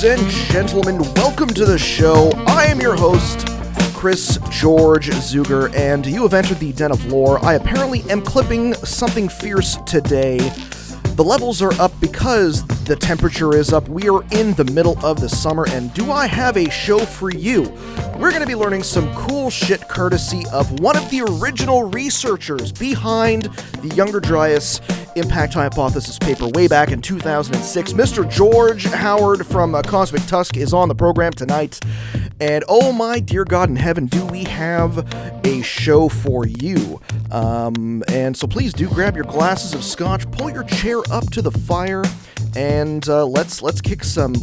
Ladies and gentlemen, welcome to the show. I am your host, Chris George Zuger, and you have entered the Den of Lore. I apparently am clipping something fierce today. The levels are up because the temperature is up. We are in the middle of the summer, and do I have a show for you? We're going to be learning some cool shit courtesy of one of the original researchers behind the Younger Dryas Impact Hypothesis paper way back in 2006. Mr. George Howard from Cosmic Tusk is on the program tonight. And oh my dear God in heaven, do we have a show for you. And so please do grab your glasses of scotch, pull your chair up to the fire, and let's kick some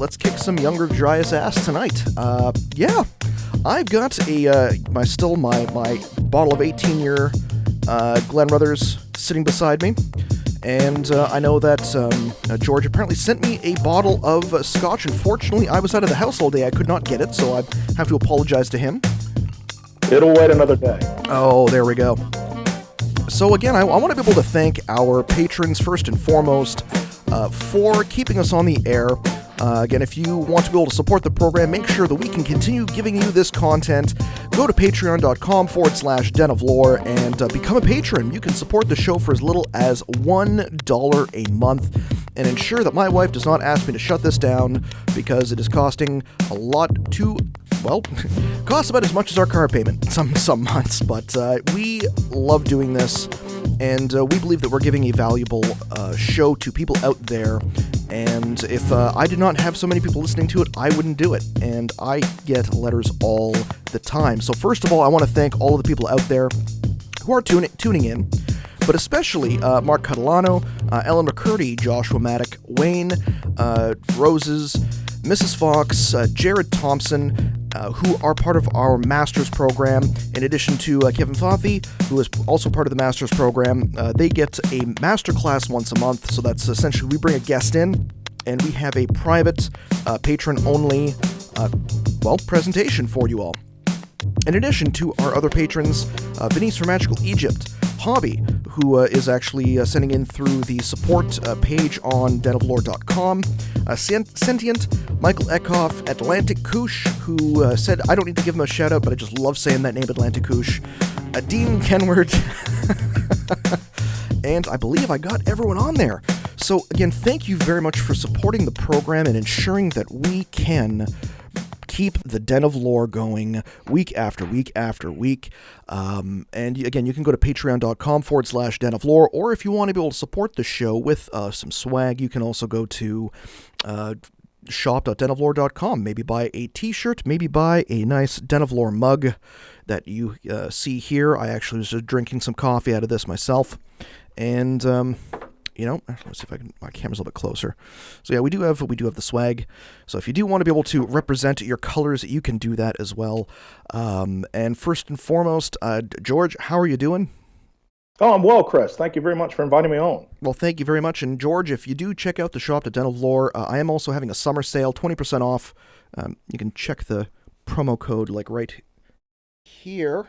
Younger Dryas ass tonight. Yeah, I've got my bottle of 18-year Glen Brothers sitting beside me. And I know that George apparently sent me a bottle of scotch. Unfortunately, I was out of the house all day. I could not get it, so I have to apologize to him. It'll wait another day. Oh, there we go. So again, I want to be able to thank our patrons first and foremost for keeping us on the air. Again, if you want to be able to support the program, make sure that we can continue giving you this content. Go to patreon.com/Den of Lore and become a patron. You can support the show for as little as $1 a month and ensure that my wife does not ask me to shut this down because it is costing a lot to, well, costs about as much as our car payment some months. But we love doing this, and we believe that we're giving a valuable show to people out there. And if I did not have so many people listening to it, I wouldn't do it. And I get letters all the time. So first of all, I want to thank all of the people out there who are tuning in, but especially Mark Catalano, Ellen McCurdy, Joshua Maddock, Wayne, Roses, Mrs. Fox, Jared Thompson, who are part of our Masters program, in addition to Kevin Fothy, who is also part of the Masters program. They get a masterclass once a month, so that's essentially we bring a guest in, and we have a private, patron-only, presentation for you all. In addition to our other patrons, Venice from Magical Egypt, Hobby, who is actually sending in through the support page on denoflore.com, Sentient, Michael Eckhoff, Atlantic Koosh, who said, I don't need to give him a shout out, but I just love saying that name, Atlantic Koosh, Dean Kenward, and I believe I got everyone on there. So again, thank you very much for supporting the program and ensuring that we can keep the Den of Lore going week after week after week. And again, you can go to patreon.com/Den of Lore, or if you want to be able to support the show with some swag, you can also go to shop.denoflore.com. Maybe buy a t-shirt, maybe buy a nice Den of Lore mug that you see here. I actually was just drinking some coffee out of this myself. And let's see if I can. My camera's a little bit closer. So yeah, we do have the swag. So if you do want to be able to represent your colors, you can do that as well. And first and foremost, George, how are you doing? Oh, I'm well, Chris. Thank you very much for inviting me on. Well, thank you very much. And George, if you do check out the shop at Den of Lore, I am also having a summer sale, 20% off. You can check the promo code right here.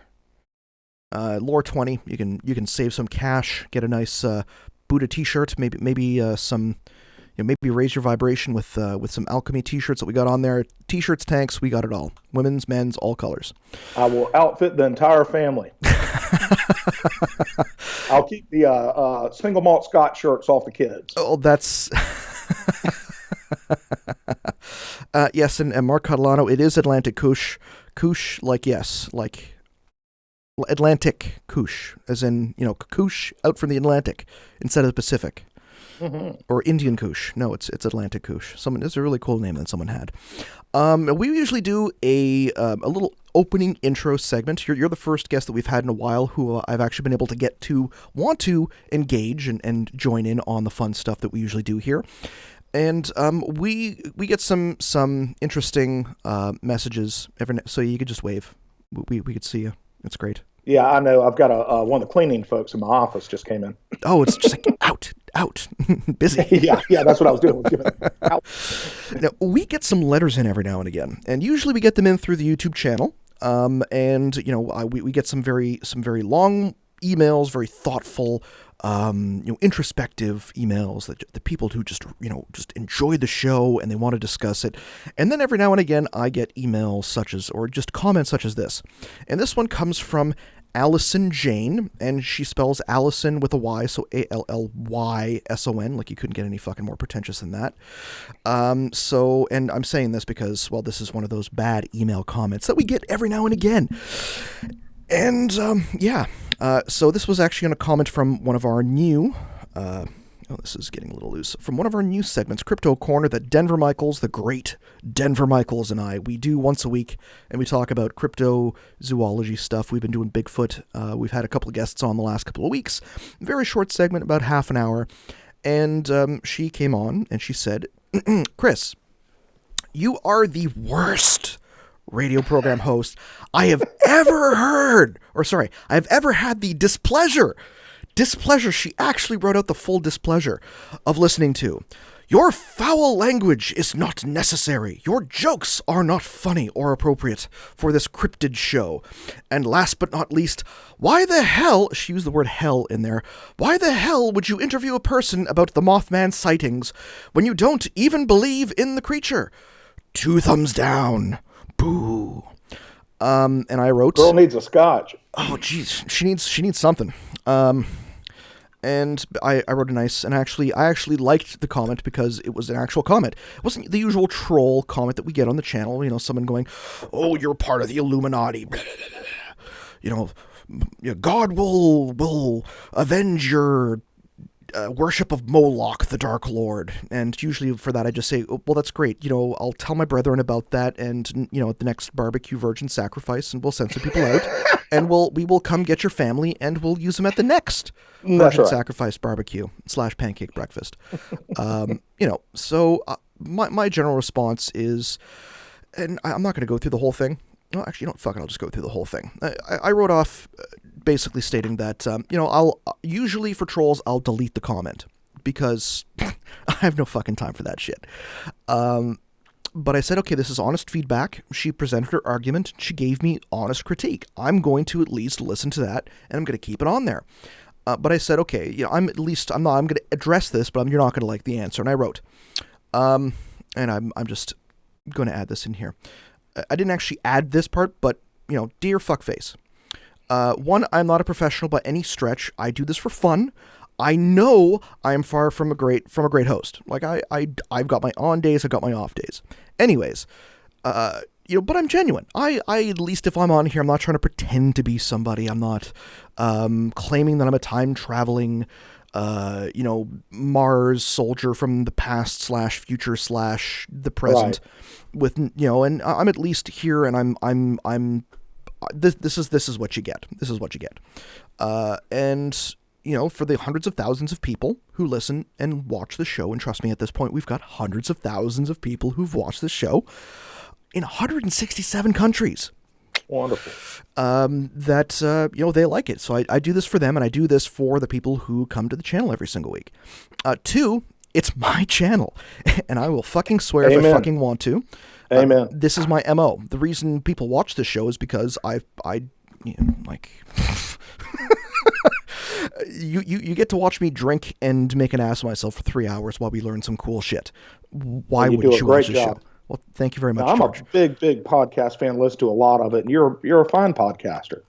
Lore20. You can save some cash, get a nice Buddha t-shirt, maybe some, maybe raise your vibration with some alchemy t-shirts that we got on there. T-shirts, tanks, we got it all. Women's, men's, all colors. I will outfit the entire family. I'll keep the single malt Scotch shirts off the kids. Oh, that's yes, and Mark Catalano, it is Atlantic Koosh. Koosh, like Atlantic Koosh, as in, Koosh out from the Atlantic instead of the Pacific. Mm-hmm. Or Indian Koosh. No, it's Atlantic Koosh. It's a really cool name that someone had. We usually do a little opening intro segment. You're the first guest that we've had in a while who I've actually been able to get to want to engage and join in on the fun stuff that we usually do here. And we get some interesting messages so you could just wave. We could see you. It's great. Yeah, I know. I've got one of the cleaning folks in my office just came in. Oh, it's just like out, busy. yeah, that's what I was doing. Out. Now, we get some letters in every now and again, and usually we get them in through the YouTube channel. And we get some very long emails, very thoughtful, introspective emails, that the people who just enjoy the show and they want to discuss it. And then every now and again, I get emails such as, or just comments such as this. And this one comes from Allison Jane, and she spells Allison with a Y, so Alllyson, like you couldn't get any fucking more pretentious than that. And I'm saying this because, well, this is one of those bad email comments that we get every now and again. And, so this was actually a comment from one of our new, this is getting a little loose, from one of our new segments, Crypto Corner, that Denver Michaels, the great Denver Michaels, and I, we do once a week, and we talk about cryptozoology stuff. We've been doing Bigfoot. We've had a couple of guests on the last couple of weeks. Very short segment, about half an hour. And she came on, and she said, Chris, you are the worst radio program host I have ever heard, I have ever had the displeasure, she actually wrote out the full displeasure of listening to. Your foul language is not necessary. Your jokes are not funny or appropriate for this cryptid show. And last but not least, why the hell, she used the word hell in there, why the hell would you interview a person about the Mothman sightings when you don't even believe in the creature? 2 thumbs down. Boo. And I wrote, girl needs a scotch. Oh, geez, she needs something. And I wrote a nice, and I actually liked the comment because it was an actual comment. It wasn't the usual troll comment that we get on the channel. Someone going, "Oh, you're part of the Illuminati." God will avenge your worship of Moloch, the Dark Lord. And usually for that, I just say, oh, well, that's great. I'll tell my brethren about that. And, at the next barbecue virgin sacrifice, and we'll send some people out and we will come get your family and we'll use them at the next virgin sacrifice barbecue / pancake breakfast. So my general response is, and I'm not going to go through the whole thing. No, actually, fuck it, I'll just go through the whole thing. I wrote off basically stating that, I'll usually for trolls, I'll delete the comment because I have no fucking time for that shit. But I said, okay, this is honest feedback. She presented her argument. She gave me honest critique. I'm going to at least listen to that, and I'm going to keep it on there. But I said, okay, I'm going to address this, but you're not going to like the answer. And I wrote, and I'm just going to add this in here. I didn't actually add this part, but, dear fuckface. One, I'm not a professional by any stretch. I do this for fun. I know I am far from a great host. Like I've got my on days, I've got my off days. Anyways, but I'm genuine. I at least if I'm on here, I'm not trying to pretend to be somebody. I'm not claiming that I'm a time traveling, Mars soldier from the past / future / the present. Right. With and I'm at least here, and I'm. This is what you get. This is what you get. And for the hundreds of thousands of people who listen and watch the show, and trust me, at this point, we've got hundreds of thousands of people who've watched this show in 167 countries. Wonderful. They like it. So I do this for them, and I do this for the people who come to the channel every single week. 2, it's my channel, and I will fucking swear Amen. If I fucking want to. Amen. This is my MO. The reason people watch this show is because you get to watch me drink and make an ass of myself for 3 hours while we learn some cool shit. Why wouldn't you watch this show? Well, thank you very much, I'm George. A big podcast fan. Listen to a lot of it, and you're a fine podcaster,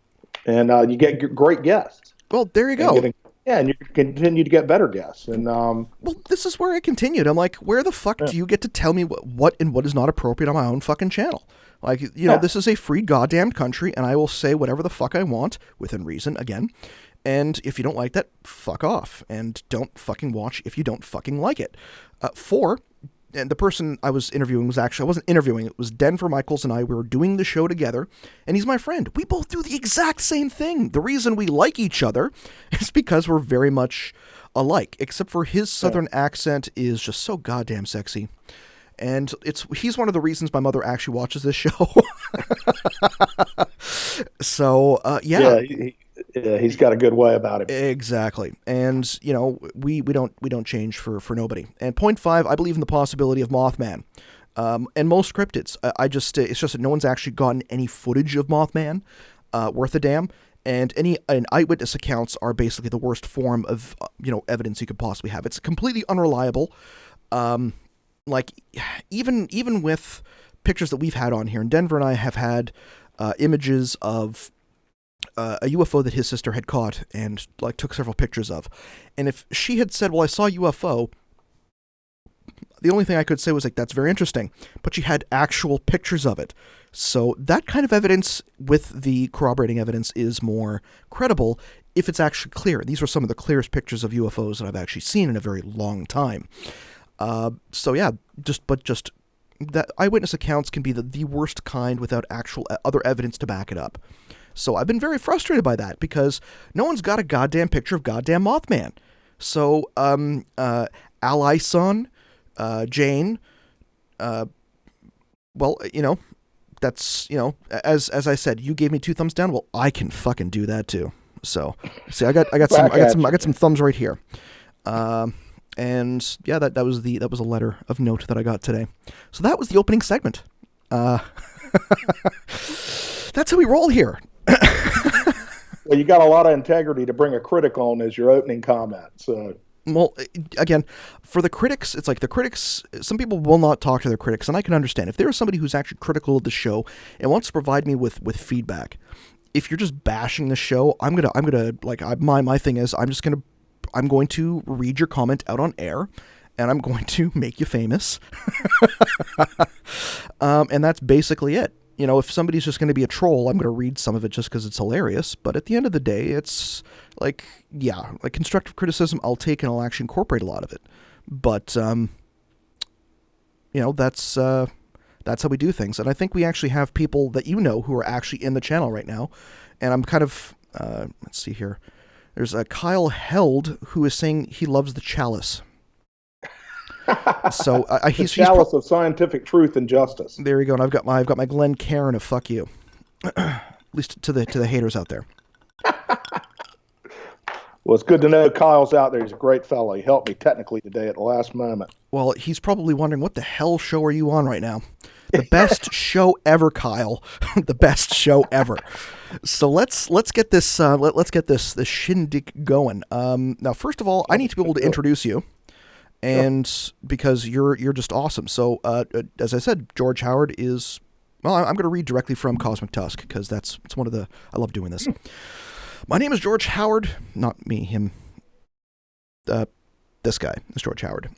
and you get great guests. Well, there you go. And you continue to get better guests. And well, this is where I continued. I'm like, where the fuck do you get to tell me what is not appropriate on my own fucking channel? Like, this is a free goddamn country, and I will say whatever the fuck I want within reason. Again. And if you don't like that, fuck off. And don't fucking watch if you don't fucking like it. 4, and the person I was interviewing I wasn't interviewing, it was Denver Michaels and I. We were doing the show together, and he's my friend. We both do the exact same thing. The reason we like each other is because we're very much alike, except for his southern accent is just so goddamn sexy. And he's one of the reasons my mother actually watches this show. So, yeah. He's got a good way about him. Exactly. And, we don't change for nobody. And point 5, I believe in the possibility of Mothman. And most cryptids. It's just that no one's actually gotten any footage of Mothman worth a damn. and eyewitness accounts are basically the worst form of evidence you could possibly have. It's completely unreliable. Like even with pictures that we've had on here, and Denver and I have had images of a UFO that his sister had caught and like took several pictures of. And if she had said, well, I saw a UFO, the only thing I could say was like, that's very interesting, but she had actual pictures of it. So that kind of evidence with the corroborating evidence is more credible if it's actually clear. These were some of the clearest pictures of UFOs that I've actually seen in a very long time. So yeah, just that eyewitness accounts can be the worst kind without actual other evidence to back it up. So I've been very frustrated by that because no one's got a goddamn picture of goddamn Mothman. So, Ally Son, Jane, well, that's, as I said, you gave me 2 thumbs down. Well, I can fucking do that too. So, see, I got some thumbs right here. And yeah, that was a letter of note that I got today. So that was the opening segment. That's how we roll here. Well, you got a lot of integrity to bring a critic on as your opening comment. So, well, again, for the critics, it's like the critics. Some people will not talk to their critics, and I can understand if there is somebody who's actually critical of the show and wants to provide me with feedback. If you're just bashing the show, I'm gonna like my thing is I'm going to read your comment out on air, and I'm going to make you famous. And that's basically it. If somebody's just going to be a troll, I'm going to read some of it just because it's hilarious. But at the end of the day, it's like, yeah, like constructive criticism I'll take and I'll actually incorporate a lot of it. But, that's how we do things. And I think we actually have people that who are actually in the channel right now. And I'm kind of, let's see here. There's a Kyle Held who is saying he loves the chalice. So he's chalice of scientific truth and justice. There you go. And I've got my Glenn Cairn of fuck you. At least to the haters out there. Well, it's good to know Kyle's out there. He's a great fellow. He helped me technically today at the last moment. Well, he's probably wondering, what the hell show are you on right now? The best show ever, Kyle. The best show ever. So let's get this this shindig going. Now, first of all, I need to be able to introduce you. And because you're just awesome. So, as I said, George Howard is, well, I'm going to read directly from Cosmic Tusk, because it's one of I love doing this. My name is George Howard, not me, him. This guy is George Howard.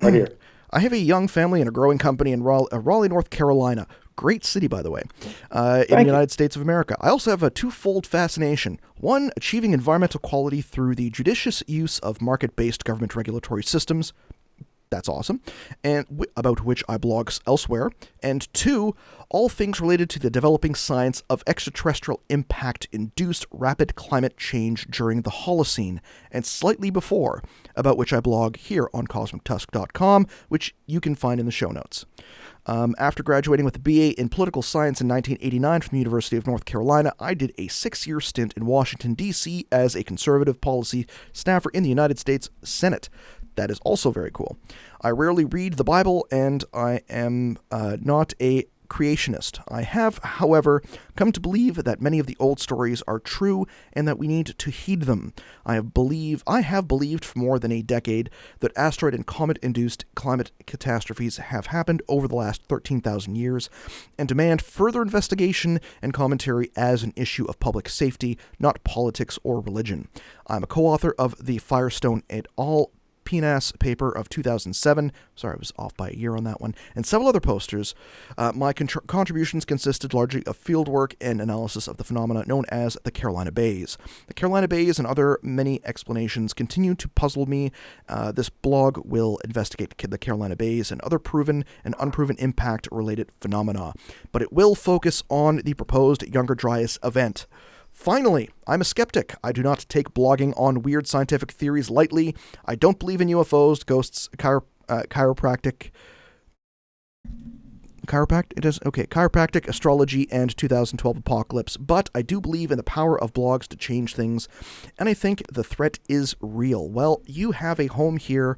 Right here. I have a young family and a growing company in Raleigh, North Carolina. Great city, by the way, in the United States of America. I also have a twofold fascination. One, achieving environmental quality through the judicious use of market-based government regulatory systems. That's awesome. And about which I blog elsewhere. And 2, all things related to the developing science of extraterrestrial impact induced rapid climate change during the Holocene, and slightly before, about which I blog here on CosmicTusk.com, which you can find in the show notes. After graduating with a BA in political science in 1989 from the University of North Carolina, I did a 6-year stint in Washington, D.C. as a conservative policy staffer in the United States Senate. That is also very cool. I rarely read the Bible, and I am not a creationist. I have, however, come to believe that many of the old stories are true and that we need to heed them. I have believed for more than a decade that asteroid and comet-induced climate catastrophes have happened over the last 13,000 years and demand further investigation and commentary as an issue of public safety, not politics or religion. I'm a co-author of the Firestone et al. PNAS paper of 2007. Sorry, I was off by a year on that one. And several other posters. My contributions consisted largely of fieldwork and analysis of the phenomena known as the Carolina Bays. The Carolina Bays and other many explanations continue to puzzle me. This blog will investigate the Carolina Bays and other proven and unproven impact-related phenomena, but it will focus on the proposed Younger Dryas event. Finally, I'm a skeptic. I do not take blogging on weird scientific theories lightly. I don't believe in UFOs, ghosts, chiropractic, astrology, and 2012 apocalypse, but I do believe in the power of blogs to change things, and I think the threat is real. Well, you have a home here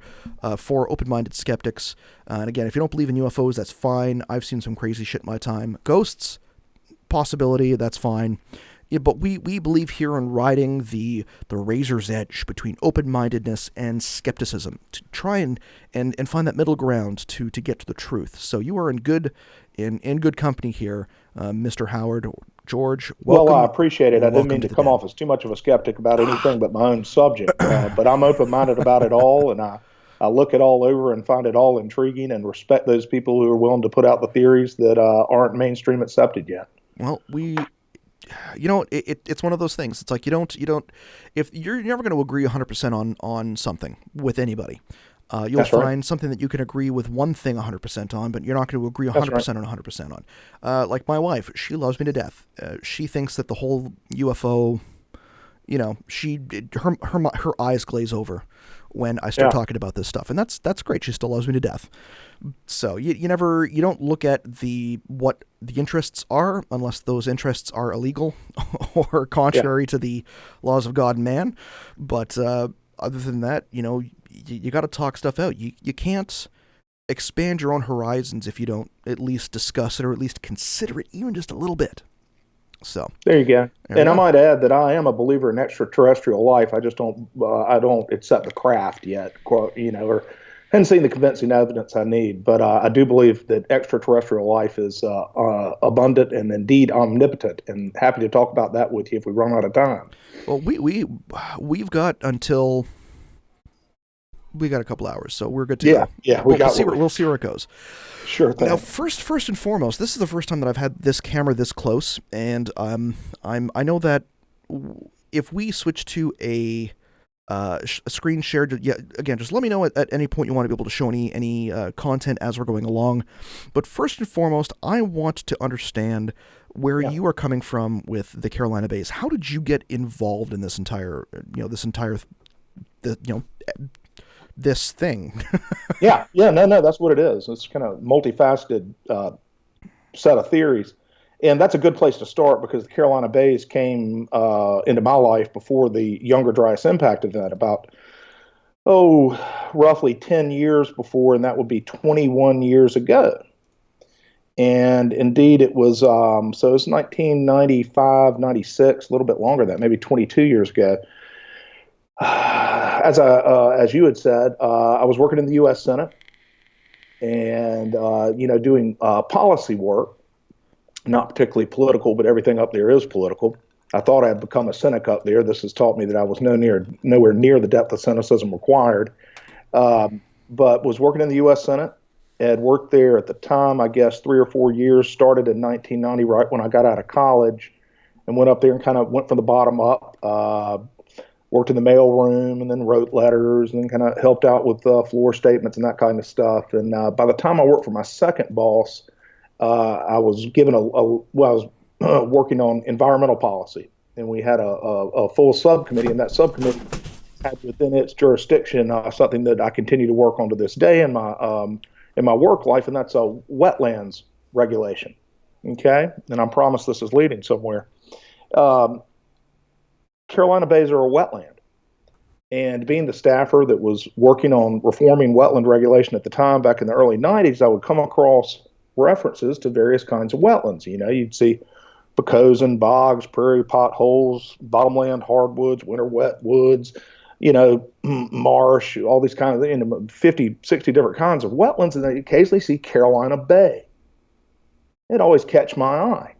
for open-minded skeptics, and again, if you don't believe in UFOs, that's fine. I've seen some crazy shit in my time. Ghosts, possibility, that's fine. Yeah, but we believe here in riding the razor's edge between open-mindedness and skepticism to try and find that middle ground to get to the truth. So you are in good company here, Mr. Howard. George, welcome. Well, I appreciate it. I didn't mean to come den. off as too much of a skeptic about anything but my own subject, but I'm open-minded about it all, and I look it all over and find it all intriguing and respect those people who are willing to put out the theories that aren't mainstream accepted yet. Well, it's one of those things. It's like you don't, if you're never going to agree 100% on something with anybody. You'll That's find right. something that you can agree with one thing 100% on, but you're not going to agree 100% on 100% on. Like my wife, she loves me to death. She thinks that the whole UFO, her eyes glaze over when I start talking about this stuff, and that's great. She still loves me to death. So you don't look at what the interests are unless those interests are illegal or contrary to the laws of God and man. But other than that, you got to talk stuff out. You can't expand your own horizons if you don't at least discuss it or at least consider it even just a little bit. So there you go. And I might add that I am a believer in extraterrestrial life. I just don't accept the craft yet, or haven't seen the convincing evidence I need. But I do believe that extraterrestrial life is abundant and indeed omnipotent. And happy to talk about that with you if we run out of time. Well, we've got until. We got a couple hours, so we're good to go. Yeah, we'll see where it goes. Sure thing. Now, first and foremost, this is the first time that I've had this camera this close, and I know that if we switch to a screen share, again, just let me know at any point you want to be able to show any content as we're going along. But first and foremost, I want to understand where you are coming from with the Carolina Bays. How did you get involved in this entire this thing? No, that's what it is. It's kind of multifaceted set of theories, and that's a good place to start because the Carolina Bays came into my life before the Younger Dryas Impact event, about roughly 10 years before, and that would be 21 years ago. And indeed, it was so it was 1995, 96, a little bit longer than that, maybe 22 years ago. As you had said, I was working in the U.S. Senate and, doing policy work, not particularly political, but everything up there is political. I thought I had become a cynic up there. This has taught me that I was nowhere near the depth of cynicism required, but was working in the U.S. Senate. Had worked there at the time, I guess, 3 or 4 years, started in 1990, right when I got out of college, and went up there and kind of went from the bottom up. Worked in the mailroom and then wrote letters and then kind of helped out with floor statements and that kind of stuff. And by the time I worked for my second boss, I was given I was working on environmental policy, and we had a full subcommittee, and that subcommittee had within its jurisdiction something that I continue to work on to this day in my work life, and that's a wetlands regulation. Okay, and I promise this is leading somewhere. Carolina Bays are a wetland. And being the staffer that was working on reforming wetland regulation at the time, back in the early 90s, I would come across references to various kinds of wetlands. You'd see Pocosin, bogs, prairie potholes, bottomland hardwoods, winter wet woods, marsh, all these kinds of 50, 60 different kinds of wetlands. And then you occasionally see Carolina Bay. It always catch my eye.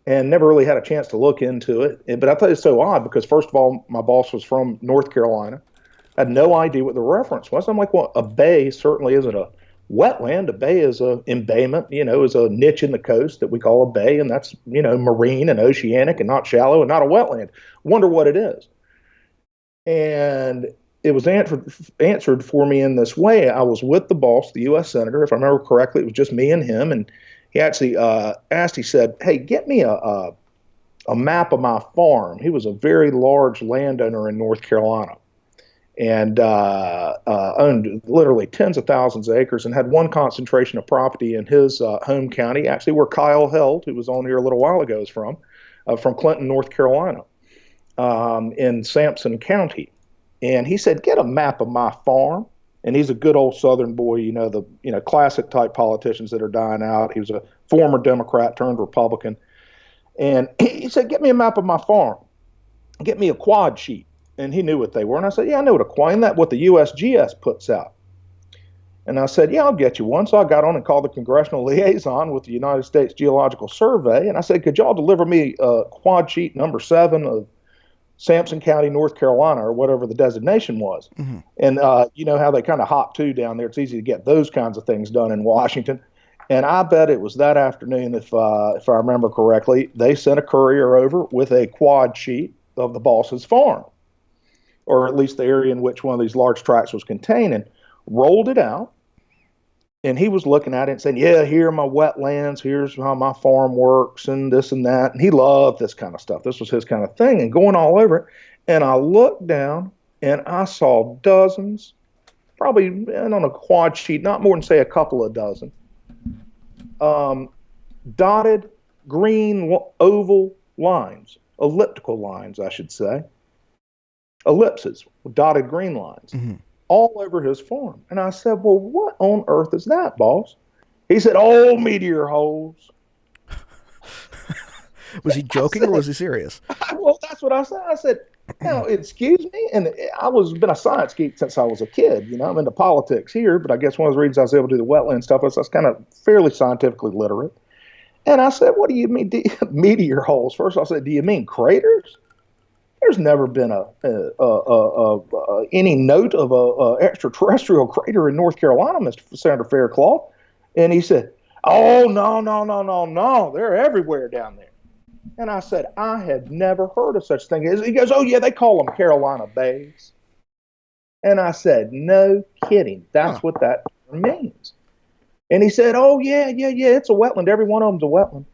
And never really had a chance to look into it. But I thought it's so odd because, first of all, my boss was from North Carolina. I had no idea what the reference was. I'm like, well, a bay certainly isn't a wetland. A bay is a embayment, is a niche in the coast that we call a bay, and that's, marine and oceanic and not shallow and not a wetland. Wonder what it is. And it was answered for me in this way. I was with the boss, the U.S. Senator. If I remember correctly, it was just me and him, and he actually he said, hey, get me a map of my farm. He was a very large landowner in North Carolina and owned literally tens of thousands of acres and had one concentration of property in his home county, actually where Kyle Held, who was on here a little while ago, is from Clinton, North Carolina, in Sampson County. And he said, get a map of my farm. And he's a good old Southern boy, classic type politicians that are dying out. He was a former Democrat turned Republican. And he said, get me a map of my farm. Get me a quad sheet. And he knew what they were. And I said, yeah, I know what a quad, isn't that what the USGS puts out? And I said, yeah, I'll get you one. So I got on and called the congressional liaison with the United States Geological Survey. And I said, could y'all deliver me quad sheet number 7 of Sampson County, North Carolina, or whatever the designation was? Mm-hmm. And you know how they kind of hop to down there. It's easy to get those kinds of things done in Washington. And I bet it was that afternoon, if I remember correctly, they sent a courier over with a quad sheet of the boss's farm, or at least the area in which one of these large tracts was contained, and rolled it out. And he was looking at it and saying, yeah, here are my wetlands. Here's how my farm works and this and that. And he loved this kind of stuff. This was his kind of thing, and going all over it. And I looked down and I saw dozens, probably on a quad sheet, not more than, say, a couple of dozen, dotted green oval lines, elliptical lines, I should say, ellipses, dotted green lines. Mm-hmm. All over his farm. And I said, well, what on earth is that, boss? He said, oh, meteor holes. Was he joking or was he serious? Well, that's what I said. I said, now, excuse me? And I was been a science geek since I was a kid. You know, I'm into politics here, but I guess one of the reasons I was able to do the wetland stuff is I was kind of fairly scientifically literate. And I said, what do you mean meteor holes? First, I said, do you mean craters? There's never been any note of a extraterrestrial crater in North Carolina, Mr. Senator Faircloth. And he said, oh, no. They're everywhere down there. And I said, I had never heard of such a thing. He goes, oh, yeah, they call them Carolina bays. And I said, no kidding. That's what that means. And he said, oh, yeah, it's a wetland. Every one of them's a wetland.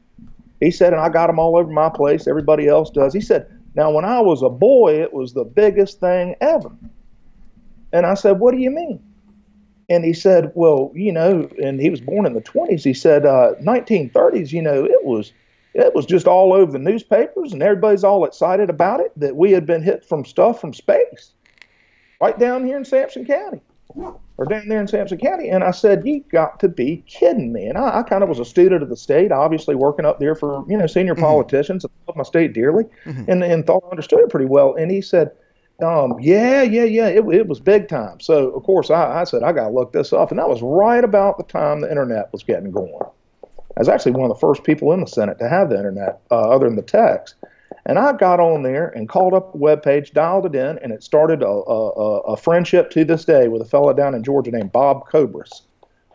He said, and I got them all over my place. Everybody else does. He said, now, when I was a boy, it was the biggest thing ever. And I said, what do you mean? And he said, well, you know, and he was born in the 20s. He said, 1930s, you know, it was just all over the newspapers and everybody's all excited about it, that we had been hit from stuff from space right down here in Sampson County, or down there in Sampson County. And I said, you got to be kidding me. And I kind of was a student of the state, obviously working up there for, you know, senior politicians. I love my state dearly, and thought I understood it pretty well. And he said, yeah, it was big time. So, of course, I said, I got to look this up. And that was right about the time the internet was getting going. I was actually one of the first people in the Senate to have the internet, other than the text. And I got on there and called up a webpage, dialed it in, and it started a friendship to this day with a fellow down in Georgia named Bob Cobras,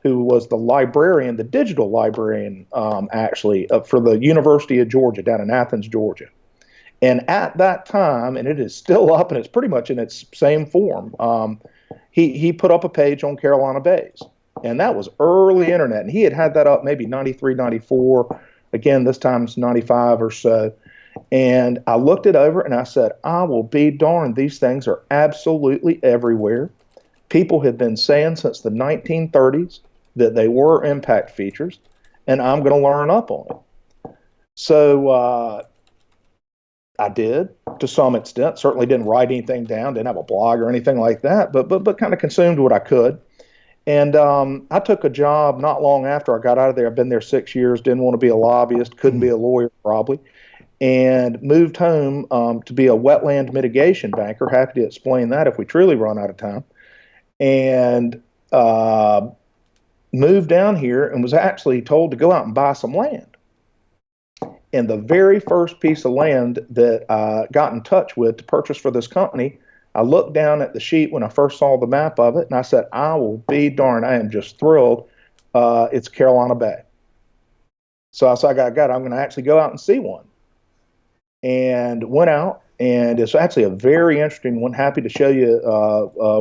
who was the librarian, the digital librarian, actually, for the University of Georgia down in Athens, Georgia. And at that time, and it is still up, and it's pretty much in its same form, he put up a page on Carolina bays. And that was early internet. And he had that up maybe 93, 94. Again, this time's 95 or so. And I looked it over and I said, I will be darned. These things are absolutely everywhere. People have been saying since the 1930s that they were impact features, and I'm going to learn up on it. So I did to some extent. Certainly didn't write anything down, didn't have a blog or anything like that, but kind of consumed what I could. And I took a job not long after I got out of there. I've been there 6 years, didn't want to be a lobbyist, couldn't be a lawyer probably, and moved home to be a wetland mitigation banker. Happy to explain that if we truly run out of time. And moved down here and was actually told to go out and buy some land. And the very first piece of land that I got in touch with to purchase for this company, I looked down at the sheet when I first saw the map of it, and I said, I will be darned, I am just thrilled. It's Carolina Bay. So I said, I'm going to actually go out and see one. And went out, and it's actually a very interesting one. Happy to show you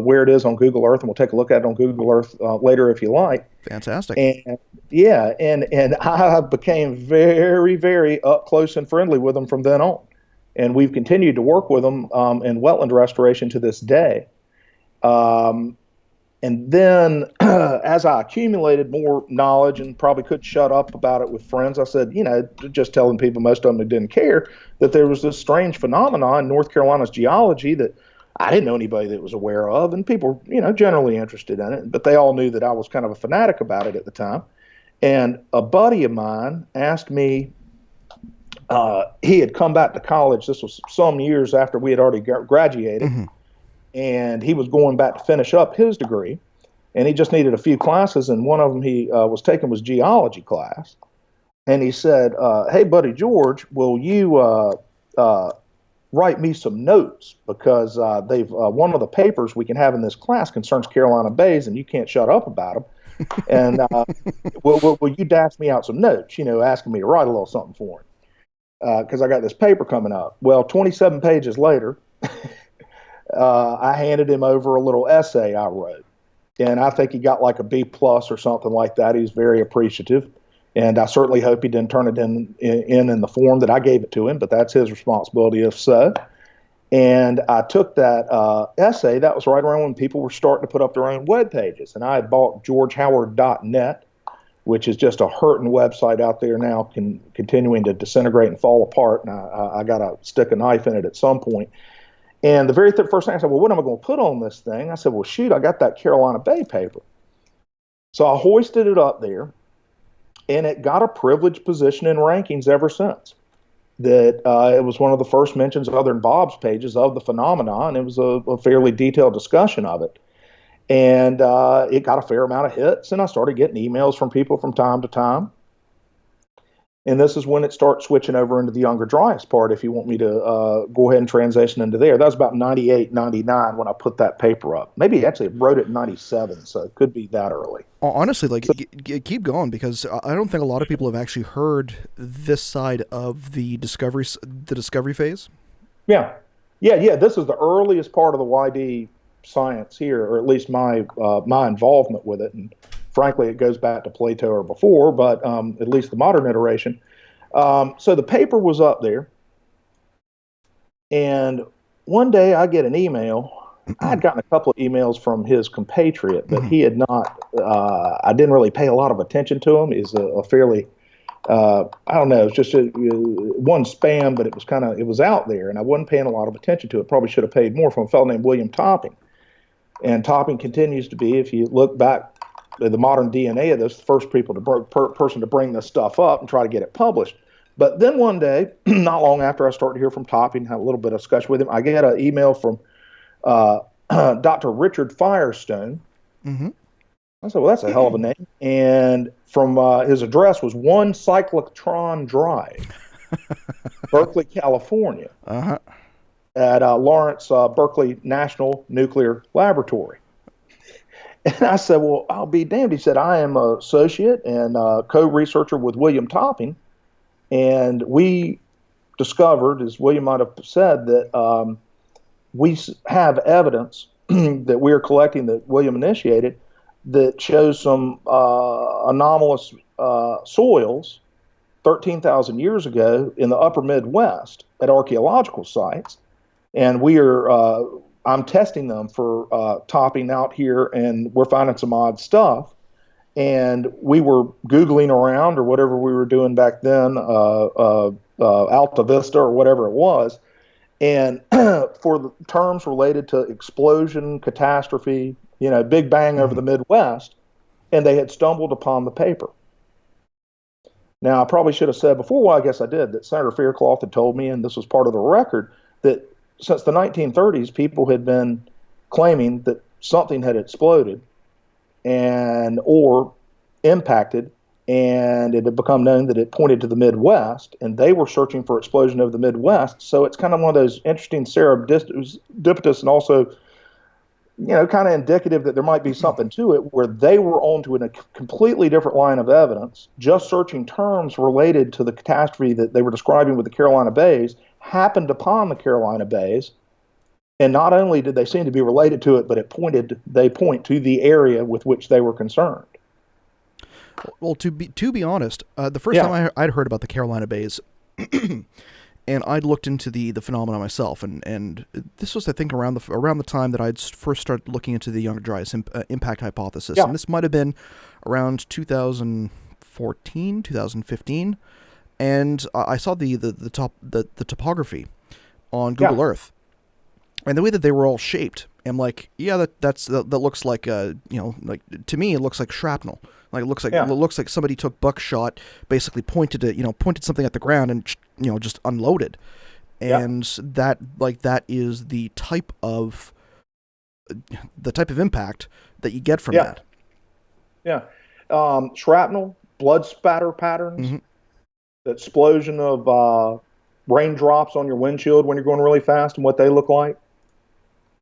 where it is on Google Earth, and we'll take a look at it on Google Earth later if you like. Fantastic. And yeah, and I became very, very up close and friendly with them from then on. And we've continued to work with them in wetland restoration to this day. And then as I accumulated more knowledge and probably could shut up about it with friends, I said, you know, just telling people, most of them who didn't care, that there was this strange phenomenon in North Carolina's geology that I didn't know anybody that was aware of, and people were, you know, generally interested in it, but they all knew that I was kind of a fanatic about it at the time. And a buddy of mine asked me he had come back to college. This was some years after we had already graduated, and he was going back to finish up his degree, and he just needed a few classes, and one of them he was taking was geology class. And he said, "Hey, buddy George, will you write me some notes, because they've one of the papers we can have in this class concerns Carolina bays, and you can't shut up about them. And will you dash me out some notes? Asking me to write a little something for him, because I got this paper coming up." Well, 27 pages later, I handed him over a little essay I wrote, and I think he got like a B plus or something like that. He's very appreciative. And I certainly hope he didn't turn it in the form that I gave it to him, but that's his responsibility if so. And I took that essay. That was right around when people were starting to put up their own web pages. And I had bought georgehoward.net, which is just a hurting website out there now, continuing to disintegrate and fall apart. And I got to stick a knife in it at some point. And the very first thing I said, well, what am I going to put on this thing? I said, well, shoot, I got that Carolina Bay paper. So I hoisted it up there. And it got a privileged position in rankings ever since. That it was one of the first mentions, other than Bob's pages, of the phenomenon. It was a fairly detailed discussion of it. And it got a fair amount of hits, and I started getting emails from people from time to time. And this is when it starts switching over into the Younger Dryas part, if you want me to go ahead and transition into there. That was about 98, 99 when I put that paper up. Maybe actually wrote it in 97, so it could be that early. Honestly, keep going, because I don't think a lot of people have actually heard this side of the discovery phase. Yeah. This is the earliest part of the YD science here, or at least my involvement with it. And frankly, it goes back to Plato or before, but at least the modern iteration. So the paper was up there, and one day I get an email. I had gotten a couple of emails from his compatriot, but he had not. I didn't really pay a lot of attention to him. He's a fairly, I don't know, it's just one spam, but it was out there, and I wasn't paying a lot of attention to it. Probably should have paid more, from a fellow named William Topping. And Topping continues to be, if you look back at the modern DNA of this, the first person to bring this stuff up and try to get it published. But then one day, not long after I started to hear from Topping, had a little bit of discussion with him, I get an email from Dr. Richard Firestone. I said, well, that's a hell of a name. And from his address was 1 Cyclotron Drive, Berkeley, California, at Lawrence Berkeley National Nuclear Laboratory. And I said, well, I'll be damned. He said, I am an associate and co-researcher with William Topping. And we discovered, as William might have said, that we have evidence that we are collecting, that William initiated, that shows some anomalous soils 13,000 years ago in the upper Midwest at archaeological sites. And I'm testing them for Topping out here, and we're finding some odd stuff. And we were Googling around, or whatever we were doing back then, Alta Vista or whatever it was, and for the terms related to explosion, catastrophe, Big Bang over the Midwest, and they had stumbled upon the paper. Now, I probably should have said before, well, I guess I did, that Senator Faircloth had told me, and this was part of the record, that since the 1930s, people had been claiming that something had exploded or impacted, and it had become known that it pointed to the Midwest, and they were searching for explosion over the Midwest. So it's kind of one of those interesting serendipitous, and also, kind of indicative that there might be something to it, where they were onto a completely different line of evidence, just searching terms related to the catastrophe that they were describing with the Carolina Bays, happened upon the Carolina Bays. And not only did they seem to be related to it, but they point to the area with which they were concerned. Well, to be honest, the first time I'd heard about the Carolina Bays, and I'd looked into the phenomena myself, and this was, I think, around the time that I'd first started looking into the Younger Dryas Impact hypothesis, and this might have been around 2014, 2015, and I saw the topography on Google Earth. And the way that they were all shaped, I'm like, that looks like like, to me it looks like shrapnel. Like it looks like somebody took buckshot, basically pointed something at the ground and just unloaded. And that is the type of impact that you get from that. Yeah. Shrapnel, blood spatter patterns, the explosion of raindrops on your windshield when you're going really fast and what they look like,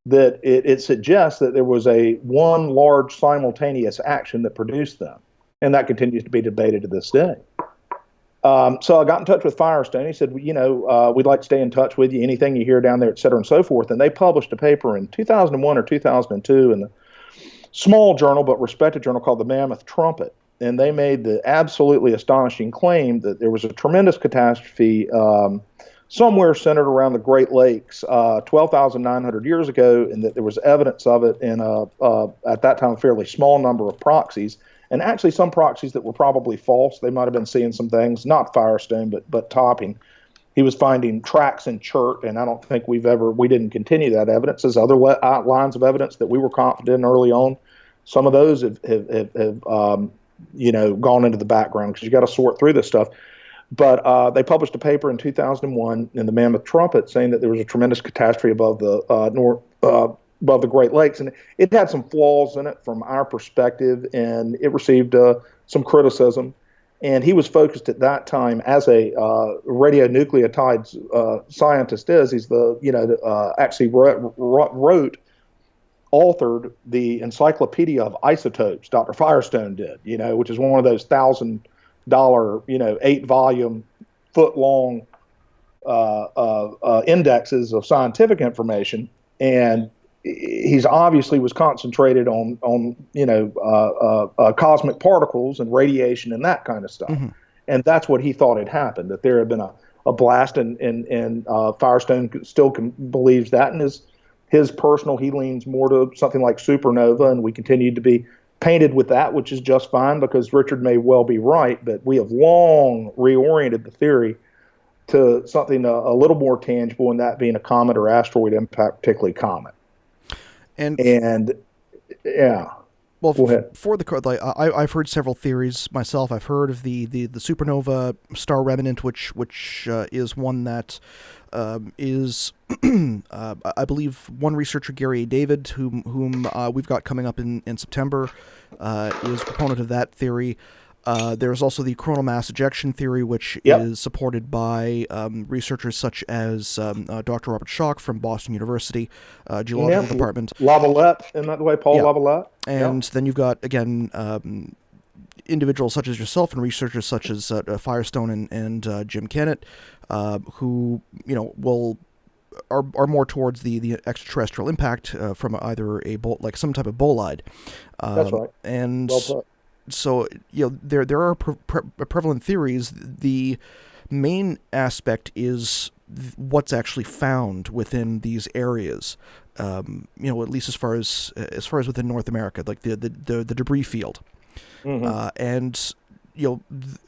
that it suggests that there was one large simultaneous action that produced them. And that continues to be debated to this day. So I got in touch with Firestone. He said, we'd like to stay in touch with you, anything you hear down there, et cetera, and so forth. And they published a paper in 2001 or 2002 in the small journal, but respected journal called the Mammoth Trumpet. And they made the absolutely astonishing claim that there was a tremendous catastrophe somewhere centered around the Great Lakes 12,900 years ago, and that there was evidence of it in at that time, a fairly small number of proxies. And actually some proxies that were probably false. They might have been seeing some things, not Firestone, but Topping. He was finding tracks in chert, and I don't think we didn't continue that evidence. There's other lines of evidence that we were confident in early on. Some of those have gone into the background, because you got to sort through this stuff. But they published a paper in 2001 in the Mammoth Trumpet saying that there was a tremendous catastrophe above the Great Lakes, and it had some flaws in it from our perspective, and it received some criticism. And he was focused at that time as a radionucleotide scientist. He's actually authored the Encyclopedia of Isotopes. Dr. Firestone did, which is one of those $1,000, 8-volume, foot-long indexes of scientific information. And he's obviously was concentrated on cosmic particles and radiation and that kind of stuff. And that's what he thought had happened, that there had been a blast, and Firestone still believes that. And his personal, he leans more to something like supernova, and we continue to be painted with that, which is just fine, because Richard may well be right, but we have long reoriented the theory to something a little more tangible, and that being a comet or asteroid impact, particularly comet. And yeah. Well, for the I've heard several theories myself. I've heard of the supernova star remnant, which is one that is I believe one researcher, Gary A. David, whom we've got coming up in September, is a proponent of that theory. There's also the coronal mass ejection theory, which is supported by researchers such as Dr. Robert Schock from Boston University, Geological Department. Lavalette, isn't that the way? Paul Lavalette? And then you've got, again, individuals such as yourself and researchers such as Firestone and Jim Kennett, who, are more towards the extraterrestrial impact from either like some type of bolide. That's right. And well put. So, there are prevalent theories. The main aspect is what's actually found within these areas. At least as far as within North America, like the debris field. And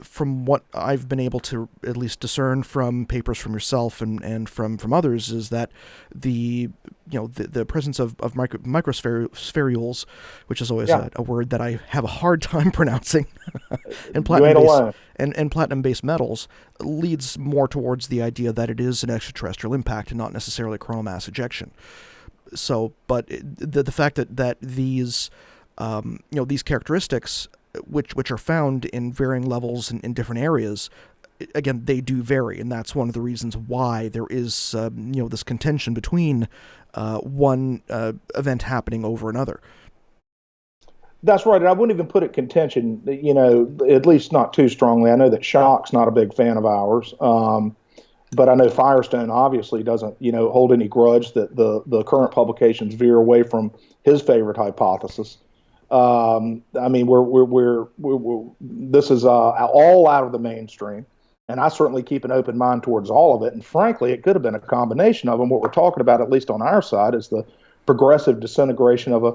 from what I've been able to at least discern from papers from yourself and from others, is that the presence of microspherules, which is always a word that I have a hard time pronouncing, and platinum-based metals, leads more towards the idea that it is an extraterrestrial impact and not necessarily coronal mass ejection. So, but the fact that these these characteristics, which are found in varying levels in different areas, again, they do vary, and that's one of the reasons why there is this contention between one event happening over another. That's right, and I wouldn't even put it contention, at least not too strongly. I know that Schock's not a big fan of ours, but I know Firestone obviously doesn't, hold any grudge that the current publications veer away from his favorite hypothesis. We're this is all out of the mainstream, and I certainly keep an open mind towards all of it. And frankly, it could have been a combination of them. What we're talking about, at least on our side, is the progressive disintegration of a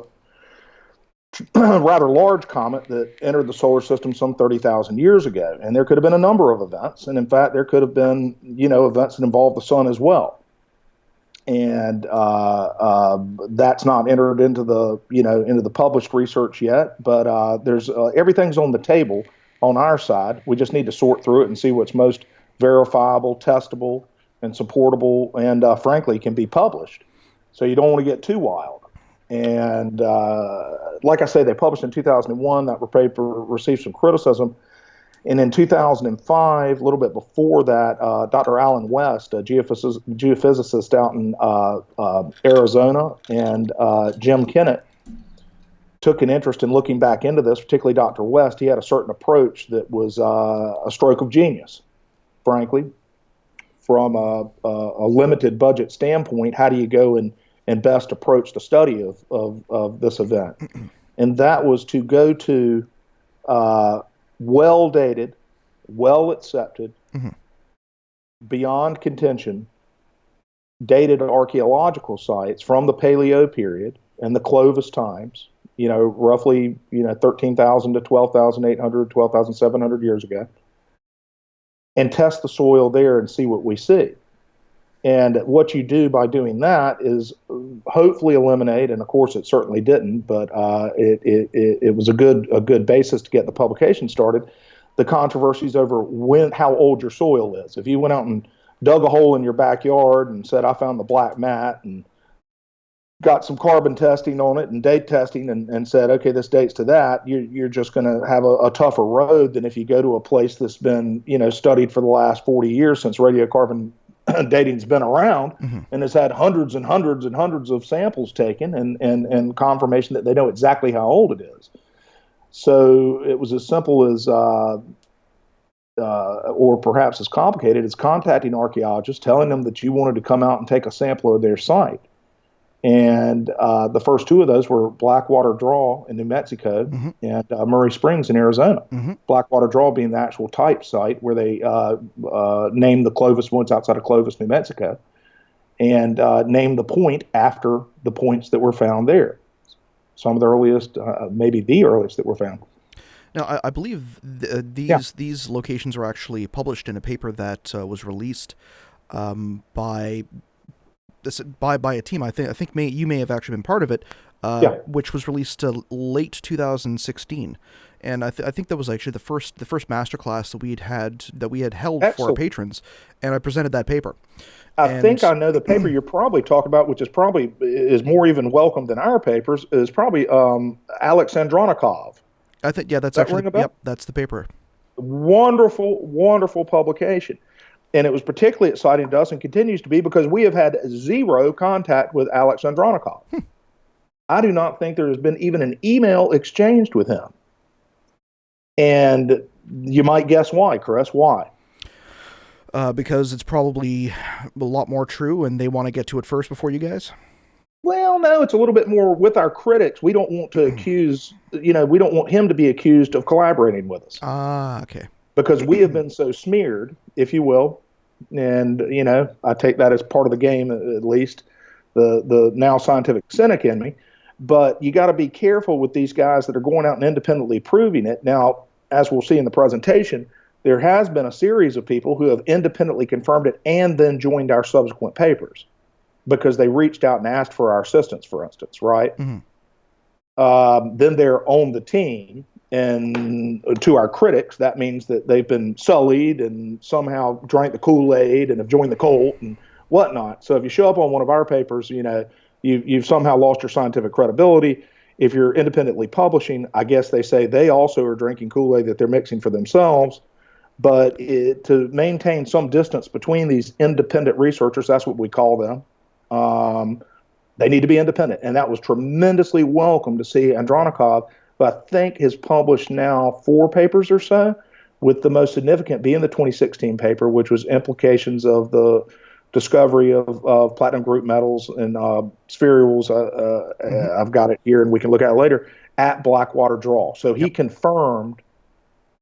rather large comet that entered the solar system some 30,000 years ago. And there could have been a number of events, and in fact, there could have been events that involved the sun as well. And that's not entered into the published research yet, but there's everything's on the table on our side. We just need to sort through it and see what's most verifiable, testable, and supportable, and frankly, can be published. So you don't want to get too wild. And like I say, they published in 2001. That paper received some criticism. And in 2005, a little bit before that, Dr. Alan West, a geophysicist out in Arizona, and Jim Kennett took an interest in looking back into this, particularly Dr. West. He had a certain approach that was a stroke of genius, frankly. From a limited budget standpoint, how do you go and best approach the study of this event? And that was to go to well-dated, well-accepted, beyond contention, dated archaeological sites from the Paleo period and the Clovis times, roughly, 13,000 to 12,800, 12,700 years ago, and test the soil there and see what we see. And what you do by doing that is hopefully eliminate, and of course it certainly didn't, but it was a good basis to get the publication started, the controversies over how old your soil is. If you went out and dug a hole in your backyard and said, I found the black mat, and got some carbon testing on it and date testing and said, okay, this dates to that, you're just going to have a tougher road than if you go to a place that's been, studied for the last 40 years since radiocarbon dating's been around, and has had hundreds and hundreds and hundreds of samples taken and confirmation that they know exactly how old it is. So it was as simple as, or perhaps as complicated as contacting archaeologists, telling them that you wanted to come out and take a sample of their site. And the first two of those were Blackwater Draw in New Mexico and Murray Springs in Arizona. Blackwater Draw being the actual type site where they named the Clovis woods outside of Clovis, New Mexico, and named the point after the points that were found there. Some of the earliest, maybe the earliest that were found. Now, I believe these locations were actually published in a paper that was released by a team. I think you may have actually been part of it, which was released late 2016, and I think that was actually the first masterclass that we had held for our patrons, and I presented that paper. I think I know the paper you're probably talking about, which is more even welcome than our papers, is probably Alex Andronikov. I think that's actually that's the paper. Wonderful, wonderful publication. And it was particularly exciting to us and continues to be because we have had zero contact with Alex Andronikov. I do not think there has been even an email exchanged with him. And you might guess why, Chris. Why? Because it's probably a lot more true and they want to get to it first before you guys? Well, no, it's a little bit more with our critics. We don't want to accuse, we don't want him to be accused of collaborating with us. Ah, okay. Because we have been so smeared, if you will, and, I take that as part of the game, at least, the now scientific cynic in me. But you got to be careful with these guys that are going out and independently proving it. Now, as we'll see in the presentation, there has been a series of people who have independently confirmed it and then joined our subsequent papers because they reached out and asked for our assistance, for instance, right? Then they're on the team. And to our critics, that means that they've been sullied and somehow drank the Kool-Aid and have joined the cult and whatnot. So if you show up on one of our papers, you've somehow lost your scientific credibility. If you're independently publishing, I guess they say they also are drinking Kool-Aid that they're mixing for themselves. But to maintain some distance between these independent researchers, that's what we call them, they need to be independent. And that was tremendously welcome to see Andronikov, who I think has published now 4 papers or so, with the most significant being the 2016 paper, which was implications of the discovery of platinum group metals and spherules. I've got it here, and we can look at it later, at Blackwater Draw. So he confirmed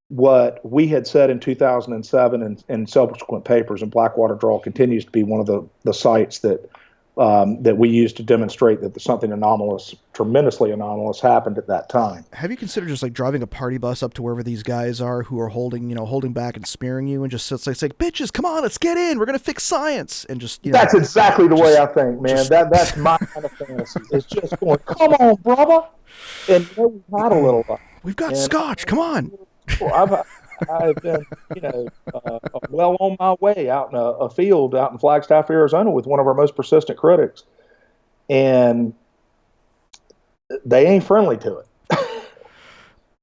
what we had said in 2007 and subsequent papers, and Blackwater Draw continues to be one of the sites that we use to demonstrate that something anomalous, tremendously anomalous, happened at that time. Have you considered just like driving a party bus up to wherever these guys are who are holding back and smearing you, and just say, bitches, come on, let's get in, we're gonna fix science, and just that's exactly the way I think, man. That's my kind of fantasy. It's just going, come on, brother, and we've had a little. We've got scotch. Come on. I've been, well on my way out in a field out in Flagstaff, Arizona, with one of our most persistent critics, and they ain't friendly to it.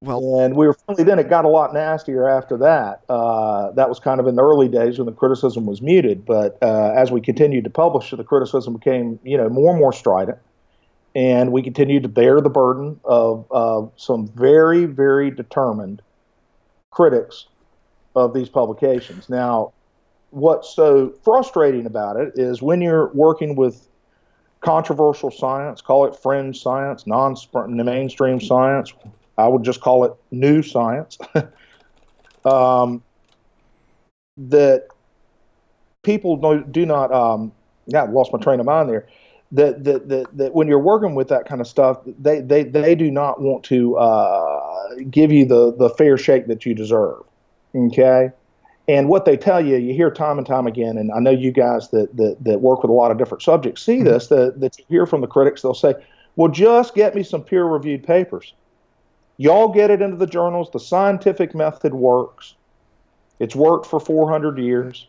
Well, And we were friendly then. It got a lot nastier after that. That was kind of in the early days when the criticism was muted. But as we continued to publish, the criticism became, more and more strident. And we continued to bear the burden of some very, very determined critics of these publications. Now, what's so frustrating about it is when you're working with controversial science, call it fringe science, non-mainstream science, I would just call it new science, that people do not, I lost my train of mind there, that when you're working with that kind of stuff, they do not want to give you the fair shake that you deserve. Okay. And what they tell you, you hear time and time again, and I know you guys that work with a lot of different subjects see this, that you hear from the critics. They'll say, well, just get me some peer-reviewed papers. Y'all get it into the journals. The scientific method works. It's worked for 400 years.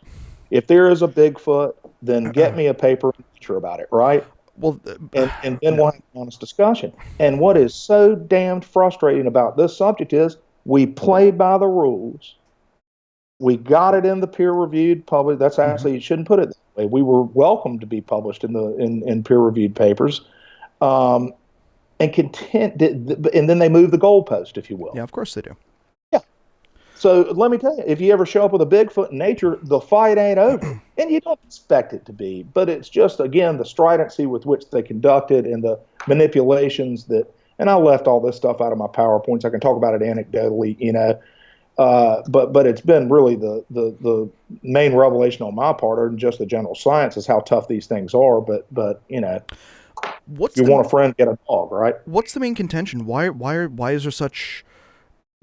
If there is a Bigfoot, then get me a paper in Nature about it, right? Well, and then we'll have an honest discussion. And what is so damned frustrating about this subject is we play by the rules. We got it in the peer-reviewed published. That's actually, you shouldn't put it that way. We were welcome to be published in peer-reviewed papers. And then they move the goalpost, if you will. Yeah, of course they do. Yeah. So let me tell you, if you ever show up with a Bigfoot in Nature, the fight ain't over, and you don't expect it to be. But it's just, again, the stridency with which they conduct it and the manipulations that. And I left all this stuff out of my PowerPoints. I can talk about it anecdotally, but it's been really the main revelation on my part, or just the general science, is how tough these things are. But if you want a friend, get a dog, right? What's the main contention? Why is there such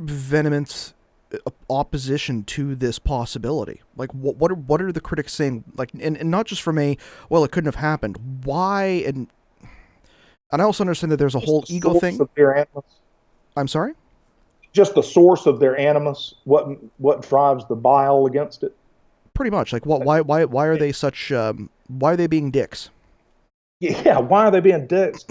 vehement opposition to this possibility? Like, what are the critics saying? Like, and not just from it couldn't have happened. Why? And I also understand that there's a whole ego thing. Of their animus. I'm sorry? Just the source of their animus. What drives the bile against it? Pretty much. Like, why are they such? Why are they being dicks? Yeah, why are they being dicks?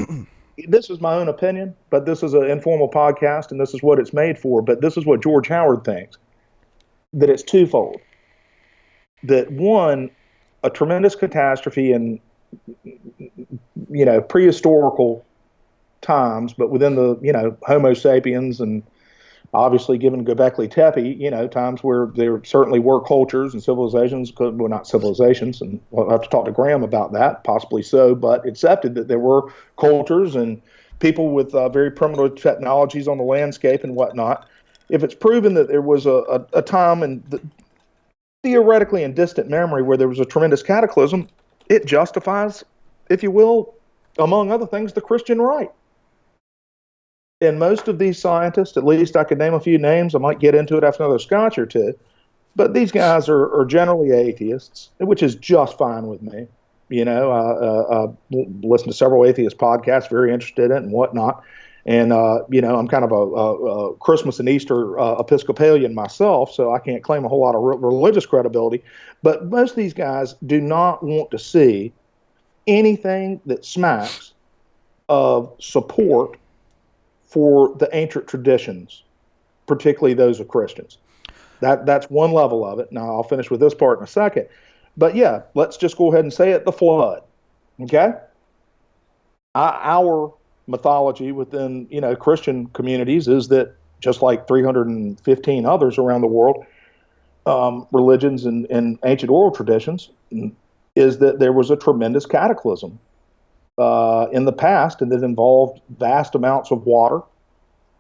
This is my own opinion, but this is an informal podcast, and this is what it's made for. But this is what George Howard thinks, that it's twofold. That one, a tremendous catastrophe in, prehistorical times, but within the, Homo sapiens, and obviously given Göbekli Tepe, times where there certainly were cultures and civilizations, well, not civilizations, and we'll have to talk to Graham about that, possibly so, but accepted that there were cultures and people with very primitive technologies on the landscape and whatnot. If it's proven that there was a time in theoretically in distant memory where there was a tremendous cataclysm, it justifies, if you will, among other things, the Christian right. And most of these scientists, at least I could name a few names, I might get into it after another scotch or two, but these guys are generally atheists, which is just fine with me. I listen to several atheist podcasts, very interested in it and whatnot. And, I'm kind of a Christmas and Easter Episcopalian myself, so I can't claim a whole lot of religious credibility. But most of these guys do not want to see anything that smacks of support for the ancient traditions, particularly those of Christians. That's one level of it. Now, I'll finish with this part in a second. But yeah, let's just go ahead and say it, the flood. Okay? Our mythology within, Christian communities is that, just like 315 others around the world, religions and ancient oral traditions, is that there was a tremendous cataclysm in the past, and that involved vast amounts of water.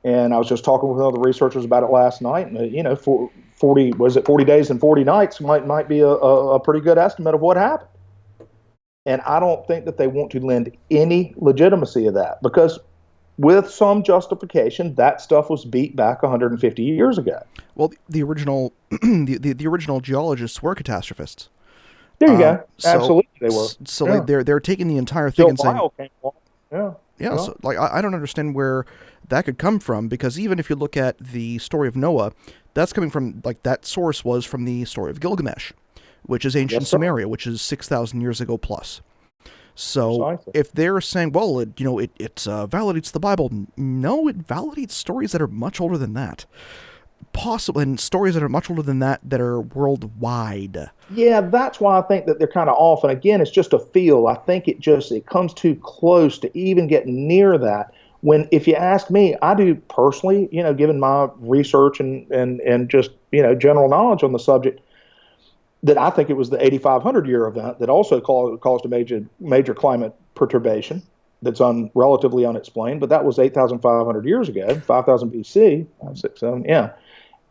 And I was just talking with other researchers about it last night. And, 40 days and 40 nights might be a pretty good estimate of what happened. And I don't think that they want to lend any legitimacy of that, because with some justification, that stuff was beat back 150 years ago. Well, the original the original geologists were catastrophists. There you go. Absolutely, they were. So they're taking the entire thing and saying, yeah. So I don't understand where that could come from, because even if you look at the story of Noah, That's coming from, like, that source was from the story of Gilgamesh, which is ancient Yes, sir. Sumeria, which is 6,000 years ago plus. So Precisely. if they're saying, well, it validates the Bible, no, it validates stories that are much older than that. Possible, and stories that are much older than that are worldwide. Yeah, that's why I think that they're kind of off. And again, it's just a feel. I think it comes too close to even get near that. When, if you ask me, I do personally, given my research and just, general knowledge on the subject, that I think it was the 8,500 year event that also caused a major climate perturbation that's relatively unexplained. But that was 8,500 years ago, 5,000 BC, 6, 7, yeah.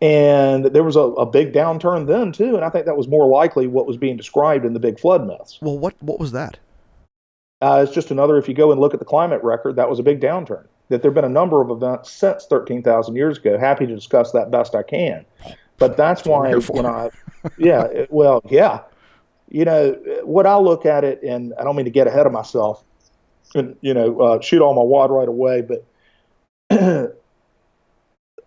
And there was a big downturn then too, and I think that was more likely what was being described in the big flood myths. Well, what was that? It's just another. If you go and look at the climate record, that was a big downturn. That there've been a number of events since 13,000 years ago. Happy to discuss that best I can, but that's why yeah. What I look at it, and I don't mean to get ahead of myself, and shoot all my wad right away, but.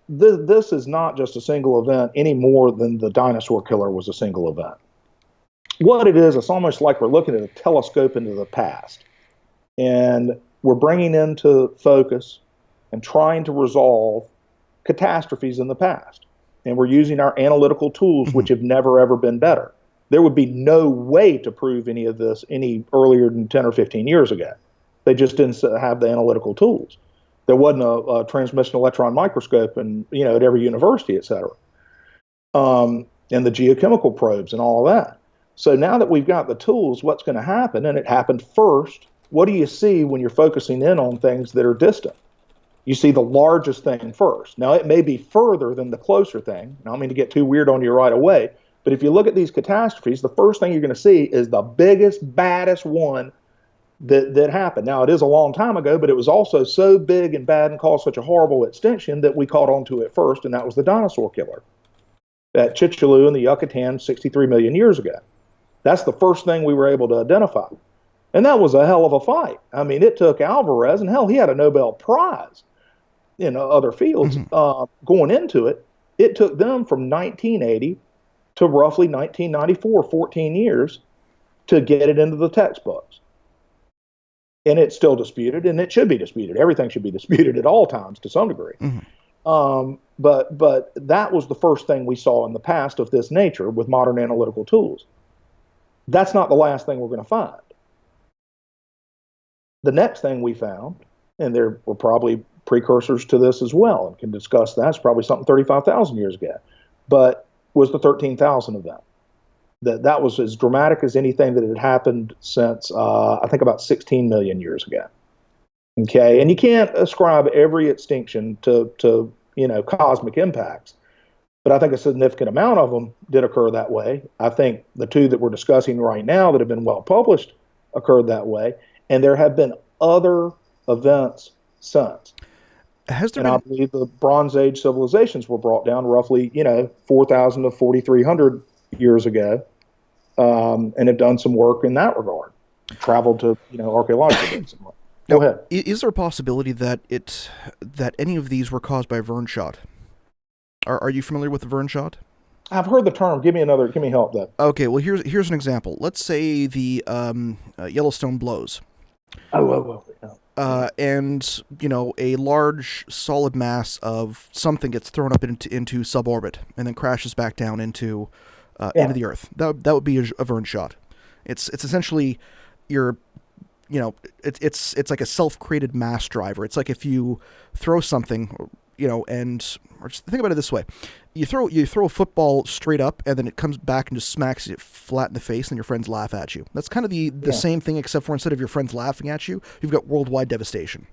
This is not just a single event any more than the dinosaur killer was a single event. What it is, it's almost like we're looking at a telescope into the past. And we're bringing into focus and trying to resolve catastrophes in the past. And we're using our analytical tools, which have never, ever been better. There would be no way to prove any of this any earlier than 10 or 15 years ago. They just didn't have the analytical tools. There wasn't a transmission electron microscope and at every university, et cetera. And the geochemical probes and all of that. So now that we've got the tools, what's going to happen? And it happened first. What do you see when you're focusing in on things that are distant? You see the largest thing first. Now, it may be further than the closer thing. I don't mean to get too weird on you right away, but if you look at these catastrophes, the first thing you're going to see is the biggest, baddest one that happened. Now, it is a long time ago, but it was also so big and bad and caused such a horrible extinction that we caught on to it first, and that was the dinosaur killer at Chicxulub in the Yucatan 63 million years ago. That's the first thing we were able to identify. And that was a hell of a fight. I mean, it took Alvarez, and hell, he had a Nobel Prize in other fields going into it. It took them from 1980 to roughly 1994, 14 years, to get it into the textbooks. And it's still disputed, and it should be disputed. Everything should be disputed at all times to some degree. But that was the first thing we saw in the past of this nature with modern analytical tools. That's not the last thing we're going to find. The next thing we found, and there were probably precursors to this as well, and can discuss that, it's probably something 35,000 years ago, but was the 13,000 event. That was as dramatic as anything that had happened since, I think, about 16 million years ago. Okay, and you can't ascribe every extinction to cosmic impacts, but I think a significant amount of them did occur that way. I think the two that we're discussing right now that have been well published occurred that way, and there have been other events since. I believe the Bronze Age civilizations were brought down roughly, 4,000 to 4,300 years ago, and have done some work in that regard. Traveled to, archaeological digs. Go ahead. Is there a possibility that any of these were caused by Vern shot? Are you familiar with the Vern shot? I've heard the term. Give me help though. Okay, well here's an example. Let's say the Yellowstone blows. And a large solid mass of something gets thrown up into suborbit and then crashes back down into the Earth. That would be a Vern shot. It's essentially it's like a self-created mass driver. It's like if you throw something, or just think about it this way: you throw a football straight up, and then it comes back and just smacks you flat in the face, and your friends laugh at you. That's kind of the same thing, except for instead of your friends laughing at you, you've got worldwide devastation.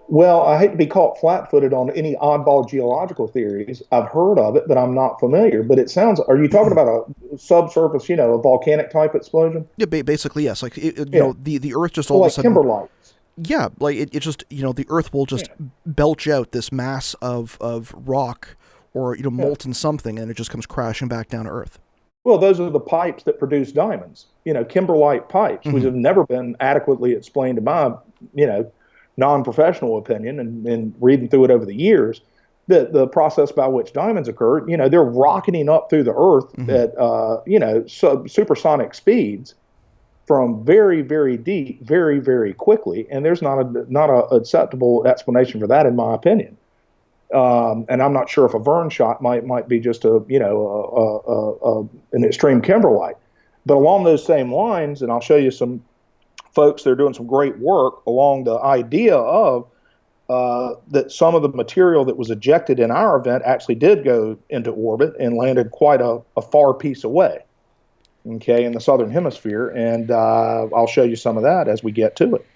Well, I hate to be caught flat-footed on any oddball geological theories. I've heard of it, but I'm not familiar. But it sounds, are you talking about a subsurface, a volcanic type explosion? Yeah, basically, yes. Like, the Earth just all of a sudden... kimberlites. Yeah, like it just, the Earth will just belch out this mass of rock or, molten something, and it just comes crashing back down to Earth. Well, those are the pipes that produce diamonds. Kimberlite pipes, which have never been adequately explained in my, non-professional opinion and reading through it over the years. the process by which diamonds occur, they're rocketing up through the Earth at supersonic speeds from very, very deep, very, very quickly, and there's not a acceptable explanation for that, in my opinion. And I'm not sure if a Vern shot might be just an extreme kimberlite, but along those same lines, and I'll show you some folks that are doing some great work along the idea of that some of the material that was ejected in our event actually did go into orbit and landed quite a far piece away, okay, in the southern hemisphere, and I'll show you some of that as we get to it.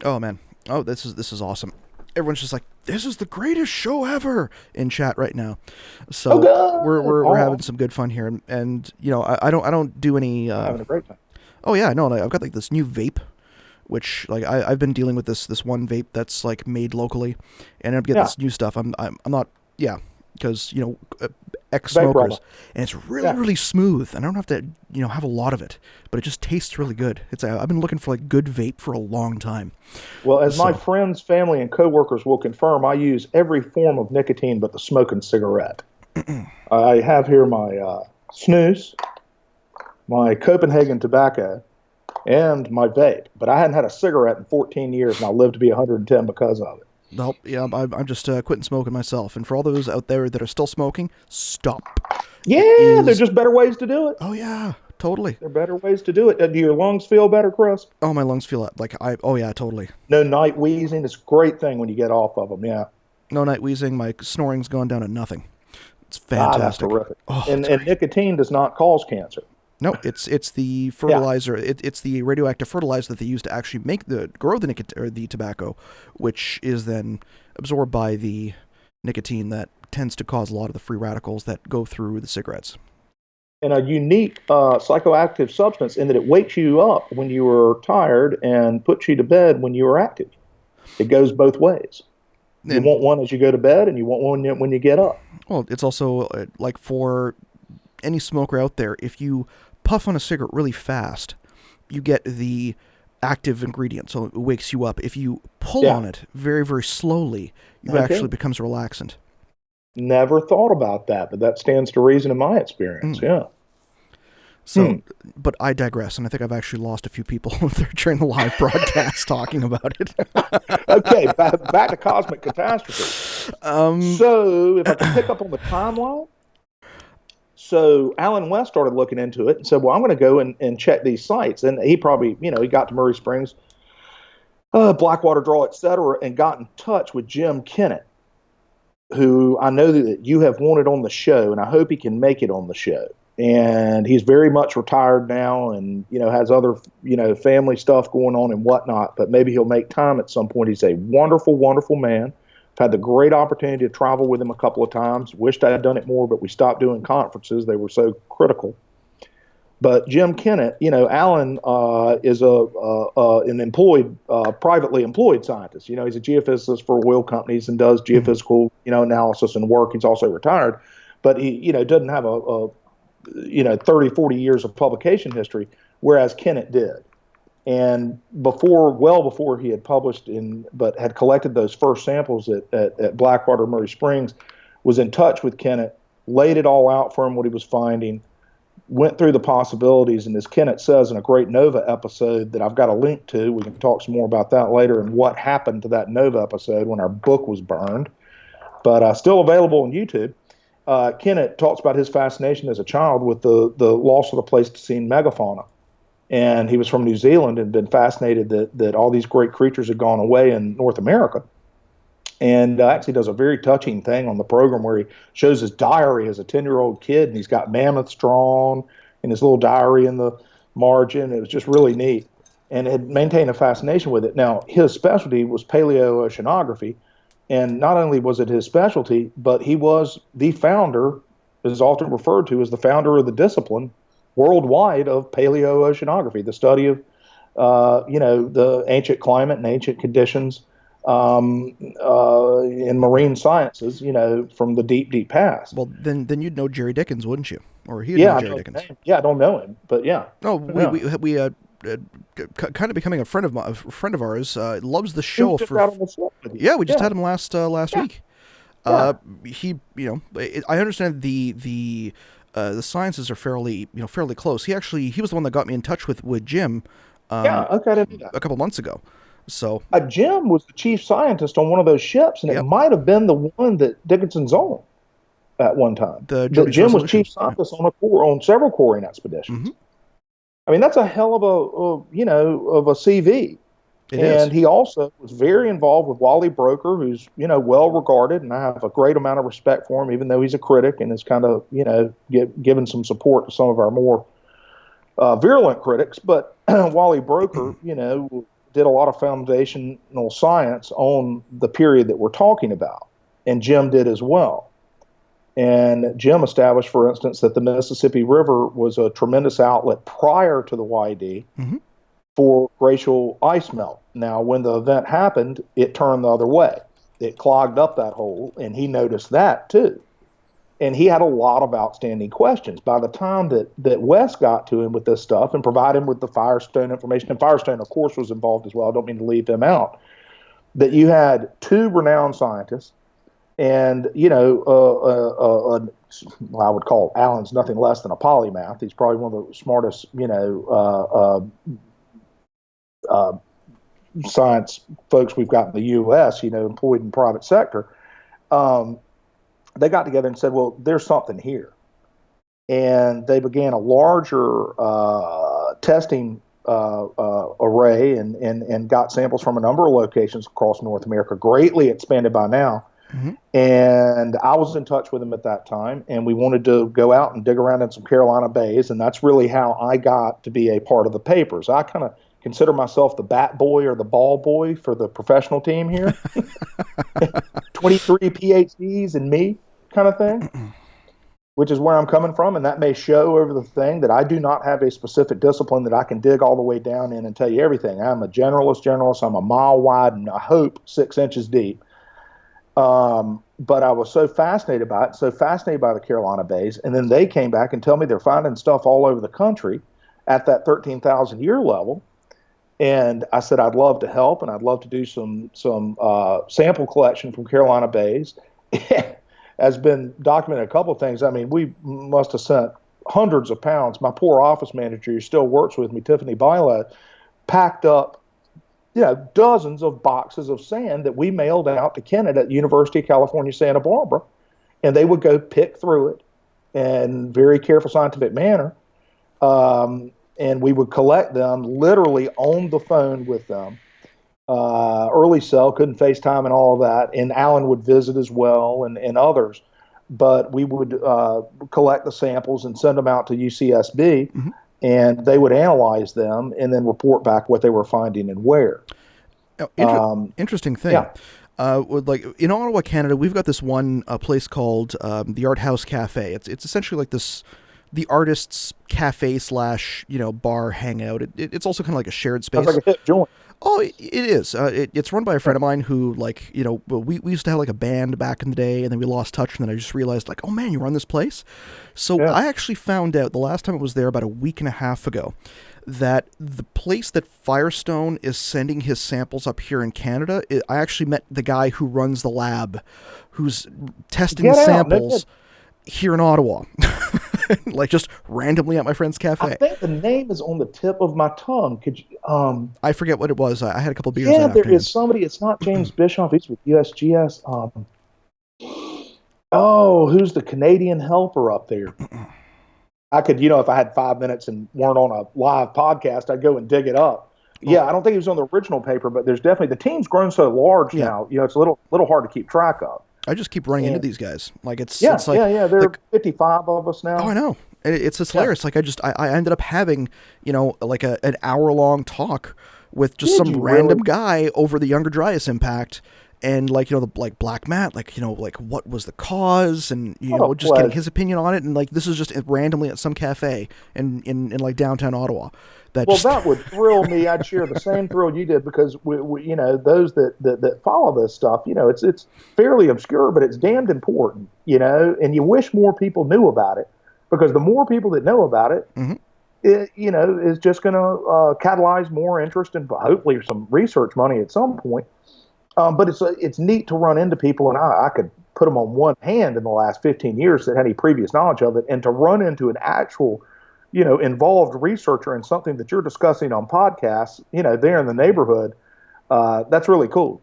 Oh man, oh this is awesome. Everyone's just like, this is the greatest show ever in chat right now. So we're having some good fun here, and I don't do any. Having a great time. Oh yeah, no, I've got like this new vape, which like I've been dealing with this one vape that's like made locally, and I'm getting this new stuff. I'm not because ex-smokers, and it's really smooth, and I don't have to have a lot of it, but it just tastes really good. I've been looking for like good vape for a long time. Well, as my friends, family, and coworkers will confirm, I use every form of nicotine but the smoking cigarette. I have here my snus, my Copenhagen tobacco, and my vape, but I hadn't had a cigarette in 14 years, and I lived to be 110 because of it. Nope, yeah, I'm just quitting smoking myself. And for all those out there that are still smoking, stop. Yeah, there's just better ways to do it. Oh yeah, totally. There are better ways to do it. Do your lungs feel better, Chris? Oh, my lungs feel like oh yeah, totally. No night wheezing. It's a great thing when you get off of them. Yeah. No night wheezing. My snoring's gone down to nothing. It's fantastic. That's terrific. Oh, and nicotine does not cause cancer. No, it's the fertilizer. Yeah. It's the radioactive fertilizer that they use to actually grow the nicotine or the tobacco, which is then absorbed by the nicotine that tends to cause a lot of the free radicals that go through the cigarettes. And a unique psychoactive substance in that it wakes you up when you are tired and puts you to bed when you are active. It goes both ways. You want one as you go to bed, and you want one when you get up. Well, it's also like for any smoker out there, if you puff on a cigarette really fast, you get the active ingredient, so it wakes you up. If you pull on it very, very slowly, it actually becomes a relaxant. Never thought about that, but that stands to reason in my experience. Yeah. So, but I digress, and I think I've actually lost a few people during the live broadcast talking about it. Okay, back to cosmic catastrophe. So, if I can pick up on the timeline. So Alan West started looking into it and said, well, I'm going to go and check these sites. And he probably, he got to Murray Springs, Blackwater Draw, etc., and got in touch with Jim Kennett, who I know that you have wanted on the show, and I hope he can make it on the show. And he's very much retired now and, has other, family stuff going on and whatnot, but maybe he'll make time at some point. He's a wonderful, wonderful man. I've had the great opportunity to travel with him a couple of times. Wished I had done it more, but we stopped doing conferences. They were so critical. But Jim Kennett, Alan is an employed, privately employed scientist. He's a geophysicist for oil companies and does geophysical, analysis and work. He's also retired, but he, doesn't have a 30, 40 years of publication history, whereas Kennett did. And well before he had published but had collected those first samples at Blackwater, Murray Springs, was in touch with Kennett, laid it all out for him, what he was finding, went through the possibilities, and as Kennett says in a great NOVA episode that I've got a link to, we can talk some more about that later, and what happened to that NOVA episode when our book was burned, but still available on YouTube. Kennett talks about his fascination as a child with the loss of the Pleistocene megafauna. And he was from New Zealand and been fascinated that all these great creatures had gone away in North America. And actually does a very touching thing on the program where he shows his diary as a 10-year-old kid, and he's got mammoths drawn in his little diary in the margin. It was just really neat, and had maintained a fascination with it. Now, his specialty was paleoceanography, and not only was it his specialty, but he was the founder, is often referred to as the founder of the discipline worldwide of paleoceanography, the study of, the ancient climate and ancient conditions in marine sciences, from the deep, deep past. Well, then you'd know Jerry Dickens, wouldn't you? Or he'd know Jerry Dickens. Yeah, I don't know him, but yeah. No, we kind of becoming a friend of ours. Loves the He show was just out on the floor with you. Yeah, we just had him last week. Yeah. He, I understand the sciences are fairly close. He was the one that got me in touch with Jim. Okay, I didn't do that. A couple months ago. So Jim was the chief scientist on one of those ships, and it might have been the one that Dickinson's on at one time. Jim was chief scientist on several coring expeditions. Mm-hmm. I mean, that's a hell of a CV. He also was very involved with Wally Broker, who's, well regarded, and I have a great amount of respect for him, even though he's a critic and has kind of, given some support to some of our more virulent critics. But Wally Broker, did a lot of foundational science on the period that we're talking about, and Jim did as well. And Jim established, for instance, that the Mississippi River was a tremendous outlet prior to the YD for glacial ice melt. Now, when the event happened, it turned the other way. It clogged up that hole, and he noticed that too. And he had a lot of outstanding questions. By the time that Wes got to him with this stuff and provided him with the Firestone information, and Firestone, of course, was involved as well. I don't mean to leave them out. That you had two renowned scientists, and, I would call Alan's nothing less than a polymath. He's probably one of the smartest, science folks we've got in the U.S., employed in private sector. They got together and said, well, there's something here. And they began a larger testing array and got samples from a number of locations across North America, greatly expanded by now. Mm-hmm. And I was in touch with them at that time, and we wanted to go out and dig around in some Carolina bays, and that's really how I got to be a part of the papers. I kind of consider myself the bat boy or the ball boy for the professional team here. 23 PhDs and me kind of thing, which is where I'm coming from. And that may show over the thing that I do not have a specific discipline that I can dig all the way down in and tell you everything. I'm a generalist. I'm a mile wide and I hope 6 inches deep. But I was so fascinated by it, so fascinated by the Carolina bays. And then they came back and tell me they're finding stuff all over the country at that 13,000 year level. And I said, I'd love to help, and I'd love to do some sample collection from Carolina bays. Has been documented a couple of things. I mean, we must have sent hundreds of pounds. My poor office manager, who still works with me, Tiffany Bilo, packed up, dozens of boxes of sand that we mailed out to Kennett at the University of California, Santa Barbara, and they would go pick through it in very careful scientific manner. And we would collect them literally on the phone with them. Early cell, couldn't FaceTime and all of that. And Alan would visit as well and others. But we would collect the samples and send them out to UCSB, mm-hmm. and they would analyze them and then report back what they were finding and where. Interesting thing. Yeah. Like in Ottawa, Canada, we've got this one place called the Art House Cafe. It's essentially like the artist's cafe / bar hangout. It's also kind of like a shared space. Sounds like a hip joint. Oh, it is. It's run by a friend of mine who, we used to have like a band back in the day, and then we lost touch, and then I just realized, oh man, you run this place? So I actually found out the last time I was there about a week and a half ago that the place that Firestone is sending his samples up here in Canada, I actually met the guy who runs the lab, who's testing the samples here in Ottawa. Just randomly at my friend's cafe. I think the name is on the tip of my tongue. Could you, I forget what it was. I had a couple beers. Yeah, there is somebody. It's not James Bischoff. He's with USGS. Who's the Canadian helper up there? I could, if I had 5 minutes and weren't on a live podcast, I'd go and dig it up. Yeah, I don't think he was on the original paper, but there's definitely, the team's grown so large now. It's a little hard to keep track of. I just keep running into these guys. It's like, there are 55 of us now. Oh, I know. It's hilarious. I ended up having, an hour-long talk with just some random guy over the Younger Dryas Impact, and the Black Matt, what was the cause, and just getting his opinion on it, and this is just randomly at some cafe in downtown Ottawa. That would thrill me. I'd share the same thrill you did, because we those that follow this stuff, it's fairly obscure, but it's damned important, and you wish more people knew about it, because the more people that know about it, mm-hmm. is just going to catalyze more interest and hopefully some research money at some point. But it's neat to run into people, and I could put them on one hand in the last 15 years that had any previous knowledge of it, and to run into an actual, involved researcher in something that you're discussing on podcasts, there in the neighborhood, that's really cool.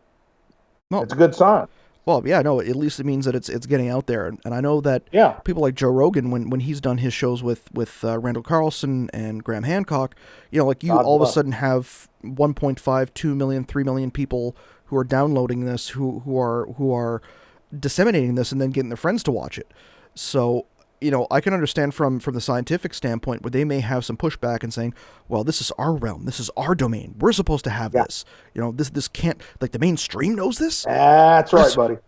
Well, it's a good sign. Well, yeah, no, at least it means that it's getting out there. And I know that people like Joe Rogan, when he's done his shows with Randall Carlson and Graham Hancock, like you all of a sudden have 1.5, 2 million, 3 million people who are downloading this, who are disseminating this and then getting their friends to watch it. So, I can understand from the scientific standpoint where they may have some pushback and saying, well, this is our realm. This is our domain. We're supposed to have this. This can't, like, the mainstream knows this. That's right, buddy.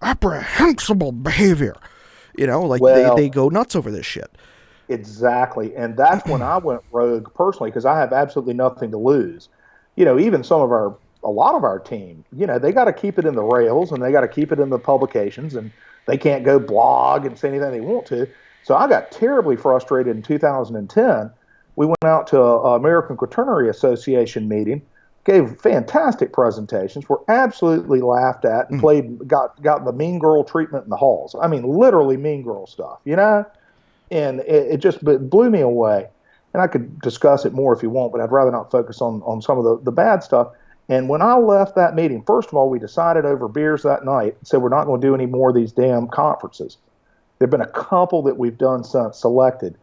Apprehensible behavior. They go nuts over this shit. Exactly. And that's when I went rogue personally, because I have absolutely nothing to lose. Even a lot of our team, they got to keep it in the rails and they got to keep it in the publications, and they can't go blog and say anything they want to. So I got terribly frustrated in 2010. We went out to an American Quaternary Association meeting, gave fantastic presentations, were absolutely laughed at, and got the mean girl treatment in the halls. I mean, literally mean girl stuff, And it just blew me away. And I could discuss it more if you want, but I'd rather not focus on some of the bad stuff. And when I left that meeting, first of all, we decided over beers that night, said we're not going to do any more of these damn conferences. There have been a couple that we've done since selected,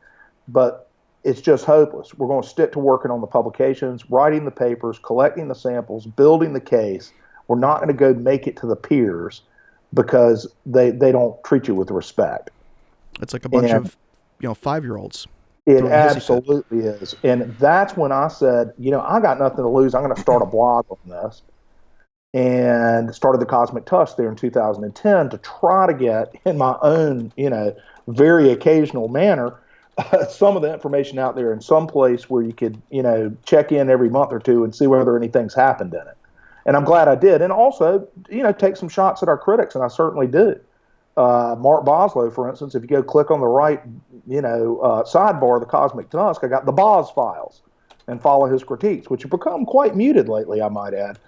but it's just hopeless. We're going to stick to working on the publications, writing the papers, collecting the samples, building the case. We're not going to go make it to the peers because they don't treat you with respect. It's like a bunch of 5-year-olds. It absolutely is. And that's when I said, I got nothing to lose. I'm going to start a blog on this. And started the Cosmic Tusk there in 2010 to try to get, in my own, very occasional manner, some of the information out there in some place where you could, check in every month or two and see whether anything's happened in it. And I'm glad I did. And also, take some shots at our critics, and I certainly do. Mark Boslow, for instance, if you go click on the right, sidebar of the Cosmic Tusk, I got the Bos files, and follow his critiques, which have become quite muted lately, I might add.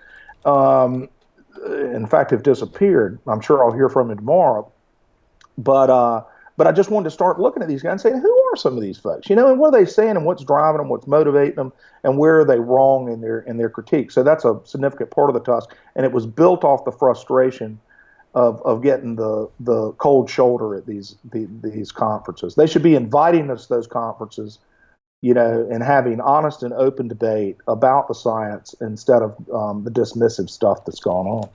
In fact, have disappeared. I'm sure I'll hear from him tomorrow. But I just wanted to start looking at these guys and saying, who are some of these folks? And what are they saying, and what's driving them, what's motivating them, and where are they wrong in their critique? So that's a significant part of the Tusk, and it was built off the frustration of getting the cold shoulder at these conferences. They should be inviting us to those conferences, and having honest and open debate about the science instead of the dismissive stuff that's gone on.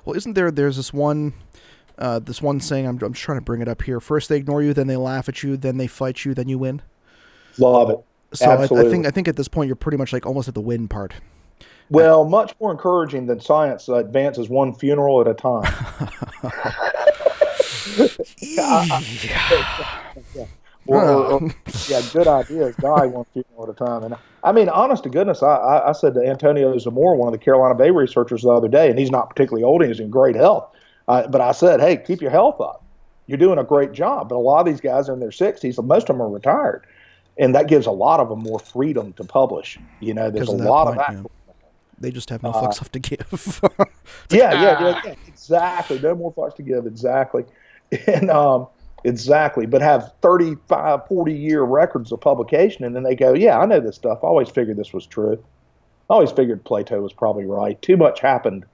Well, isn't there's this one saying, I'm just trying to bring it up here. First they ignore you, then they laugh at you, then they fight you, then you win. Love it. So I think at this point you're pretty much like almost at the win part. Well, much more encouraging than science advances one funeral at a time. Good ideas die one funeral at a time. And I mean, honest to goodness, I said to Antonio Zamora, one of the Carolina Bay researchers the other day, and he's not particularly old, he's in great health. But I said, hey, keep your health up. You're doing a great job. But a lot of these guys are in their 60s, most of them are retired. And that gives a lot of them more freedom to publish. There's a lot of that. They just have no fucks left to give. Yeah, exactly. No more fucks to give, exactly. And exactly, but have 35, 40-year records of publication, and then they go, yeah, I know this stuff. I always figured this was true. I always figured Plato was probably right. Too much happened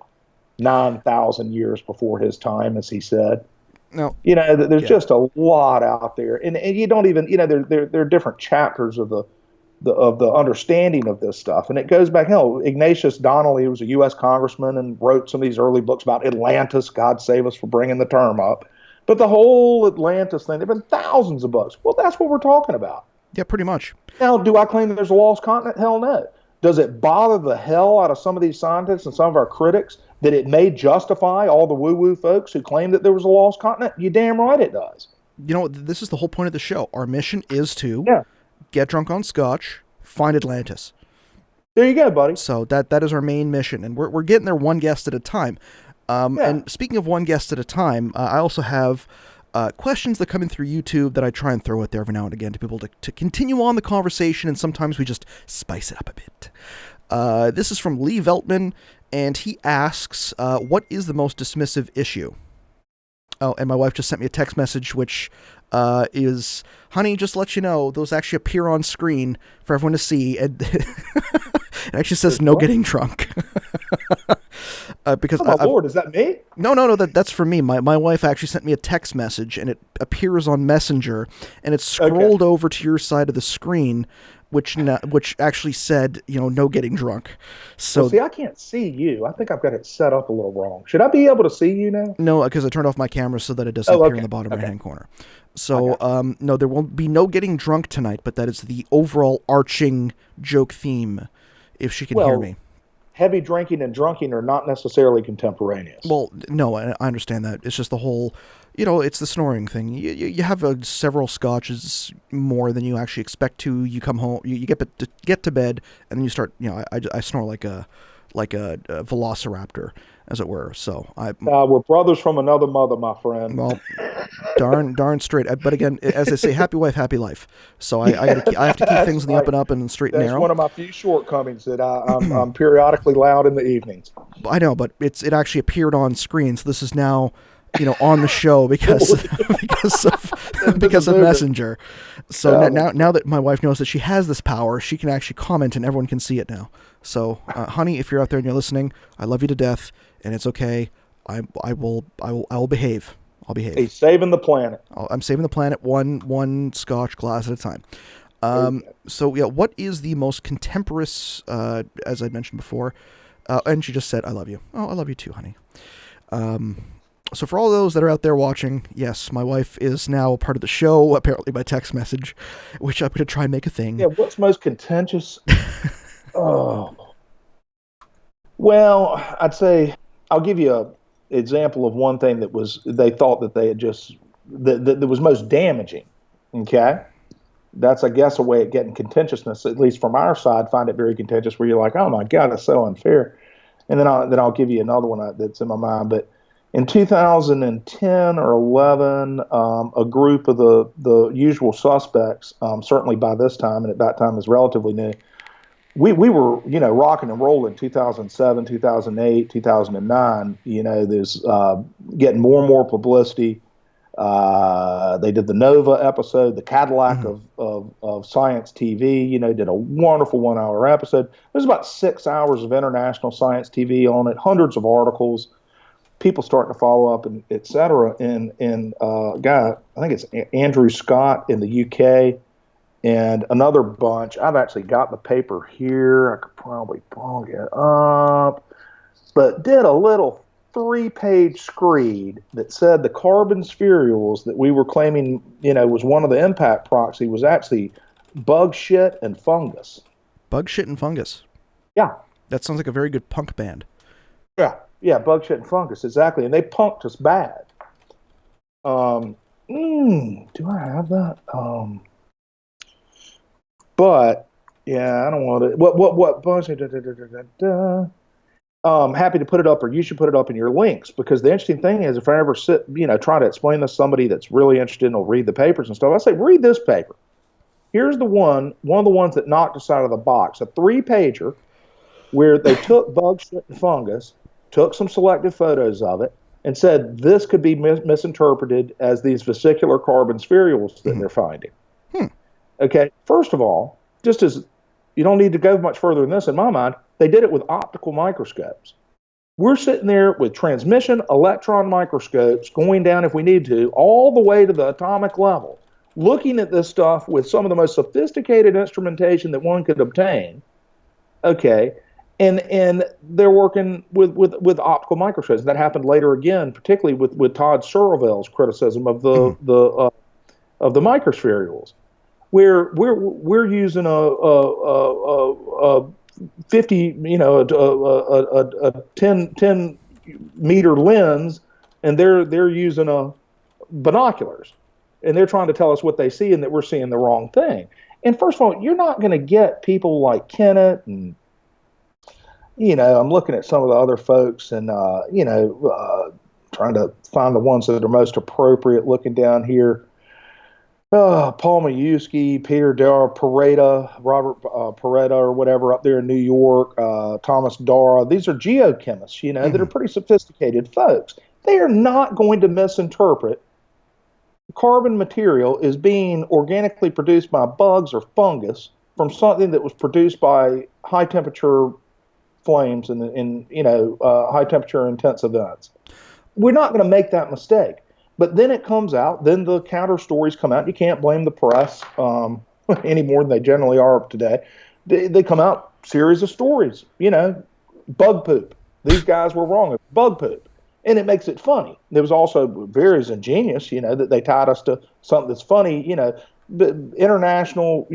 9,000 years before his time, as he said. No, there's just a lot out there, and you don't even, there are different chapters of the understanding of this stuff. And it goes back, Ignatius Donnelly was a U.S. congressman and wrote some of these early books about Atlantis. God save us for bringing the term up. But the whole Atlantis thing, there have been thousands of books. Well, that's what we're talking about. Yeah, pretty much. Now, do I claim that there's a lost continent? Hell no. Does it bother the hell out of some of these scientists and some of our critics that it may justify all the woo-woo folks who claim that there was a lost continent? You damn right it does. This is the whole point of the show. Our mission is to get drunk on scotch, find Atlantis. There you go, buddy. So that is our main mission, and we're getting there one guest at a time. And speaking of one guest at a time, I also have questions that come in through YouTube that I try and throw out there every now and again to people to continue on the conversation, and sometimes we just spice it up a bit. This is from Lee Veltman, and he asks, what is the most dismissive issue? Oh, and my wife just sent me a text message, which is, honey, just to let you know, those actually appear on screen for everyone to see, and it actually says no getting drunk. Because oh my Lord, is that me? No, that's for me. My wife actually sent me a text message, and it appears on Messenger, and it's scrolled over to your side of the screen, which actually said, no getting drunk. So well, see, I can't see you. I think I've got it set up a little wrong. Should I be able to see you now? No, because I turned off my camera so that it doesn't appear in the bottom right-hand corner. So, no, there won't be no getting drunk tonight, but that is the overall arching joke theme, if she can hear me. Heavy drinking and drunking are not necessarily contemporaneous. Well, no, I understand that. It's just the whole, it's the snoring thing. You have several scotches more than you actually expect to. You come home, you get to bed, and then you start. I snore like a velociraptor, as it were. So we're brothers from another mother, my friend. Well, darn straight. But again, as I say, happy wife, happy life. So I have to keep things in the up and up and straight and narrow. That's one of my few shortcomings that I'm periodically loud in the evenings. I know, but it actually appeared on screen, so this is now on the show because of Messenger. So now that my wife knows that she has this power, she can actually comment and everyone can see it now. So, honey, if you're out there and you're listening, I love you to death, and it's okay. I will behave. I'll behave. He's saving the planet. I'm saving the planet one scotch glass at a time. So yeah, what is the most contemporaneous, as I mentioned before, and she just said, I love you. Oh, I love you too, honey. So for all those that are out there watching, yes, my wife is now a part of the show, apparently by text message, which I'm going to try and make a thing. Yeah, what's most contentious? Oh. Well, I'd say I'll give you an example of one thing that they thought that they had that was most damaging. Okay? That's, I guess, a way of getting contentiousness, at least from our side, find it very contentious, where you're like, oh my God, that's so unfair. And then I'll give you another one that's in my mind. But in 2010 or 11, a group of the usual suspects, certainly by this time, and at that time is relatively new, we were, rocking and rolling 2007, 2008, 2009. There's getting more and more publicity. They did the Nova episode, the Cadillac of science TV, did a wonderful 1 hour episode. There's about 6 hours of international science TV on it, hundreds of articles, people starting to follow up, and et cetera. And guy, I think it's Andrew Scott in the UK, and another bunch. I've actually got the paper here. I could probably pull it up, but did a little 3-page screed that said the carbon spherules that we were claiming, was one of the impact proxy was actually bug shit and fungus. Bug shit and fungus. Yeah. That sounds like a very good punk band. Yeah, bug shit and fungus, exactly. And they punked us bad. Do I have that? But yeah, I don't want to. What bunch? Happy to put it up, or you should put it up in your links, because the interesting thing is, if I ever try to explain this to somebody that's really interested and will read the papers and stuff, I say, read this paper. Here's one of the ones that knocked us out of the box, a 3-pager where they took bug shit and fungus, took some selective photos of it, and said this could be misinterpreted as these vesicular carbon spherules that they're finding. Okay, first of all, just as you don't need to go much further than this in my mind, they did it with optical microscopes. We're sitting there with transmission electron microscopes going down, if we need to, all the way to the atomic level, looking at this stuff with some of the most sophisticated instrumentation that one could obtain. Okay, and they're working with optical microscopes. That happened later again, particularly with Todd Searleville's criticism of the microspherules, where we're using a 50, a 10 meter lens, and they're using binoculars, and they're trying to tell us what they see and that we're seeing the wrong thing. And first of all, you're not going to get people like Kennett and, I'm looking at some of the other folks and, trying trying to find the ones that are most appropriate looking down here. Paul Majewski, Peter Del Pareda, Robert Pareda or whatever up there in New York, Thomas Dara. These are geochemists, that are pretty sophisticated folks. They are not going to misinterpret carbon material as being organically produced by bugs or fungus from something that was produced by high temperature flames and high temperature intense events. We're not going to make that mistake. But then it comes out, then the counter stories come out. You can't blame the press any more than they generally are today. They come out, series of stories, bug poop. These guys were wrong. It's bug poop. And it makes it funny. It was also very ingenious, that they tied us to something that's funny, international,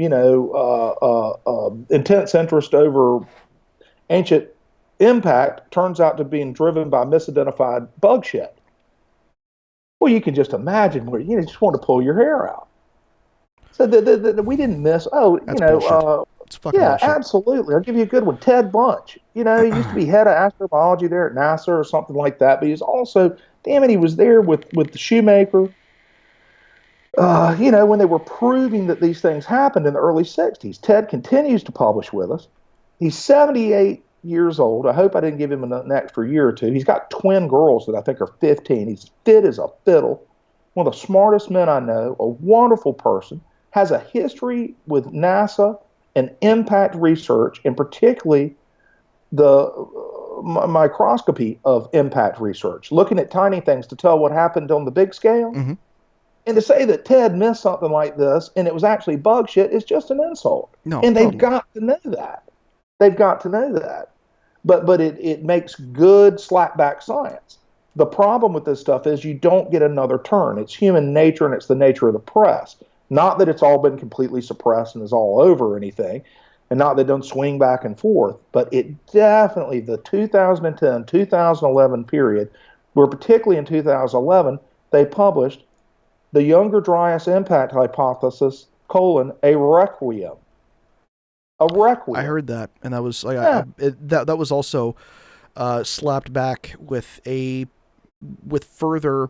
intense interest over ancient impact turns out to being driven by misidentified bug shit. Well, you can just imagine where you just want to pull your hair out. So we didn't miss. That's bullshit. It's fucking bullshit. Absolutely. I'll give you a good one. Ted Bunch. He used to be head of astrobiology there at NASA or something like that. But he's also, he was there with the Shoemaker. When they were proving that these things happened in the early '60s. Ted continues to publish with us. He's 78 years old. I hope I didn't give him an extra year or two. He's got twin girls that I think are 15. He's fit as a fiddle. One of the smartest men I know, a wonderful person, has a history with NASA and impact research, and particularly the microscopy of impact research, looking at tiny things to tell what happened on the big scale. Mm-hmm. And to say that Ted missed something like this and it was actually bug shit is just an insult. No, and they've got to know that. They've got to know that. But it makes good slapback science. The problem with this stuff is you don't get another turn. It's human nature, and it's the nature of the press. Not that it's all been completely suppressed and is all over or anything, and not that it don't swing back and forth, but it definitely, the 2010, 2011 period, where particularly in 2011, they published the Younger Dryas Impact hypothesis, a requiem. A requiem. I heard that, and that was that was also slapped back with further.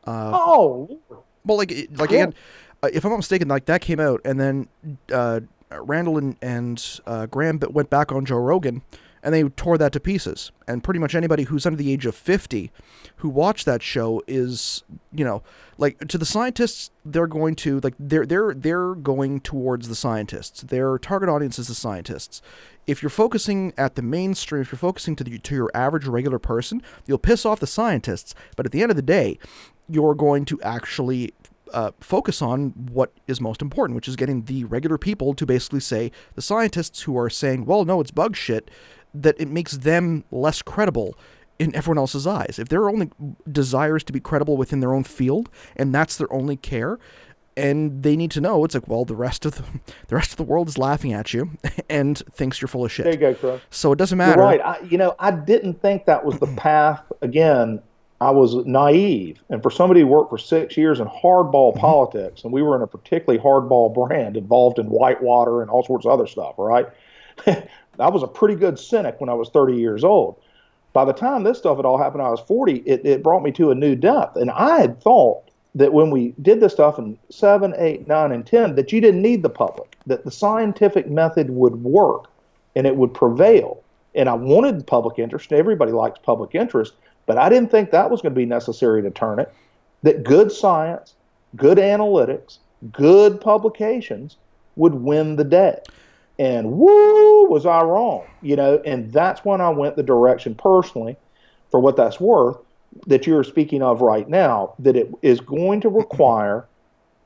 Well, again, if I'm not mistaken, that came out, and then Randall and Graham went back on Joe Rogan, and they tore that to pieces. And pretty much anybody who's under the age of 50 who watched that show is, to the scientists, they're going to, they're going towards the scientists. Their target audience is the scientists. If you're focusing at the mainstream, if you're focusing to your average regular person, you'll piss off the scientists. But at the end of the day, you're going to actually focus on what is most important, which is getting the regular people to basically say, the scientists who are saying, well, no, it's bug shit, that it makes them less credible in everyone else's eyes. If their only desire is to be credible within their own field, and that's their only care, and they need to know, it's well, the rest of the world is laughing at you and thinks you're full of shit. There you go, Chris. So it doesn't matter. You're right. I didn't think that was the path. Again, I was naive, and for somebody who worked for 6 years in hardball politics, and we were in a particularly hardball brand involved in Whitewater and all sorts of other stuff, right? I was a pretty good cynic when I was 30 years old. By the time this stuff had all happened, I was 40, it brought me to a new depth. And I had thought that when we did this stuff in 7, 8, 9, and 10, that you didn't need the public, that the scientific method would work and it would prevail. And I wanted public interest, and everybody likes public interest, but I didn't think that was going to be necessary to turn it, that good science, good analytics, good publications would win the day. And woo, was I wrong, and that's when I went the direction personally, for what that's worth, that you're speaking of right now, that it is going to require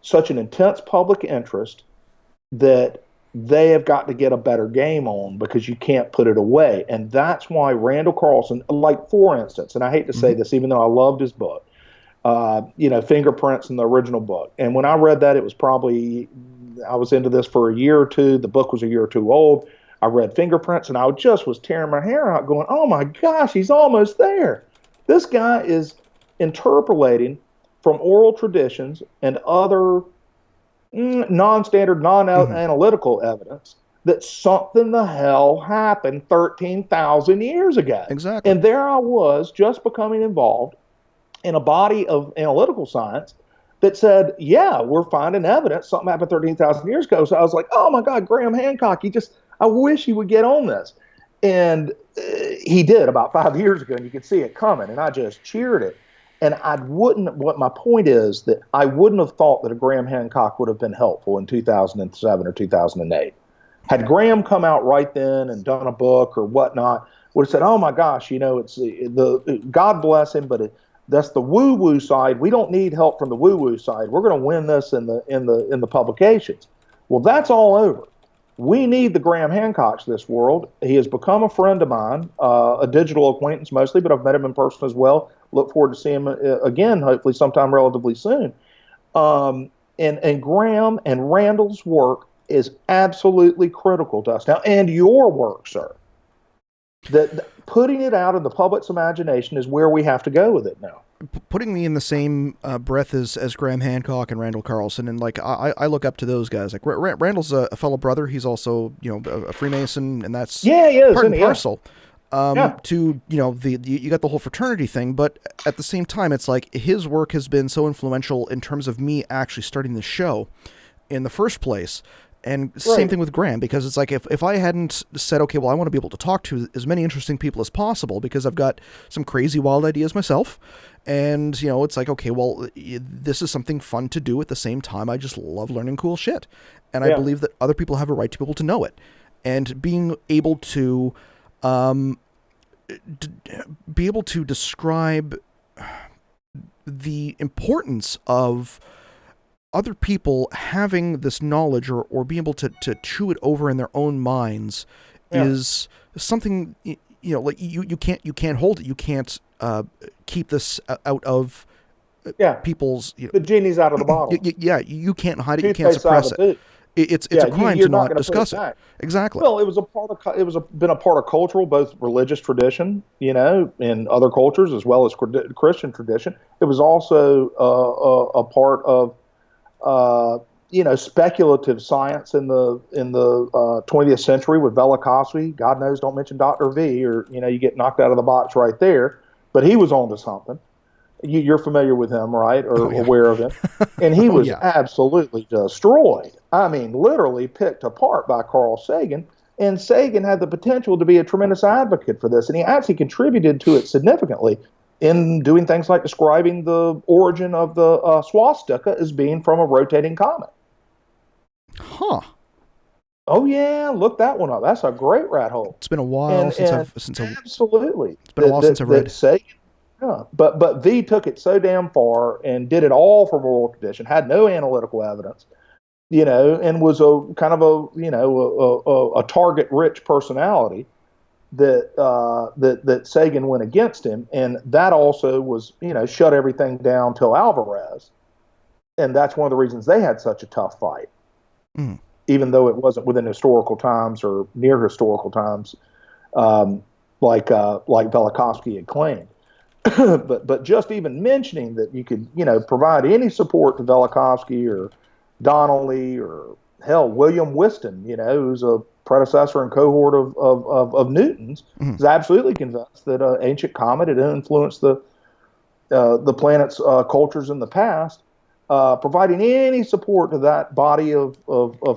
such an intense public interest that they have got to get a better game on, because you can't put it away. And that's why Randall Carlson, for instance, and I hate to say this, even though I loved his book, Fingerprints in the original book. And when I read that, it was probably, I was into this for a year or two. The book was a year or two old. I read Fingerprints, and I just was tearing my hair out going, oh my gosh, he's almost there. This guy is interpolating from oral traditions and other non-standard, non-analytical evidence that something the hell happened 13,000 years ago. Exactly. And there I was, just becoming involved, in a body of analytical science that said, yeah, we're finding evidence. Something happened 13,000 years ago. So I was like, oh my God, Graham Hancock, I wish he would get on this. And he did about 5 years ago, and you could see it coming, and I just cheered it. And what my point is that I wouldn't have thought that a Graham Hancock would have been helpful in 2007 or 2008. Had Graham come out right then and done a book or whatnot, would have said, oh my gosh, it's God bless him, but that's the woo-woo side. We don't need help from the woo-woo side. We're going to win this in the publications. Well, that's all over. We need the Graham Hancocks of this world. He has become a friend of mine, a digital acquaintance mostly, but I've met him in person as well. Look forward to seeing him again, hopefully sometime relatively soon. And Graham and Randall's work is absolutely critical to us now, and your work, sir. That putting it out in the public's imagination is where we have to go with it now. Putting me in the same breath as Graham Hancock and Randall Carlson, and like I look up to those guys. Like Randall's a fellow brother. He's also a Freemason, and that's he is, part and parcel. Yeah. To you got the whole fraternity thing, but at the same time, it's like his work has been so influential in terms of me actually starting the show in the first place. And same thing with Graham, because it's like if I hadn't said, okay, well, I want to be able to talk to as many interesting people as possible because I've got some crazy wild ideas myself. And, it's like, okay, well, this is something fun to do at the same time. I just love learning cool shit. And I believe that other people have a right to be able to know it. And being able to describe the importance of other people having this knowledge or being able to chew it over in their own minds is something, like you can't hold it. You can't keep this out of people's... the genie's out of the bottle. You can't hide it. You can't suppress it. It's a crime to not discuss it. Exactly. Well, it was been a part of cultural, both religious tradition, in other cultures as well as Christian tradition. It was also a part of speculative science in the 20th century with Velikovsky. God knows, don't mention Dr. V, or you get knocked out of the box right there. But he was onto something. You're familiar with him, right? Or aware of him? And he was absolutely destroyed. I mean, literally picked apart by Carl Sagan. And Sagan had the potential to be a tremendous advocate for this, and he actually contributed to it significantly in doing things like describing the origin of the swastika as being from a rotating comet. Huh. Oh yeah, look that one up. That's a great rat hole. It's been a while since I've absolutely. It's been a while since I've read. Sagan, but V took it so damn far and did it all from oral tradition. Had no analytical evidence, and was a kind of a target-rich personality. That Sagan went against him, and that also was shut everything down till Alvarez, and that's one of the reasons they had such a tough fight, even though it wasn't within historical times or near historical times, like Velikovsky had claimed. but just even mentioning that you could provide any support to Velikovsky or Donnelly or hell William Whiston, who's a predecessor and cohort of Newton's, is absolutely convinced that an ancient comet had influenced the planet's cultures in the past. Providing any support to that body of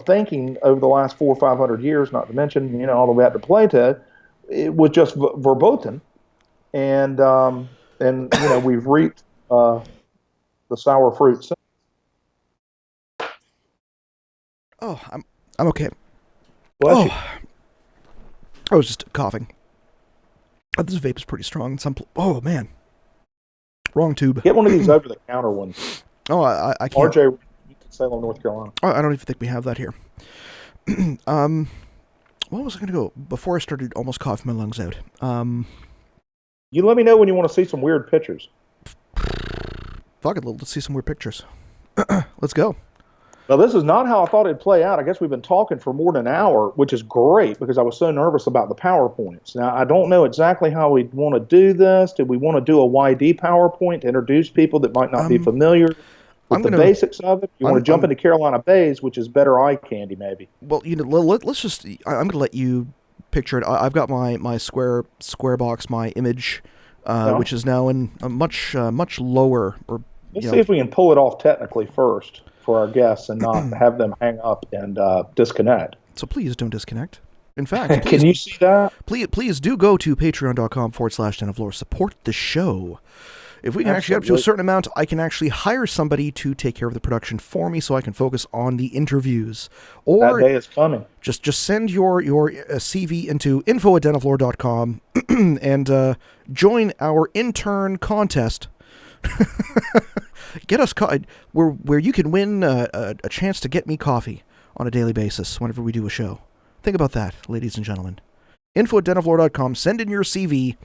thinking over the last 400 or 500 years, not to mention all the way up to Plato, it was just verboten, and we've reaped the sour fruit. Oh, I'm okay. Bless you. I was just coughing. This vape is pretty strong. Oh man, wrong tube. Get one of these over-the-counter ones. Oh, I can't. RJ, Salem, North Carolina. I don't even think we have that here. What was I going to go before I started almost coughing my lungs out? You let me know when you want to see some weird pictures. Fuck it, let's see some weird pictures. Let's go. Now, this is not how I thought it'd play out. I guess we've been talking for more than an hour, which is great because I was so nervous about the PowerPoints. Now, I don't know exactly how we'd want to do this. Did we want to do a YD PowerPoint to introduce people that might not be familiar with the basics of it? You want to jump into Carolina Bays, which is better eye candy, maybe. Well, let's just, I'm going to let you picture it. I've got my square box, my image No. which is now in a much lower, or Let's see if we can pull it off technically first for our guests and not have them hang up and disconnect. So please don't disconnect. In fact, Can you see that? Please do go to patreon.com/Den of Lore. Support the show. If we can actually get up to a certain amount, I can actually hire somebody to take care of the production for me so I can focus on the interviews. Or that day is coming. Just send your CV into info@denoflore.com and join our intern contest. Get us where you can win a chance to get me coffee on a daily basis whenever we do a show. Think about that, ladies and gentlemen. info@denoflore.com. Send in your CV,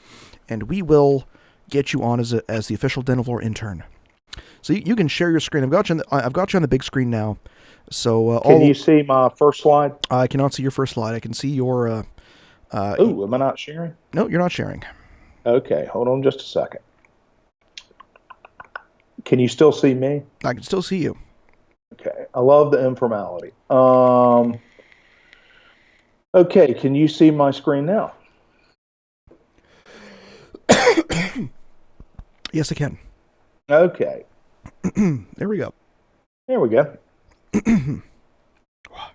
and we will get you on as the official Den of Lore intern. So you can share your screen. I've got you on the big screen now. So can you see my first slide? I cannot see your first slide. I can see your. Am I not sharing? No, you're not sharing. Okay, hold on just a second. Can you still see me? I can still see you. Okay, I love the informality. Okay, can you see my screen now? Yes, I can. Okay. There we go. There we go.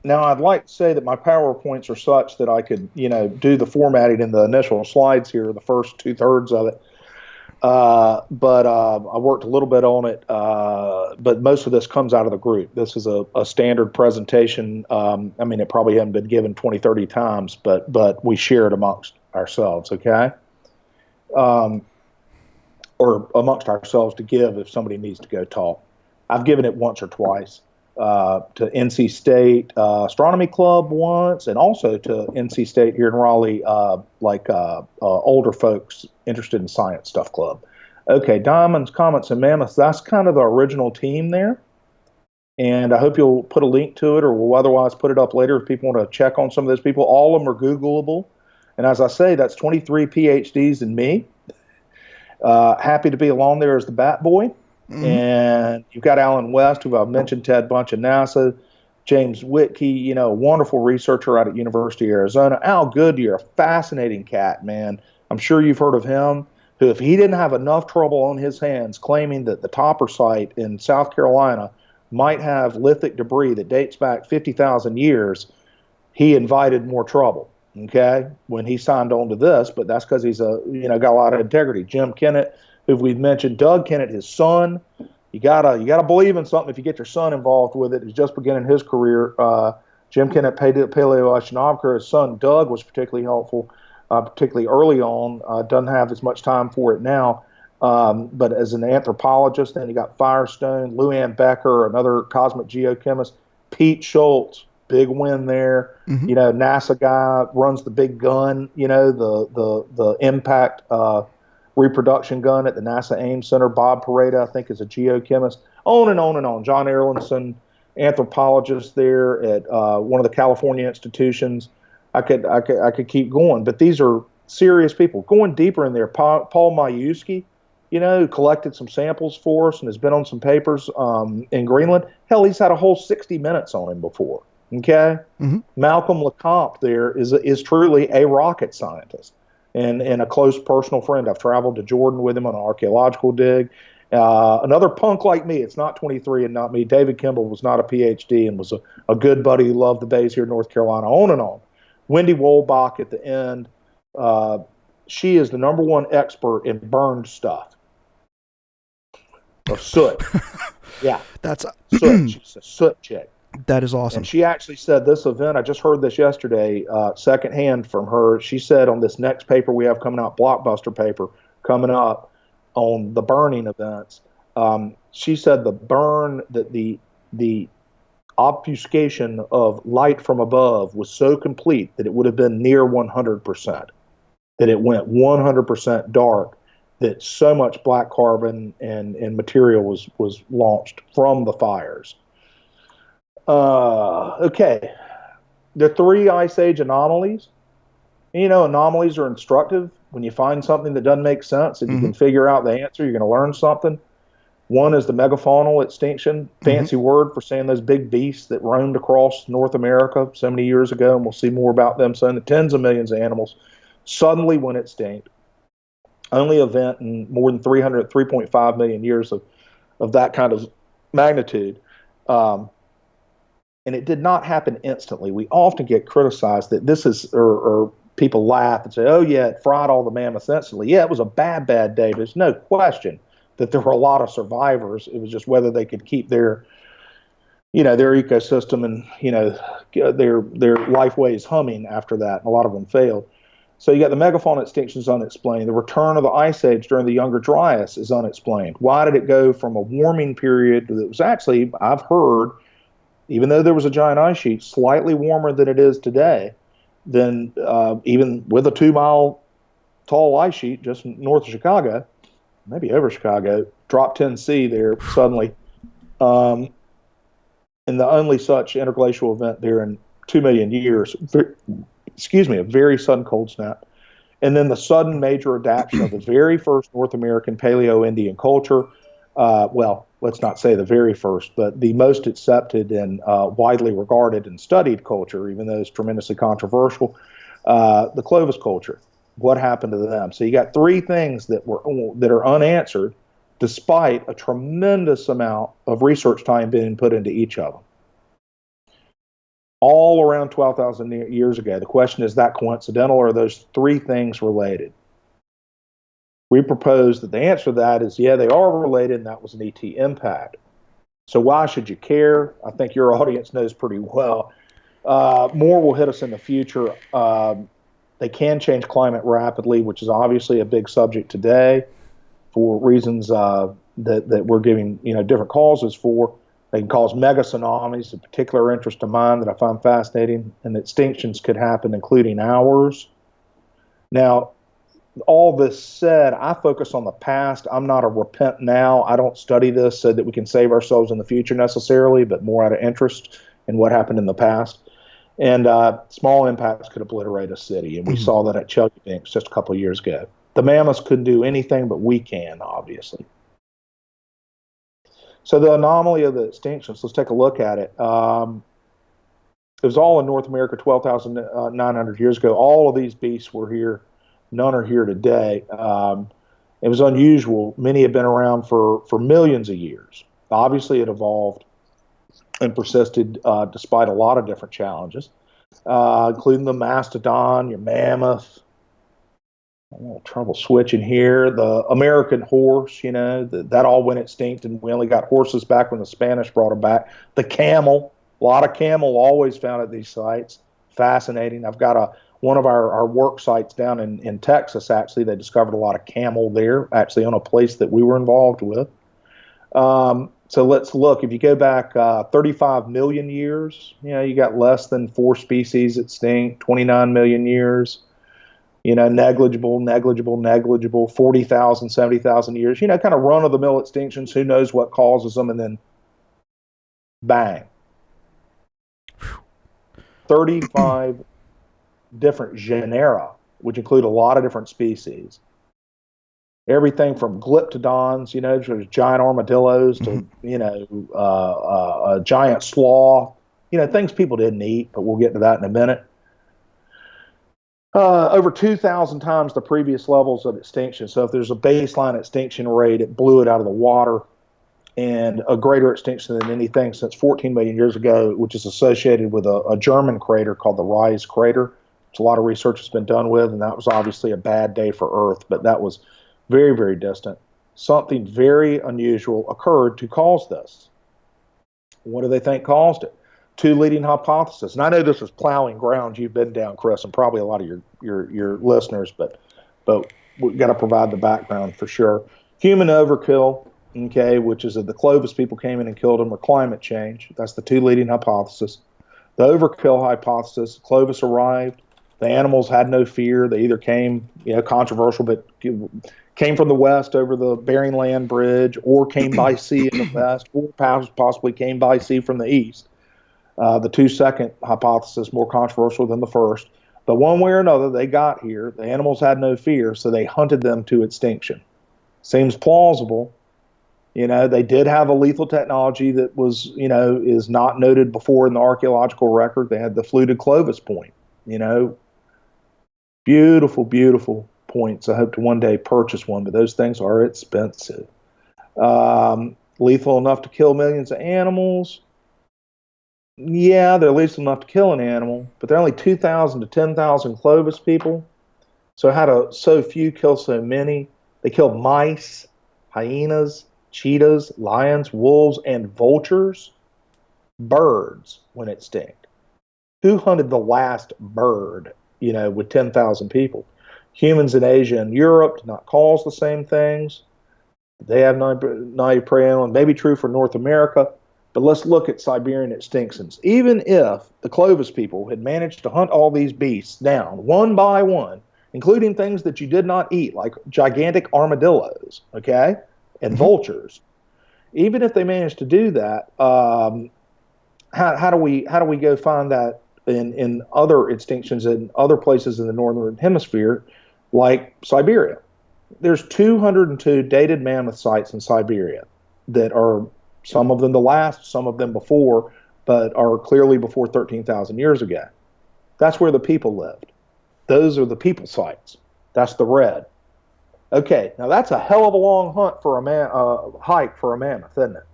Now, I'd like to say that my PowerPoints are such that I could, do the formatting in the initial slides here, the first 2/3 of it. But I worked a little bit on it, but most of this comes out of the group. This is a standard presentation. It probably hasn't been given 20, 30 times, but we share it amongst ourselves, okay? Or amongst ourselves to give if somebody needs to go talk. I've given it once or twice to NC State Astronomy Club once, and also to NC State here in Raleigh, older folks interested in science stuff club. Okay, Diamonds, Comets, and Mammoths, that's kind of the original team there. And I hope you'll put a link to it, or we'll otherwise put it up later if people want to check on some of those people. All of them are Googleable. And as I say, that's 23 PhDs and me. Happy to be along there as the Bat Boy. Mm-hmm. And you've got Alan West, who I've mentioned, Ted Bunch at NASA, James Whitkey, wonderful researcher out at University of Arizona. Al Goodyear, a fascinating cat, man. I'm sure you've heard of him, who, if he didn't have enough trouble on his hands claiming that the Topper site in South Carolina might have lithic debris that dates back 50,000 years, he invited more trouble. Okay, when he signed on to this, but that's because he's got a lot of integrity. Jim Kennett, who we've mentioned, Doug Kennett, his son. You gotta believe in something if you get your son involved with it. He's just beginning his career. Jim Kennett, paleoceanographer. His son Doug was particularly helpful, particularly early on. Doesn't have as much time for it now, but as an anthropologist. Then you got Firestone, Lou Ann Becker, another cosmic geochemist, Pete Schultz. Big win there. Mm-hmm. NASA guy, runs the big gun, the impact reproduction gun at the NASA Ames Center. Bob Pareda, I think, is a geochemist. On and on and on. John Erlandson, anthropologist there at one of the California institutions. I could keep going, but these are serious people. Going deeper in there, Paul Majewski, who collected some samples for us and has been on some papers in Greenland. Hell, he's had a whole 60 minutes on him before. Okay, mm-hmm. Malcolm LeCompte there is truly a rocket scientist and a close personal friend. I've traveled to Jordan with him on an archaeological dig. Another punk like me, it's not 23 and not me. David Kimball was not a PhD and was a good buddy who loved the bays here in North Carolina, on and on. Wendy Wolbach at the end. She is the #1 expert in burned stuff. Of soot. Yeah. That's soot. She's a soot chick. That is awesome. And she actually said this event, I just heard this yesterday, secondhand from her. She said on this next paper we have coming out, blockbuster paper coming up on the burning events, she said the obfuscation of light from above was so complete that it would have been near 100%, that it went 100% dark, that so much black carbon and material was launched from the fires. Okay. The 3 Ice Age anomalies. Anomalies are instructive. When you find something that doesn't make sense and you can figure out the answer, you're going to learn something. One is the Megafauna Extinction, fancy word for saying those big beasts that roamed across North America so many years ago, and we'll see more about them soon. The tens of millions of animals suddenly went extinct. Only event in more than 3.5 million years of that kind of magnitude. And it did not happen instantly. We often get criticized that this is, or people laugh and say, oh, yeah, it fried all the mammoths instantly. Yeah, it was a bad, bad day. But there's no question that there were a lot of survivors. It was just whether they could keep their, their ecosystem and, their lifeways humming after that. And a lot of them failed. So you got the megafauna extinctions unexplained. The return of the ice age during the Younger Dryas is unexplained. Why did it go from a warming period that was actually, I've heard, even though there was a giant ice sheet, slightly warmer than it is today, than even with a 2-mile tall ice sheet just north of Chicago, maybe over Chicago, drop 10C there suddenly. And the only such interglacial event there in 2 million years, a very sudden cold snap. And then the sudden major adaptation of the very first North American Paleo-Indian culture. Well, let's not say the very first, but the most accepted and widely regarded and studied culture, even though it's tremendously controversial, the Clovis culture. What happened to them? So you got three things that are unanswered, despite a tremendous amount of research time being put into each of them. All around 12,000 years ago. The question is that coincidental, or are those three things related? We propose that the answer to that is, yeah, they are related, and that was an ET impact. So why should you care? I think your audience knows pretty well. More will hit us in the future. They can change climate rapidly, which is obviously a big subject today for reasons that we're giving different causes for. They can cause mega tsunamis, a particular interest of mine that I find fascinating, and extinctions could happen, including ours. Now, all this said, I focus on the past. I'm not a repent now. I don't study this so that we can save ourselves in the future necessarily, but more out of interest in what happened in the past. And small impacts could obliterate a city, and we saw that at Chelyabinsk just a couple of years ago. The mammoths couldn't do anything, but we can, obviously. So the anomaly of the extinctions, let's take a look at it. It was all in North America 12,900 years ago. All of these beasts were here. None are here today. It was unusual. Many have been around for millions of years. Obviously, it evolved and persisted despite a lot of different challenges, including the mastodon, your mammoth. I'm having trouble switching here. The American horse, that all went extinct, and we only got horses back when the Spanish brought them back. The camel, a lot of camel always found at these sites. Fascinating. I've got one of our work sites down in Texas, actually. They discovered a lot of camel there, actually on a place that we were involved with. So let's look. If you go back 35 million years, you got less than 4 species extinct, 29 million years. Negligible, 40,000, 70,000 years, kind of run-of-the-mill extinctions. Who knows what causes them? And then bang. 35 different genera, which include a lot of different species. Everything from glyptodons, giant armadillos, to, a giant sloth, things people didn't eat, but we'll get to that in a minute. Over 2,000 times the previous levels of extinction. So if there's a baseline extinction rate, it blew it out of the water, and a greater extinction than anything since 14 million years ago, which is associated with a German crater called the Rise crater, which a lot of research has been done with, and that was obviously a bad day for Earth, but that was very, very distant. Something very unusual occurred to cause this. What do they think caused it? 2 leading hypotheses. And I know this is plowing ground you've been down, Chris, and probably a lot of your listeners, but we've got to provide the background for sure. Human overkill, okay, which is that the Clovis people came in and killed them, or climate change. That's the 2 leading hypotheses. The overkill hypothesis, Clovis arrived. The animals had no fear. They either came, controversial, but came from the west over the Bering Land Bridge, or came by sea in the west, or possibly came by sea from the east. The 2 second hypothesis more controversial than the first. But one way or another, they got here. The animals had no fear, so they hunted them to extinction. Seems plausible. They did have a lethal technology that was, is not noted before in the archaeological record. They had the fluted Clovis point, beautiful, beautiful points. I hope to one day purchase one, but those things are expensive. Lethal enough to kill millions of animals. Yeah, they're lethal enough to kill an animal, but they're only 2,000 to 10,000 Clovis people. So how do so few kill so many? They kill mice, hyenas, cheetahs, lions, wolves, and vultures. Birds went extinct. Who hunted the last bird, with 10,000 people? Humans in Asia and Europe did not cause the same things. They have naive prey animals. Maybe true for North America, but let's look at Siberian extinctions. Even if the Clovis people had managed to hunt all these beasts down one by one, including things that you did not eat, like gigantic armadillos, okay, and vultures. Even if they managed to do that, how do we go find that in other extinctions in other places in the northern hemisphere, like Siberia? There's 202 dated mammoth sites in Siberia that are, some of them the last, some of them before, but are clearly before 13,000 years ago. That's where the people lived. Those are the people sites. That's the red. Okay, now that's a hell of a long hunt for hike for a mammoth, isn't it?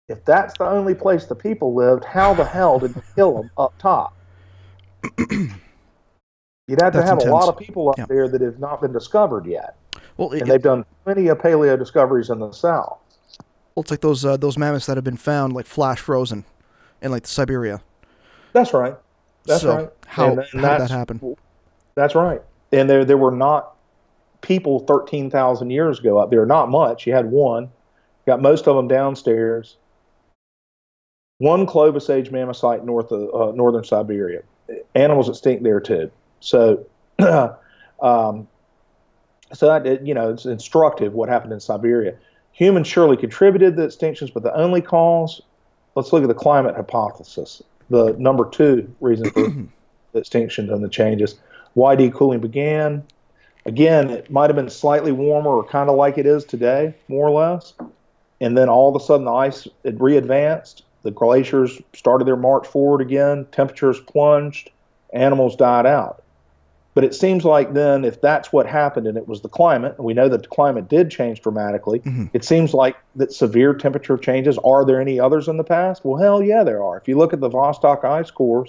If that's the only place the people lived, how the hell did they kill them up top? You'd have to have intense. A lot of people up there that have not been discovered yet. Well, and they've done plenty of paleo discoveries in the south. Well, it's like those mammoths that have been found, like flash frozen, in like Siberia. That's right. That's right. How did that happen? That's right. And there were not people 13,000 years ago up there. Not much. You had one. Got most of them downstairs. One Clovis age mammoth site north of northern Siberia. Animals extinct there too. So, so that it's instructive what happened in Siberia. Humans surely contributed to the extinctions, but the only cause. Let's look at the climate hypothesis. The number 2 reason for the extinctions and the changes. YD cooling began. Again, it might have been slightly warmer or kind of like it is today, more or less. And then all of a sudden the ice had re-advanced. The glaciers started their march forward again. Temperatures plunged. Animals died out. But it seems like then, if that's what happened and it was the climate, and we know that the climate did change dramatically, it seems like that severe temperature changes. Are there any others in the past? Well, hell yeah, there are. If you look at the Vostok ice core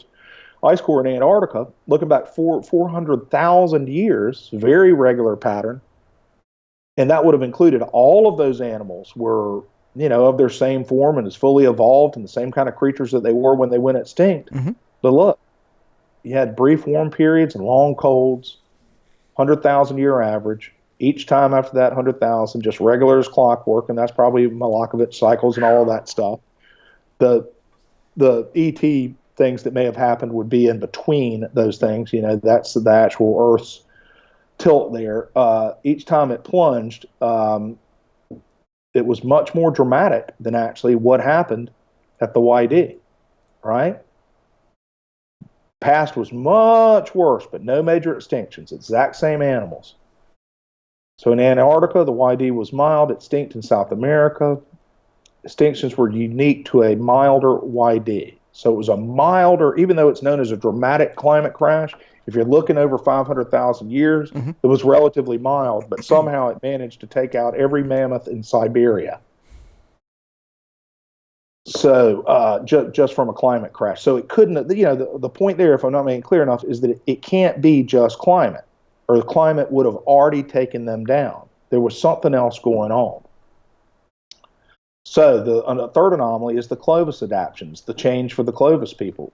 in Antarctica, looking back 400,000 years, very regular pattern, and that would have included all of those animals were, of their same form and as fully evolved and the same kind of creatures that they were when they went extinct. But look, you had brief warm periods and long colds, 100,000 year average. Each time after that 100,000, just regular as clockwork, and that's probably Milankovitch cycles and all of that stuff. The ET things that may have happened would be in between those things. That's the actual Earth's tilt there. Each time it plunged, it was much more dramatic than actually what happened at the YD, right? Past was much worse, but no major extinctions. Exact same animals. So in Antarctica, the YD was mild, extinct in South America. Extinctions were unique to a milder YD. So it was a milder, even though it's known as a dramatic climate crash, if you're looking over 500,000 years, it was relatively mild, but somehow it managed to take out every mammoth in Siberia. So just from a climate crash. So it couldn't, the point there, if I'm not making clear enough, is that it can't be just climate, or the climate would have already taken them down. There was something else going on. So the third anomaly is the Clovis adaptions, the change for the Clovis people.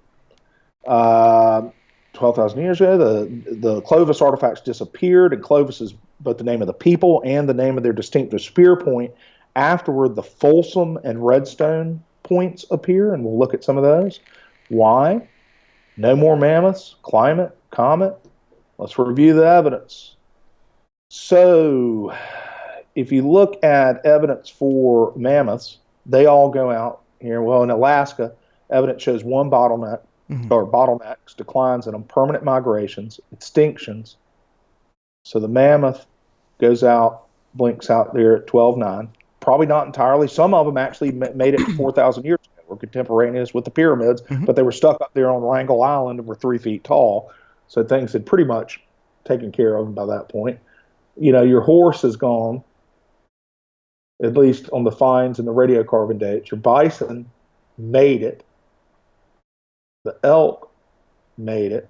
12,000 years ago, the Clovis artifacts disappeared, and Clovis is both the name of the people and the name of their distinctive spear point. Afterward, the Folsom and Redstone points appear, and we'll look at some of those. Why? No more mammoths, climate, comet. Let's review the evidence. So, if you look at evidence for mammoths, they all go out here. Well, in Alaska, evidence shows one bottleneck, or bottlenecks, declines in them, permanent migrations, extinctions. So the mammoth goes out, blinks out there at 12.9. Probably not entirely. Some of them actually made it 4,000 years ago. Were contemporaneous with the pyramids, but they were stuck up there on Wrangel Island and were 3 feet tall. So things had pretty much taken care of by that point. Your horse is gone, at least on the finds and the radiocarbon dates. Your bison made it. The elk made it.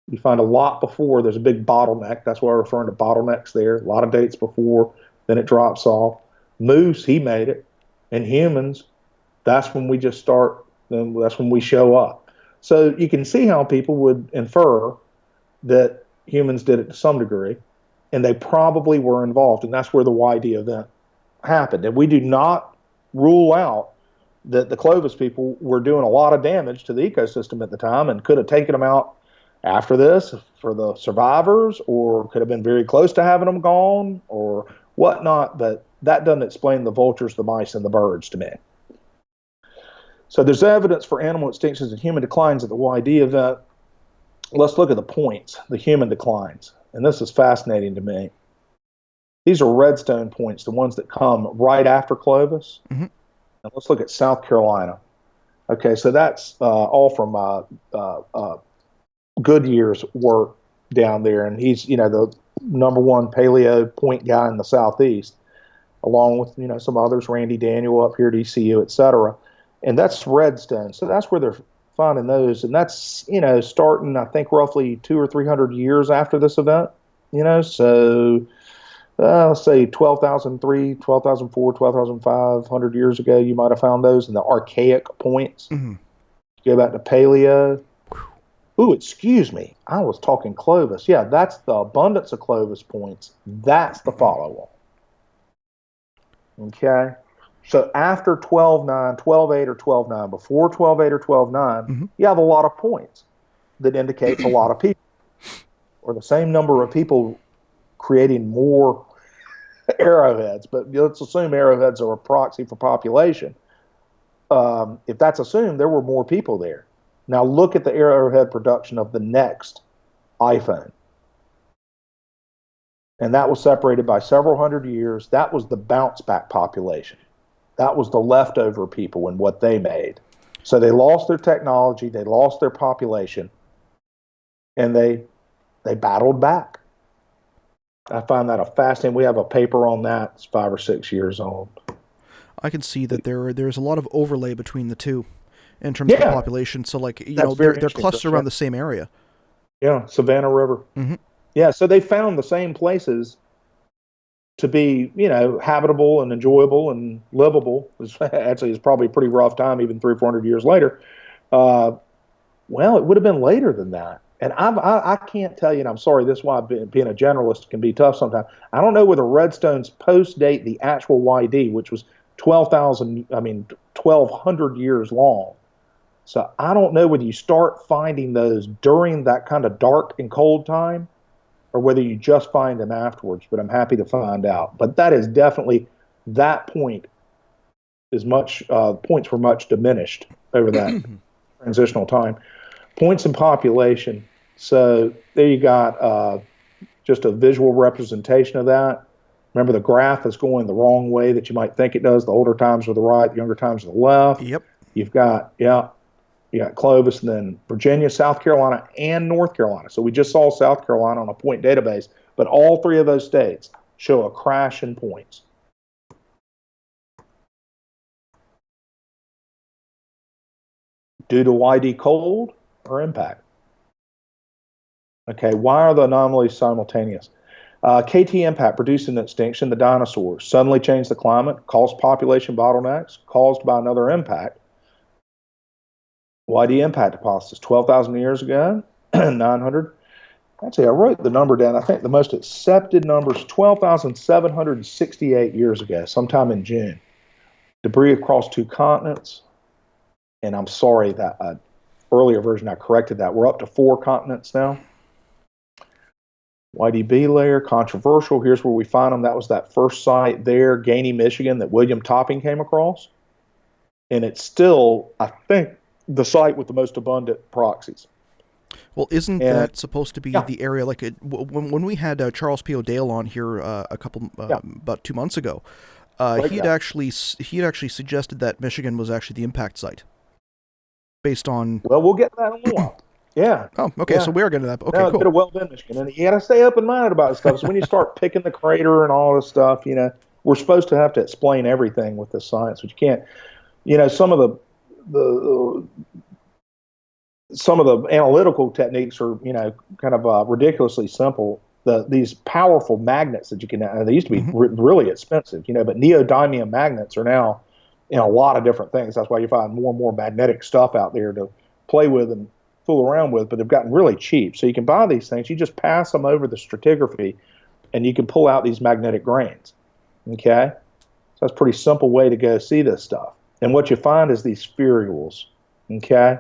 You find a lot before. There's a big bottleneck. That's why we're referring to bottlenecks there. A lot of dates before, then it drops off. Moose, he made it. And humans, that's when we just start, that's when we show up. So you can see how people would infer that humans did it to some degree, and they probably were involved, and that's where the YD event happened. And we do not rule out that the Clovis people were doing a lot of damage to the ecosystem at the time and could have taken them out after this for the survivors, or could have been very close to having them gone or whatnot, but that doesn't explain the vultures, the mice, and the birds to me. So there's evidence for animal extinctions and human declines at the YD event. Let's look at the points, the human declines. And this is fascinating to me. These are redstone points, the ones that come right after Clovis. Mm-hmm. And let's look at South Carolina. Okay, so that's all from Goodyear's work down there. And he's, the #1 paleo point guy in the Southeast, along with, some others, Randy Daniel up here at ECU, et cetera. And that's redstone. So that's where they're finding those. And that's, starting, I think, roughly 200 or 300 years after this event, so let's say 12,003, 12,004, 12,500 years ago, you might have found those in the archaic points. Mm-hmm. Go back to paleo. Ooh, excuse me. I was talking Clovis. Yeah, that's the abundance of Clovis points. That's the follow-on. Okay? So after 12.9, 12.8, or 12.9, before 12.8 or 12.9, mm-hmm. you have a lot of points that indicates a lot of people, or the same number of people creating more arrowheads. But let's assume arrowheads are a proxy for population. If that's assumed, there were more people there. Now look at the arrowhead production of the next iPhone. And that was separated by several hundred years. That was the bounce back population. That was the leftover people and what they made. So they lost their technology, they lost their population, and they battled back. I find that a fascinating. We have a paper on that. It's 5 or 6 years old. I can see that there's a lot of overlay between the two in terms of the population. So, they're clustered around the same area. Yeah, Savannah River. Mm-hmm. Yeah, so they found the same places to be, habitable and enjoyable and livable. Actually, it's probably a pretty rough time, even 300 or 400 years later. Well, it would have been later than that. And I can't tell you, and I'm sorry, this is why being a generalist can be tough sometimes. I don't know whether redstones post-date the actual YD, which was 1,200 years long. So I don't know whether you start finding those during that kind of dark and cold time, or whether you just find them afterwards, but I'm happy to find out. But that is definitely, that point is points were much diminished over that transitional time. Points in population. So there you got just a visual representation of that. Remember, the graph is going the wrong way that you might think it does. The older times are the right, the younger times are the left. Yep. You got Clovis, and then Virginia, South Carolina, and North Carolina. So we just saw South Carolina on a point database, but all three of those states show a crash in points. Due to YD cold or impact? Okay, why are the anomalies simultaneous? KT impact produced an extinction, the dinosaurs, suddenly changed the climate, caused population bottlenecks, caused by another impact. YD impact deposits 12,000 years ago, 900. Actually, I wrote the number down. I think the most accepted number is 12,768 years ago, sometime in June. Debris across 2 continents. And I'm sorry that earlier version, I corrected that. We're up to 4 continents now. YDB layer, controversial. Here's where we find them. That was that first site there, Gainey, Michigan, that William Topping came across. And it's still, I think, the site with the most abundant proxies. Well, isn't that supposed to be the area, when we had Charles P. O'Dale on here about 2 months ago, he had actually suggested that Michigan was actually the impact site, based on... Well, we'll get to that in a while. Yeah. Oh, okay. Yeah. So we are getting to that. Okay, No, it's cool. been a Well Bend, Michigan, and you got to stay open-minded about this stuff. So when you start picking the crater and all this stuff, we're supposed to have to explain everything with this science, but you can't. Some of the some of the analytical techniques are, kind of ridiculously simple. These powerful magnets that you can, they used to be really expensive, but neodymium magnets are now in a lot of different things. That's why you find more and more magnetic stuff out there to play with and fool around with, but they've gotten really cheap. So you can buy these things, you just pass them over the stratigraphy, and you can pull out these magnetic grains. Okay? So that's a pretty simple way to go see this stuff. And what you find is these spherules. Okay?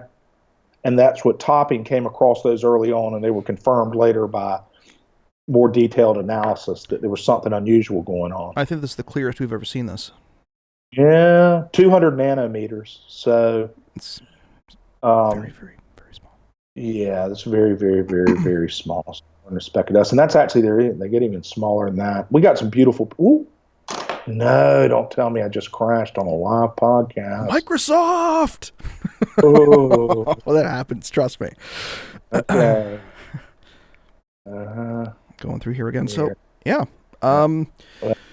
And that's what Topping came across those early on, and they were confirmed later by more detailed analysis that there was something unusual going on. I think this is the clearest we've ever seen this. Yeah, 200 nanometers. So it's very, very, very small. Yeah, that's very, very, very, very small in respect to us. And that's actually, they get even smaller than that. We got some beautiful. Ooh, no, don't tell me I just crashed on a live podcast. Microsoft! Oh. Well, that happens. Trust me. Okay. Going through here again. So, yeah.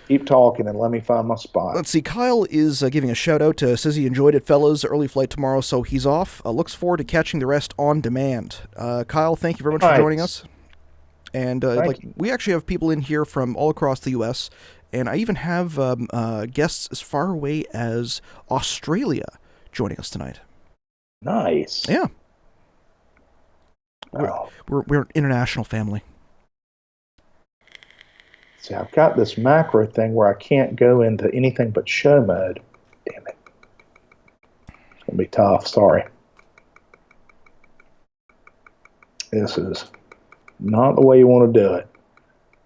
Keep talking and let me find my spot. Let's see. Kyle is giving a shout out to says he enjoyed it, fellas. Early flight tomorrow, so he's off. Looks forward to catching the rest on demand. Kyle, thank you very much for joining us. And we actually have people in here from all across the U.S., and I even have guests as far away as Australia joining us tonight. Nice. Yeah. We're an international family. See, I've got this macro thing where I can't go into anything but show mode. Damn it. It's going to be tough. Sorry. This is not the way you want to do it.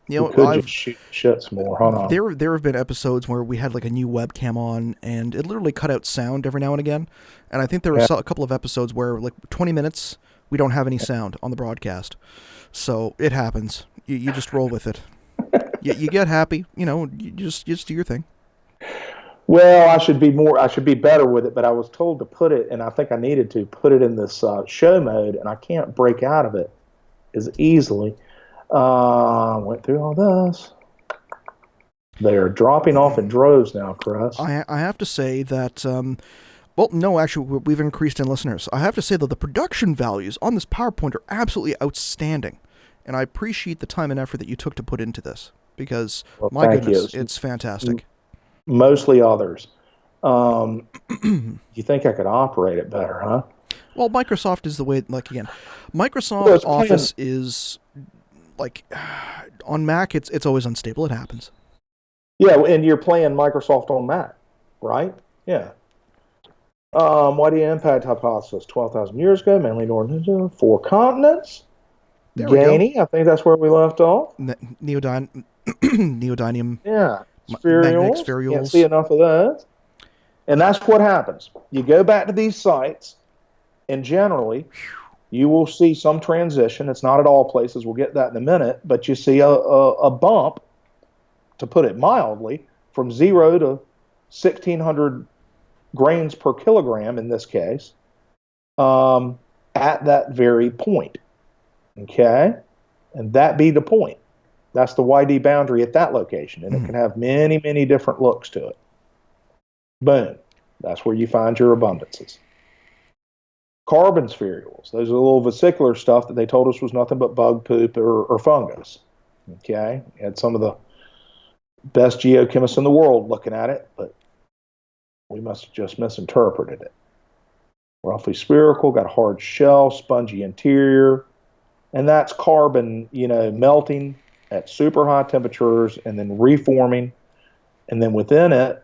Just shoot some more. Hold on. There have been episodes where we had like a new webcam on, and it literally cut out sound every now and again. And I think there were a couple of episodes where, like 20 minutes, we don't have any sound on the broadcast. So it happens. You just roll with it. You get happy, you just do your thing. Well, I should be better with it, but I was told to put it, and I think I needed to put it in this show mode, and I can't break out of it as easily. Went through all this. They are dropping off in droves now, Chris. I have to say that, well, no, actually, we've increased in listeners. I have to say that the production values on this PowerPoint are absolutely outstanding, and I appreciate the time and effort that you took to put into this. Because, my goodness, it's fantastic. Mostly others. You think I could operate it better, huh? Well, Microsoft is the way, Microsoft Office is, on Mac, it's always unstable. It happens. Yeah, and you're playing Microsoft on Mac, right? Yeah. Why the impact hypothesis? 12,000 years ago, mainly northern 4 continents. Gainy, I think that's where we left off. Neodymium. Yeah. Spherules. Can't see enough of that. And that's what happens. You go back to these sites, and generally, you will see some transition. It's not at all places. We'll get that in a minute. But you see a bump, to put it mildly, from 0 to 1,600 grains per kilogram in this case, at that very point. Okay? And that be the point. That's the YD boundary at that location. And it can have many, many different looks to it. Boom. That's where you find your abundances. Carbon spherules. Those are the little vesicular stuff that they told us was nothing but bug poop or fungus. Okay? You had some of the best geochemists in the world looking at it, but we must have just misinterpreted it. Roughly spherical, got a hard shell, spongy interior. And that's carbon, melting at super high temperatures and then reforming. And then within it,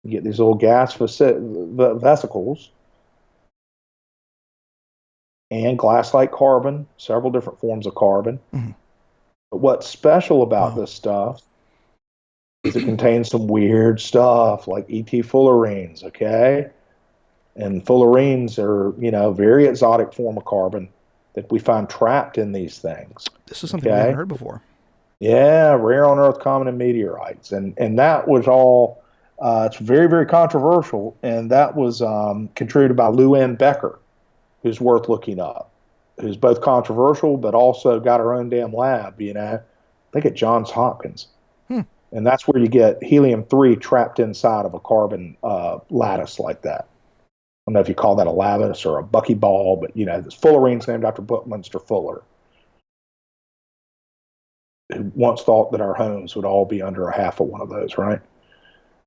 you get these little gas vesicles and glass-like carbon, several different forms of carbon. Mm-hmm. But what's special about this stuff is it contains some weird stuff like ET fullerenes, okay? And fullerenes are, very exotic form of carbon that we find trapped in these things. This is something we haven't heard before. Yeah, rare on Earth, common in meteorites. And that was all, it's very, very controversial, and that was contributed by Lou Ann Becker. who's worth looking up, who's both controversial but also got her own damn lab, I think at Johns Hopkins. And that's where you get helium-3 trapped inside of a carbon lattice like that. I don't know if you call that a lattice or a buckyball, but this Fullerine's named after Buckminster Fuller, who once thought that our homes would all be under a half of one of those, right?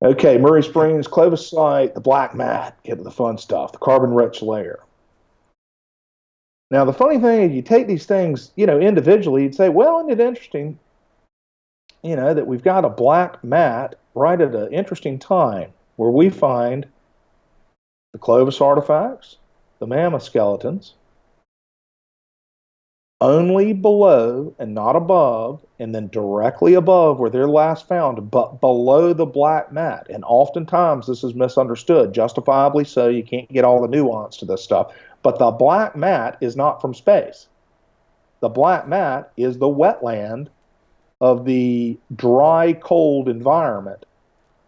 Okay, Murray Springs, Clovis site, the black mat, get to the fun stuff, the carbon-rich layer. Now, the funny thing is, you take these things, individually, you'd say, well, isn't it interesting, that we've got a black mat right at an interesting time where we find the Clovis artifacts, the mammoth skeletons, only below and not above, and then directly above where they're last found, but below the black mat. And oftentimes this is misunderstood, justifiably so. You can't get all the nuance to this stuff. But the black mat is not from space. The black mat is the wetland of the dry, cold environment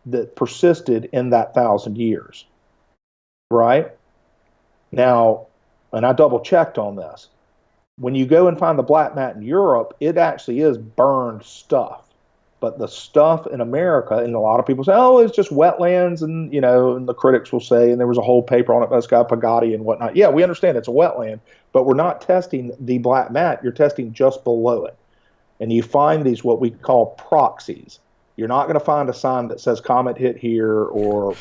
that persisted in that 1,000 years. Right? Now, and I double checked on this. When you go and find the black mat in Europe, it actually is burned stuff. But the stuff in America, and a lot of people say, oh, it's just wetlands, and and the critics will say, and there was a whole paper on it by this guy Pagatti and whatnot. Yeah, we understand it's a wetland, but we're not testing the black mat. You're testing just below it. And you find these what we call proxies. You're not going to find a sign that says comet hit here or,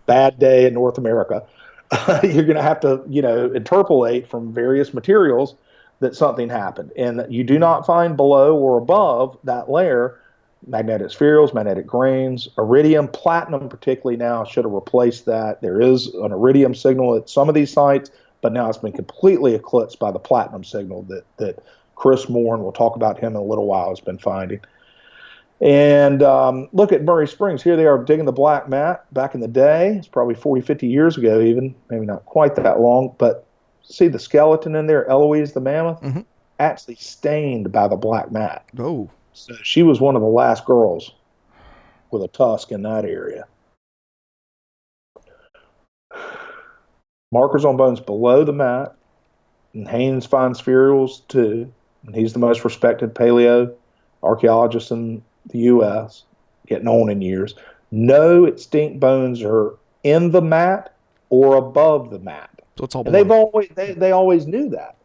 bad day in North America. You're going to have to, interpolate from various materials that something happened. And you do not find below or above that layer magnetic spherules, magnetic grains, iridium, platinum particularly now should have replaced that. There is an iridium signal at some of these sites, but now it's been completely eclipsed by the platinum signal that Chris Moore, and we'll talk about him in a little while, has been finding. And look at Murray Springs. Here they are digging the black mat back in the day. It's probably 40, 50 years ago even, maybe not quite that long. But see the skeleton in there, Eloise the mammoth, actually stained by the black mat. Oh. So she was one of the last girls with a tusk in that area. Markers on bones below the mat. And Haynes finds spherules too. And he's the most respected paleo archaeologist in the U.S., getting on in years. No extinct bones are in the mat or above the mat. So it's all below. They always knew that.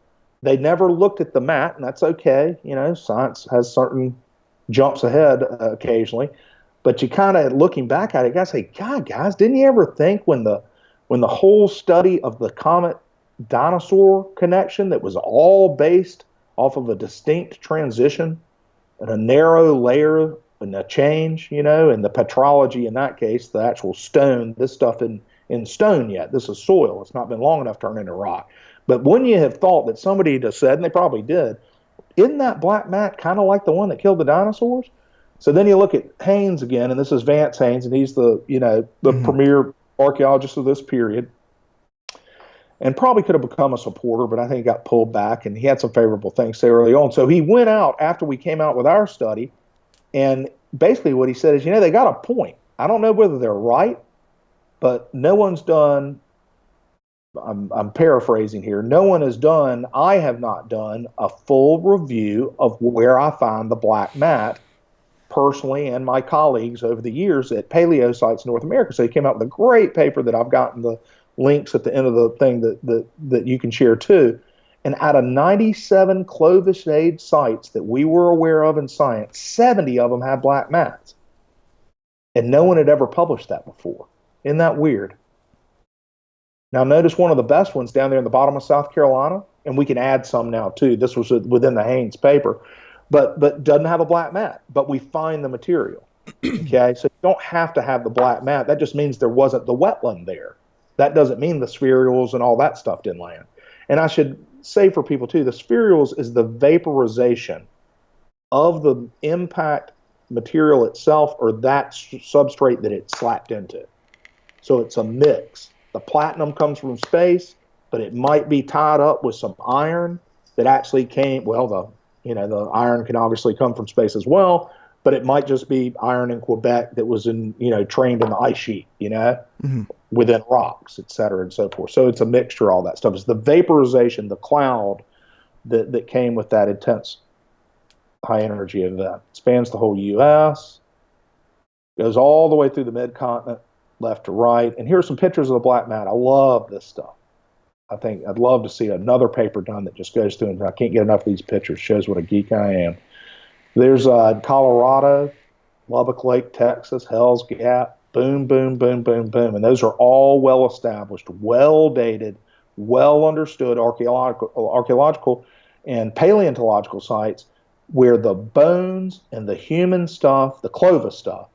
They never looked at the mat, and that's okay. Science has certain jumps ahead occasionally. But you kind of, looking back at it, you guys say, God, guys, didn't you ever think when the whole study of the comet dinosaur connection that was all based off of a distinct transition and a narrow layer and a change, and the petrology in that case, the actual stone, this stuff in stone yet. This is soil. It's not been long enough to turn into rock. But wouldn't you have thought that somebody had said, and they probably did, isn't that black mat kind of like the one that killed the dinosaurs? So then you look at Haynes again, and this is Vance Haynes, and he's the premier archaeologist of this period. And probably could have become a supporter, but I think he got pulled back, and he had some favorable things say early on. So he went out after we came out with our study, and basically what he said is, they got a point. I don't know whether they're right, but no one's done, I'm paraphrasing here, I have not done a full review of where I find the black mat, personally, and my colleagues over the years at paleo sites in North America. So he came out with a great paper that I've gotten the links at the end of the thing that you can share too. And out of 97 Clovis age sites that we were aware of in science, 70 of them had black mats. And no one had ever published that before. Isn't that weird? Now notice one of the best ones down there in the bottom of South Carolina, and we can add some now too. This was within the Haynes paper, but doesn't have a black mat, but we find the material. Okay, so you don't have to have the black mat. That just means there wasn't the wetland there. That doesn't mean the spherules and all that stuff didn't land. And I should say for people too, the spherules is the vaporization of the impact material itself or that substrate that it slapped into. So it's a mix. The platinum comes from space, but it might be tied up with some iron that actually came, the iron can obviously come from space as well, but it might just be iron in Quebec that was trained in the ice sheet, within rocks, et cetera, and so forth. So it's a mixture of all that stuff. It's the vaporization, the cloud that came with that intense high energy event. It spans the whole U.S., goes all the way through the mid-continent, left to right. And here's some pictures of the black mat. I love this stuff. I think I'd love to see another paper done that just goes through, and I can't get enough of these pictures. Shows what a geek I am. There's Colorado, Lubbock Lake, Texas, Hell's Gap, boom, boom, boom, boom, boom. And those are all well-established, well-dated, well-understood archaeological and paleontological sites where the bones and the human stuff, the Clovis stuff,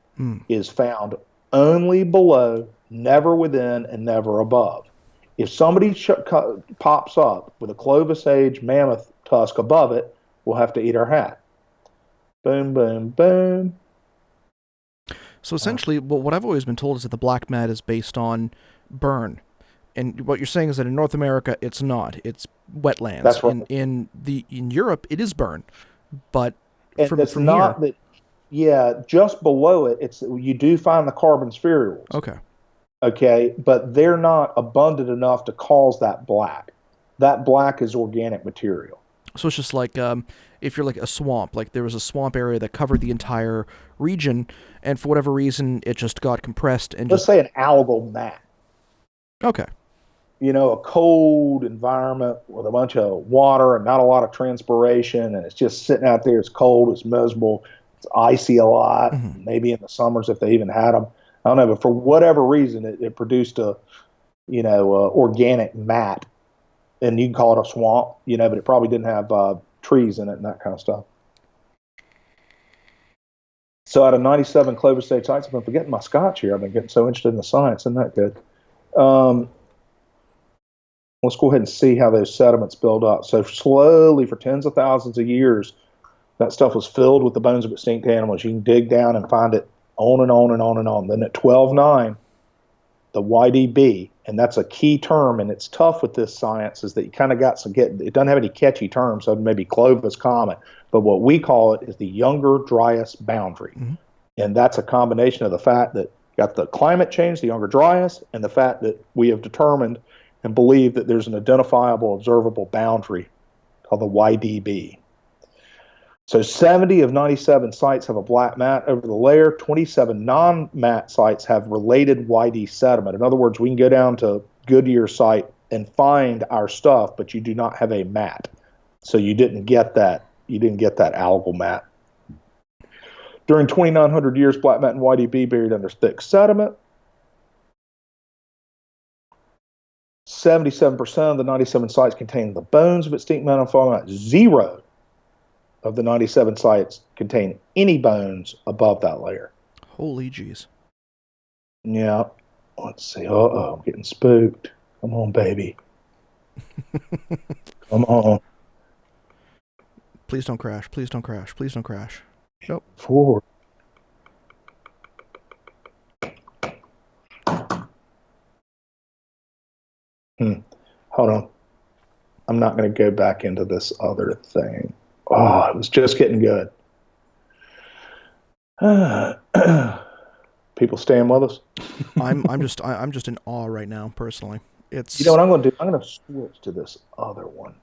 is found only below, never within, and never above. If somebody pops up with a Clovis age mammoth tusk above it, we'll have to eat our hat. Boom, boom, boom. So essentially, what I've always been told is that the black mat is based on burn. And what you're saying is that in North America, it's not. It's wetlands. That's right. In Europe, it is burn. But from not here... that. Yeah, just below it, you do find the carbon spherules. Okay. Okay, but they're not abundant enough to cause that black. That black is organic material. So it's just like if you're like a swamp, like there was a swamp area that covered the entire region, and for whatever reason, it just got compressed and Let's say an algal mat. Okay. You know, a cold environment with a bunch of water and not a lot of transpiration, and it's just sitting out there. It's cold, it's miserable, it's icy a lot, maybe in the summers if they even had them. I don't know, but for whatever reason, it produced a, organic mat, and you can call it a swamp, but it probably didn't have trees in it and that kind of stuff. So out of 97 Clovis State sites, I've been forgetting my scotch here. I've been getting so interested in the science. Isn't that good? Let's go ahead and see how those sediments build up. So slowly, for tens of thousands of years, that stuff was filled with the bones of extinct animals. You can dig down and find it on and on and on and on. Then at 12.9, the YDB, and that's a key term, and it's tough with this science, is that you kind of got it doesn't have any catchy terms, so maybe Clovis Comet, but what we call it is the Younger Dryas boundary. And that's a combination of the fact that got the climate change, the Younger Dryas, and the fact that we have determined and believe that there's an identifiable, observable boundary called the YDB. So 70 of 97 sites have a black mat over the layer. 27 non-mat sites have related YD sediment. In other words, we can go down to Goodyear site and find our stuff, but you do not have a mat. So you didn't get that. You didn't get that algal mat. During 2,900 years, black mat and YDB buried under thick sediment. 77% of the 97 sites contain the bones of extinct Megafauna. 0 of the 97 sites contain any bones above that layer. Holy jeez. Yeah. Let's see. Uh-oh, I'm getting spooked. Come on, baby. Come on. Please don't crash. Please don't crash. Please don't crash. Nope. Forward. Hold on. I'm not going to go back into this other thing. Oh, it was just getting good. People staying with us? I'm just in awe right now, personally. It's... You know what I'm going to do? I'm going to switch to this other one.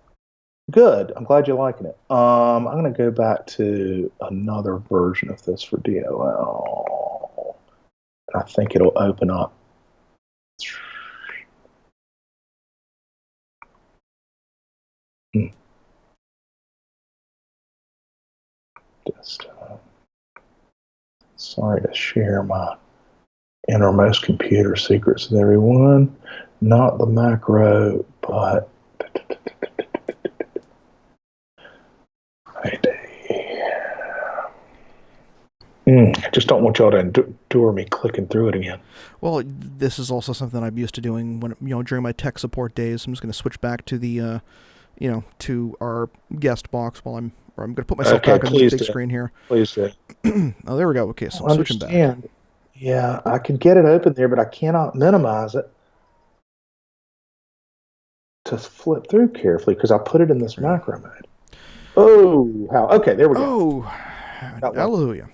Good. I'm glad you're liking it. I'm going to go back to another version of this for DOL. I think it'll open up. Just sorry to share my innermost computer secrets with everyone. Not the macro, but I just don't want y'all to endure me clicking through it again. Well, this is also something I'm used to doing when during my tech support days. I'm just going to switch back to the to our guest box while I'm going to put myself back on the big screen here. Please do. Oh, there we go. Okay, so I'm switching back. Yeah, I can get it open there, but I cannot minimize it to flip through carefully because I put it in this macro mode. Oh, how? Okay, there we go. Oh, hallelujah.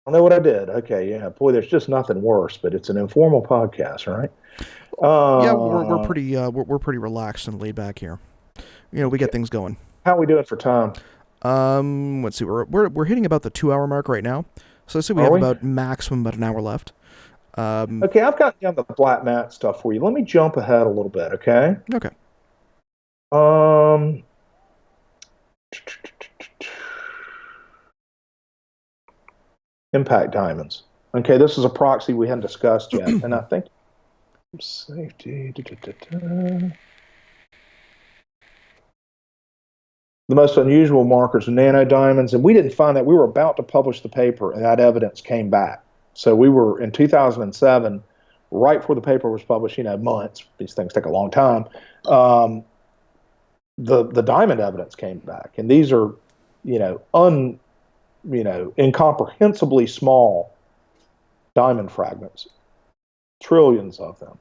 I know what I did. Okay, yeah. Boy, there's just nothing worse, but it's an informal podcast, right? Yeah, we're Uh, pretty we're pretty relaxed and laid back here. We get okay. things going. How are we doing for time? Let's see. We're hitting about the 2 hour mark right now. So I say we Are have we? about maximum about an hour left. Um, Okay, I've got down the black mat stuff for you. Let me jump ahead a little bit, okay? okay. Um, impact diamonds. Okay, this is a proxy we hadn't discussed yet, and I think safety. The most unusual markers are nanodiamonds, and we didn't find that. We were about to publish the paper, and that evidence came back. So we were in 2007, right before the paper was published. Months. These things take a long time. Um, the diamond evidence came back, and these are, incomprehensibly small diamond fragments, trillions of them.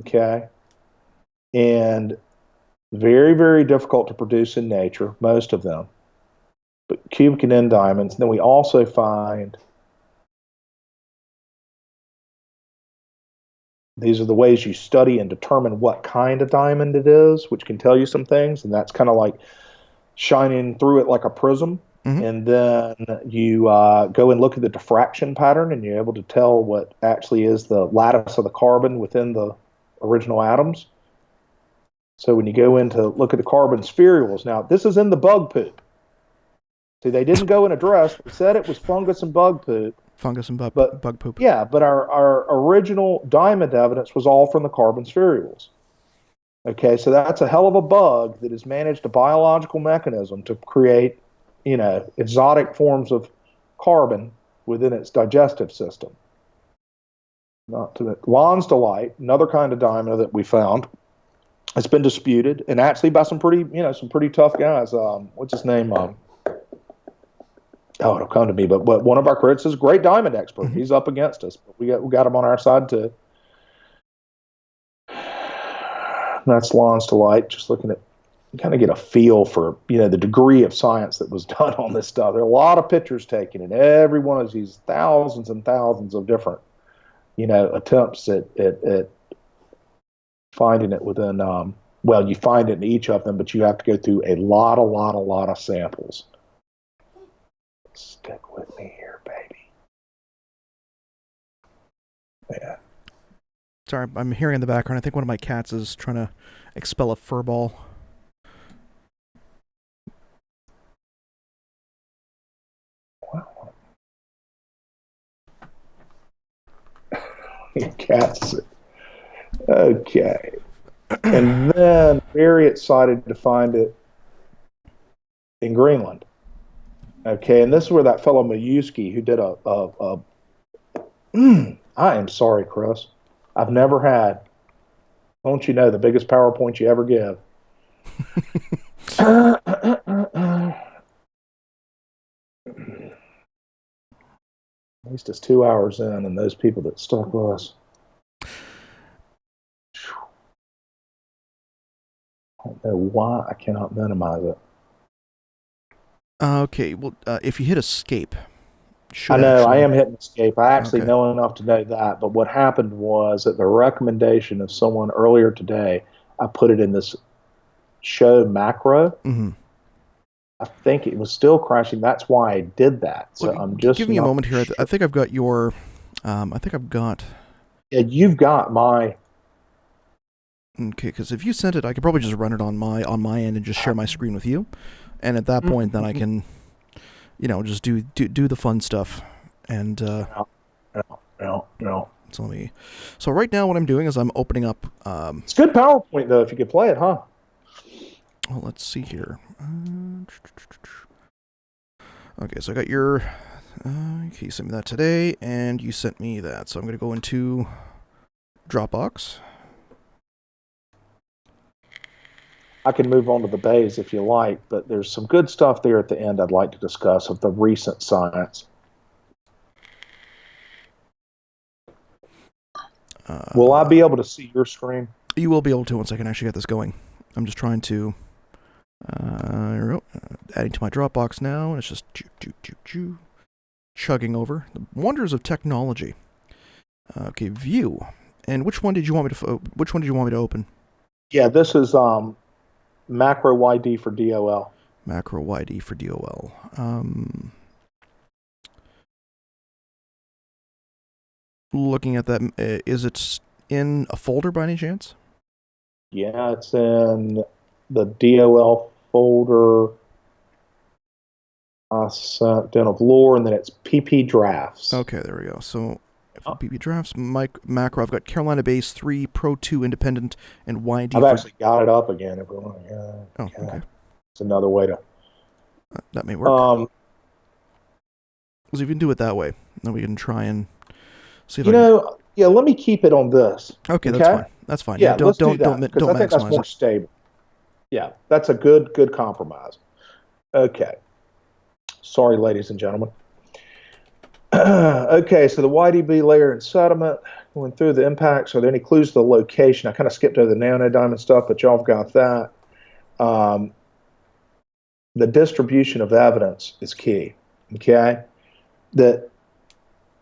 Okay, and very, very difficult to produce in nature, most of them, but cubic and N diamonds. And then we also find these are the ways you study and determine what kind of diamond it is, which can tell you some things. And that's kind of like shining through it like a prism. Mm-hmm. And then you go and look at the diffraction pattern, and you're able to tell what actually is the lattice of the carbon within the original atoms. So when you go in to look at the carbon spherules, now this is in the bug poop. See, they didn't go and address. We said it was fungus and bug poop, Fungus and but bug poop. yeah, but our original diamond evidence was all from the carbon spherules. Okay, so that's a hell of a bug that has managed a biological mechanism to create, exotic forms of carbon within its digestive system. Not to Lonsdaleite, another kind of diamond that we found. It's been disputed, and actually by some pretty tough guys. What's his name? It'll come to me. But one of our critics is a great diamond expert. Mm-hmm. He's up against us, but we got him on our side too. That's Lonsdaleite. Just looking at, kind of get a feel for the degree of science that was done on this stuff. There are a lot of pictures taken, and every one of these thousands and thousands of different attempts at finding it within. Well, you find it in each of them, but you have to go through a lot of samples. Stick with me here, baby. Yeah. Sorry, I'm hearing in the background. I think one of my cats is trying to expel a fur ball. Wow. Cats. Okay. And then very excited to find it in Greenland. Okay, and this is where that fellow Mayuski, who did I am sorry, Chris. I've never had, don't you know, the biggest PowerPoint you ever give. At least it's 2 hours in, and those people that stuck with us. I don't know why I cannot minimize it. Okay, well, if you hit escape, I know, actually... I am hitting escape. I actually Okay. know enough to know that. But what happened was, at the recommendation of someone earlier today, I put it in this show macro. Mm-hmm. I think it was still crashing. That's why I did that. So Well, I'm just give me a moment here. sure. I think I've got your... I think I've got... Yeah, you've got my... Okay, because if you sent it, I could probably just run it on my end and just share my screen with you. And at that point, then I can, just do the fun stuff. And No. So right now, what I'm doing is I'm opening up. It's good PowerPoint though, if you could play it, huh? Well, let's see here. Okay, so I got your. Okay, you sent me that today, and you sent me that. So I'm going to go into Dropbox. I can move on to the bays if you like, but there's some good stuff there at the end I'd like to discuss of the recent science. Will I be able to see your screen? You will be able to once I can actually get this going. I'm just trying to... adding to my Dropbox now, and it's just... chugging over the wonders of technology. Okay, view. And which one did you want me to open? Yeah, this is macro YD for DOL. Macro YD for DOL. Looking at that, is it in a folder by any chance? Yeah, it's in the DOL folder I sent in of lore, and then it's PP drafts. Okay, there we go. So PP drafts, macro. I've got Carolina Base 3, Pro 2 Independent, and YD. I've actually got it up again, everyone. Okay. It's another way to. That may work. Because if you can do it that way, then we can try and see if let me keep it on this. Okay, that's fine. That's fine. Yeah, let's do that, because I think that's more it. stable. Yeah, that's a good compromise. Okay. Sorry, ladies and gentlemen. Okay, so the YDB layer and sediment, went through the impacts. Are there any clues to the location? I kind of skipped over the nanodiamond stuff, but y'all have got that. The distribution of evidence is key, okay? That,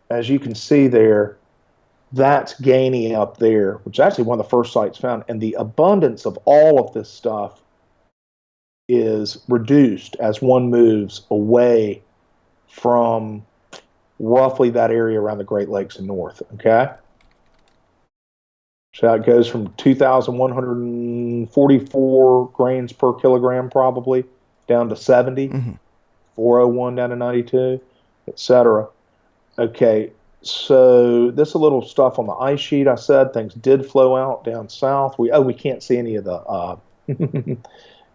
as you can see there, that's gaining up there, which is actually one of the first sites found, and the abundance of all of this stuff is reduced as one moves away from roughly that area around the Great Lakes and north, okay? So it goes from 2,144 grains per kilogram probably down to 70, 401 down to 92, etc. Okay, so this is a little stuff on the ice sheet. I said things did flow out down south. We can't see any of the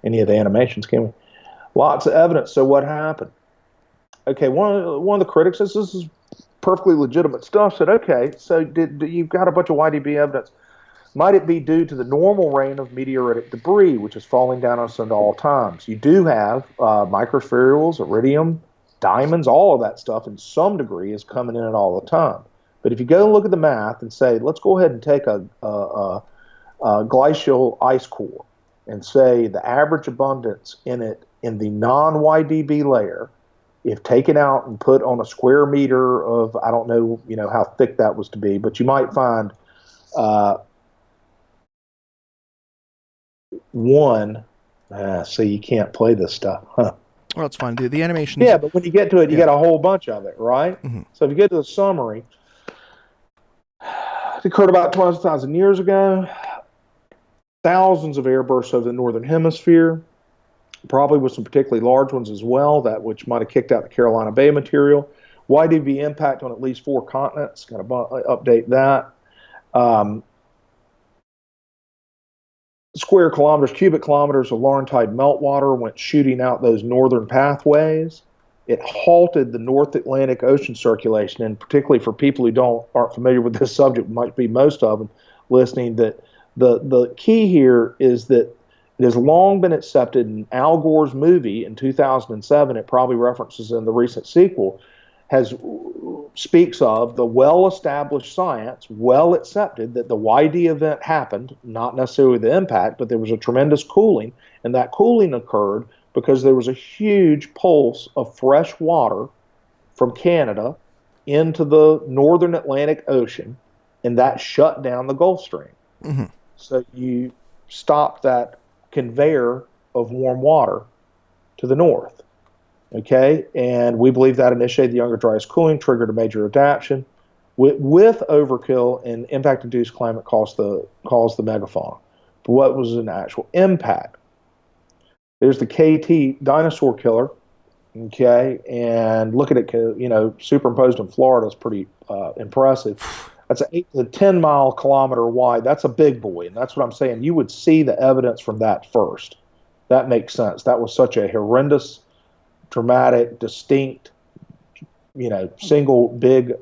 any of the animations, can we? Lots of evidence. So what happened? Okay, one of the critics says this is perfectly legitimate stuff. Said, okay, so you've got a bunch of YDB evidence. Might it be due to the normal rain of meteoritic debris, which is falling down on us at all times? You do have microspherules, iridium, diamonds, all of that stuff in some degree is coming in at all the time. But if you go and look at the math and say, let's go ahead and take a glacial ice core and say the average abundance in it in the non-YDB layer, if taken out and put on a square meter of, I don't know, how thick that was to be, but you might find one. So you can't play this stuff, huh? Well, that's fine. The animations. Yeah, but when you get to it, you get a whole bunch of it, right? So if you get to the summary, it occurred about 12,000 years ago. Thousands of airbursts over the northern hemisphere, probably with some particularly large ones as well, that which might have kicked out the Carolina Bay material. YDB impact on at least 4 continents. Got to update that. Square kilometers, cubic kilometers of Laurentide meltwater went shooting out those northern pathways. It halted the North Atlantic Ocean circulation, and particularly for people who aren't familiar with this subject, might be most of them listening, that the key here is that it has long been accepted in Al Gore's movie in 2007, it probably references in the recent sequel, speaks of the well-established science, well accepted, that the YD event happened, not necessarily the impact, but there was a tremendous cooling, and that cooling occurred because there was a huge pulse of fresh water from Canada into the northern Atlantic Ocean, and that shut down the Gulf Stream. So you stopped that conveyor of warm water to the north. Okay, and we believe that initiated the Younger Dryas cooling, triggered a major adaptation. With overkill and impact-induced climate caused the megafauna. But what was an actual impact? There's the KT dinosaur killer. Okay, and look at it, superimposed in Florida is pretty impressive. That's an 8 to 10 kilometer wide. That's a big boy, and that's what I'm saying. You would see the evidence from that first. That makes sense. That was such a horrendous, dramatic, distinct, single big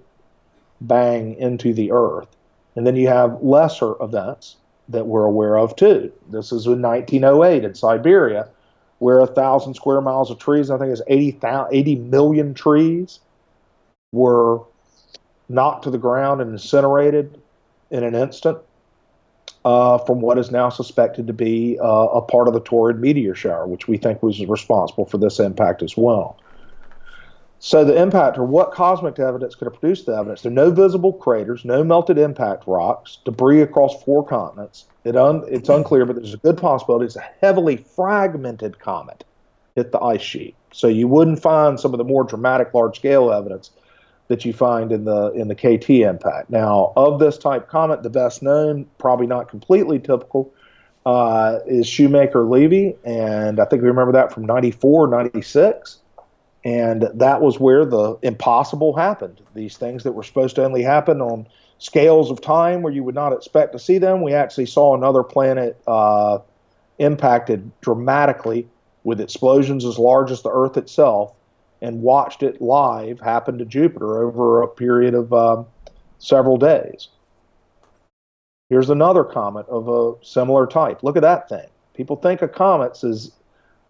bang into the earth. And then you have lesser events that we're aware of too. This is in 1908 in Siberia, where 1,000 square miles of trees, I think it's 80 million trees, were knocked to the ground and incinerated in an instant from what is now suspected to be a part of the Taurid meteor shower, which we think was responsible for this impact as well. So the impact, or what cosmic evidence could have produced the evidence? There are no visible craters, no melted impact rocks, debris across 4 continents. It's unclear, but there's a good possibility it's a heavily fragmented comet hit the ice sheet. So you wouldn't find some of the more dramatic large-scale evidence that you find in the KT impact. Now, of this type comet, the best known, probably not completely typical, is Shoemaker-Levy, and I think we remember that from 94, 96. And that was where the impossible happened. These things that were supposed to only happen on scales of time where you would not expect to see them, we actually saw another planet impacted dramatically with explosions as large as the Earth itself, and watched it live happen to Jupiter over a period of several days. Here's another comet of a similar type. Look at that thing. People think of comets as,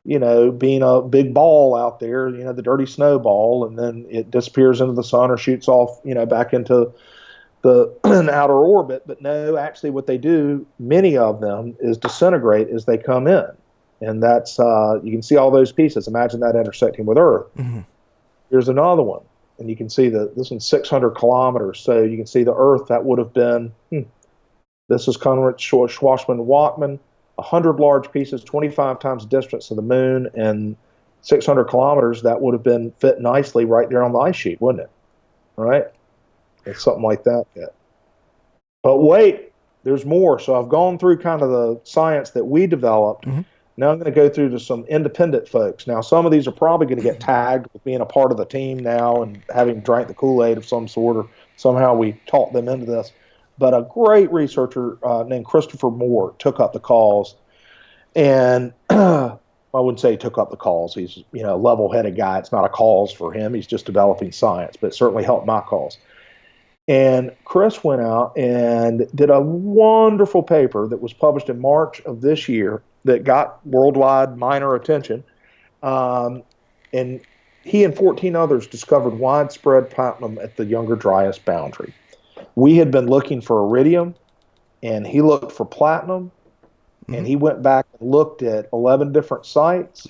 being a big ball out there, the dirty snowball, and then it disappears into the sun or shoots off, back into the outer orbit. But no, actually what they do, many of them, is disintegrate as they come in. And that's, you can see all those pieces. Imagine that intersecting with Earth. Mm-hmm. Here's another one. And you can see this one's 600 kilometers. So you can see the Earth, that would have been, this is Conrad Schwarzman-Wachmann, 100 large pieces, 25 times the distance of the moon, and 600 kilometers, that would have been fit nicely right there on the ice sheet, wouldn't it? All right? It's something like that. Yeah. But wait, there's more. So I've gone through kind of the science that we developed. Mm-hmm. Now I'm going to go through to some independent folks. Now, some of these are probably going to get tagged with being a part of the team now and having drank the Kool-Aid of some sort, or somehow we taught them into this. But a great researcher named Christopher Moore took up the cause. And I wouldn't say he took up the cause. He's a level-headed guy. It's not a cause for him. He's just developing science, but it certainly helped my cause. And Chris went out and did a wonderful paper that was published in March of this year that got worldwide minor attention. And he and 14 others discovered widespread platinum at the Younger Dryas boundary. We had been looking for iridium, and he looked for platinum, and he went back and looked at 11 different sites,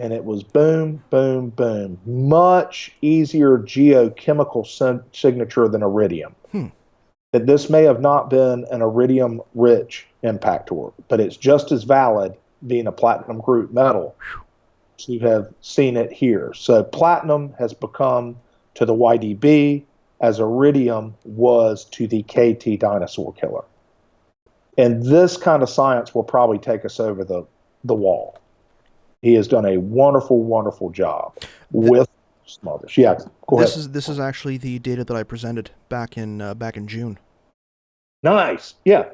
and it was boom, boom, boom. Much easier geochemical signature than iridium. That this may have not been an iridium-rich impactor, but it's just as valid, being a platinum group metal, to have seen it here. So platinum has become to the YDB as iridium was to the KT dinosaur killer. And this kind of science will probably take us over the wall. He has done a wonderful, wonderful job with some others. Yeah, go ahead. This is actually the data that I presented back in June. Nice. Yeah.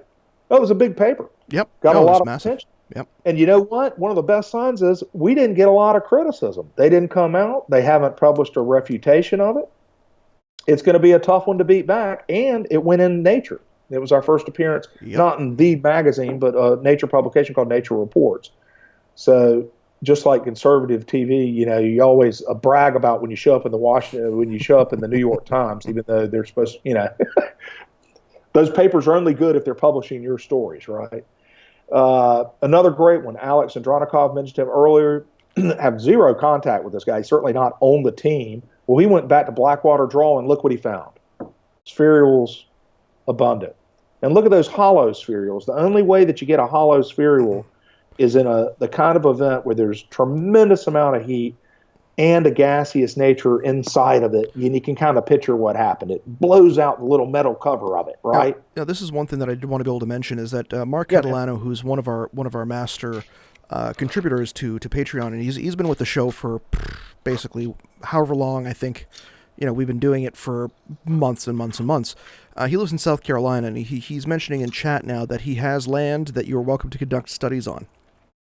That was a big paper. Yep. Got a lot of massive attention. Yep. And you know what? One of the best signs is we didn't get a lot of criticism. They didn't come out. They haven't published a refutation of it. It's going to be a tough one to beat back, and it went in Nature. It was our first appearance, not in the magazine, but a Nature publication called Nature Reports. So just like conservative TV, you always brag about when you show up in the New York Times, even though they're supposed to, those papers are only good if they're publishing your stories, right? Another great one, Alex Andronikov, mentioned him earlier, have zero contact with this guy. He's certainly not on the team. Well, he went back to Blackwater Draw, and look what he found. Spherules abundant. And look at those hollow spherules. The only way that you get a hollow spherule is in the kind of event where there's tremendous amount of heat and a gaseous nature inside of it, and you can kind of picture what happened. It blows out the little metal cover of it, right? Now, this is one thing that I did want to be able to mention is that Mark Catalano, who's one of our master contributors to Patreon, and he's been with the show for basically however long. I think we've been doing it for months and months and months. He lives in South Carolina, and he's mentioning in chat now that he has land that you're welcome to conduct studies on.